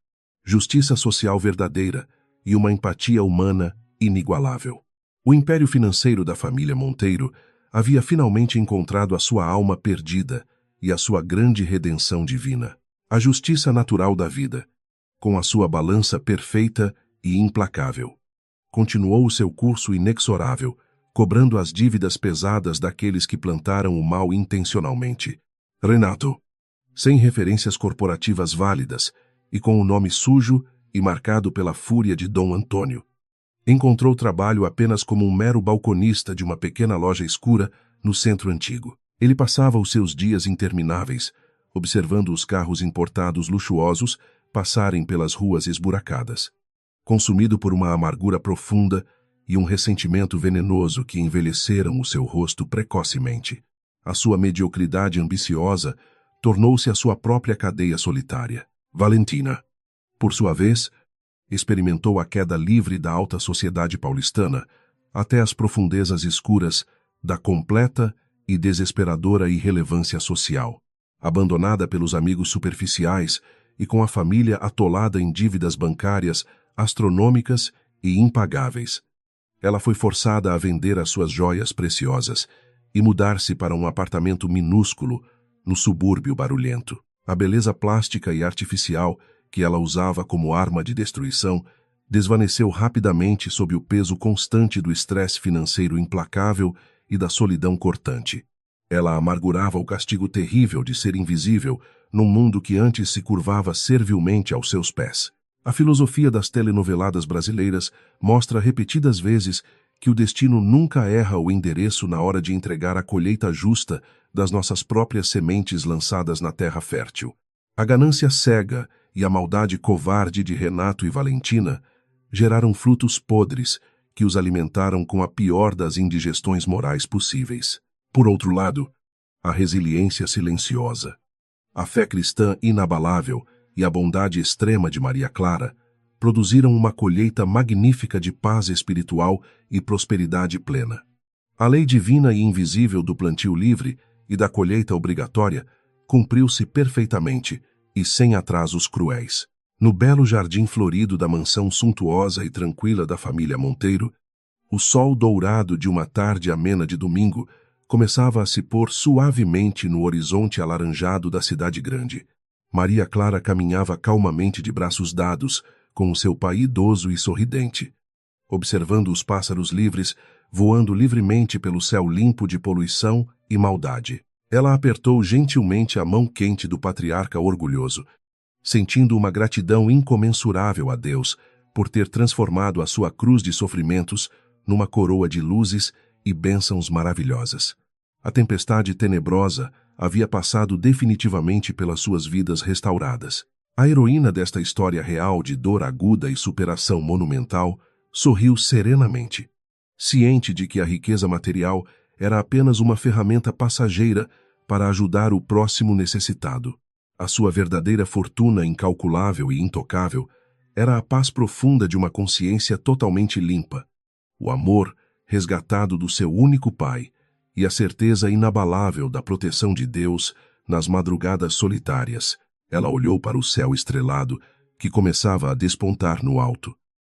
[SPEAKER 1] justiça social verdadeira e uma empatia humana inigualável. O império financeiro da família Monteiro havia finalmente encontrado a sua alma perdida e a sua grande redenção divina. A justiça natural da vida, com a sua balança perfeita e implacável, continuou o seu curso inexorável, cobrando as dívidas pesadas daqueles que plantaram o mal intencionalmente. Renato, sem referências corporativas válidas e com o nome sujo e marcado pela fúria de Dom Antônio, encontrou trabalho apenas como um mero balconista de uma pequena loja escura no centro antigo. Ele passava os seus dias intermináveis, observando os carros importados luxuosos passarem pelas ruas esburacadas, consumido por uma amargura profunda e um ressentimento venenoso que envelheceram o seu rosto precocemente. A sua mediocridade ambiciosa tornou-se a sua própria cadeia solitária. Valentina, por sua vez, experimentou a queda livre da alta sociedade paulistana até as profundezas escuras da completa e desesperadora irrelevância social. Abandonada pelos amigos superficiais e com a família atolada em dívidas bancárias astronômicas e impagáveis, ela foi forçada a vender as suas joias preciosas e mudar-se para um apartamento minúsculo no subúrbio barulhento. A beleza plástica e artificial que ela usava como arma de destruição desvaneceu rapidamente sob o peso constante do estresse financeiro implacável e da solidão cortante. Ela amargurava o castigo terrível de ser invisível num mundo que antes se curvava servilmente aos seus pés. A filosofia das telenoveladas brasileiras mostra repetidas vezes que o destino nunca erra o endereço na hora de entregar a colheita justa das nossas próprias sementes lançadas na terra fértil. A ganância cega e a maldade covarde de Renato e Valentina geraram frutos podres que os alimentaram com a pior das indigestões morais possíveis. Por outro lado, a resiliência silenciosa, a fé cristã inabalável e a bondade extrema de Maria Clara produziram uma colheita magnífica de paz espiritual e prosperidade plena. A lei divina e invisível do plantio livre e da colheita obrigatória cumpriu-se perfeitamente e sem atrasos cruéis. No belo jardim florido da mansão suntuosa e tranquila da família Monteiro, o sol dourado de uma tarde amena de domingo começava a se pôr suavemente no horizonte alaranjado da cidade grande. Maria Clara caminhava calmamente de braços dados com o seu pai idoso e sorridente, observando os pássaros livres voando livremente pelo céu limpo de poluição e maldade. Ela apertou gentilmente a mão quente do patriarca orgulhoso, sentindo uma gratidão incomensurável a Deus por ter transformado a sua cruz de sofrimentos numa coroa de luzes e bênçãos maravilhosas. A tempestade tenebrosa havia passado definitivamente pelas suas vidas restauradas. A heroína desta história real de dor aguda e superação monumental sorriu serenamente, ciente de que a riqueza material era apenas uma ferramenta passageira para ajudar o próximo necessitado. A sua verdadeira fortuna incalculável e intocável era a paz profunda de uma consciência totalmente limpa, o amor resgatado do seu único pai e a certeza inabalável da proteção de Deus nas madrugadas solitárias. Ela olhou para o céu estrelado que começava a despontar no alto,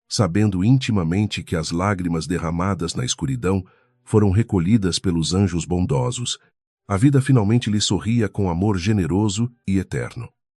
[SPEAKER 1] sabendo intimamente que as lágrimas derramadas na escuridão foram recolhidas pelos anjos bondosos. A vida finalmente lhe sorria com amor generoso e eterno.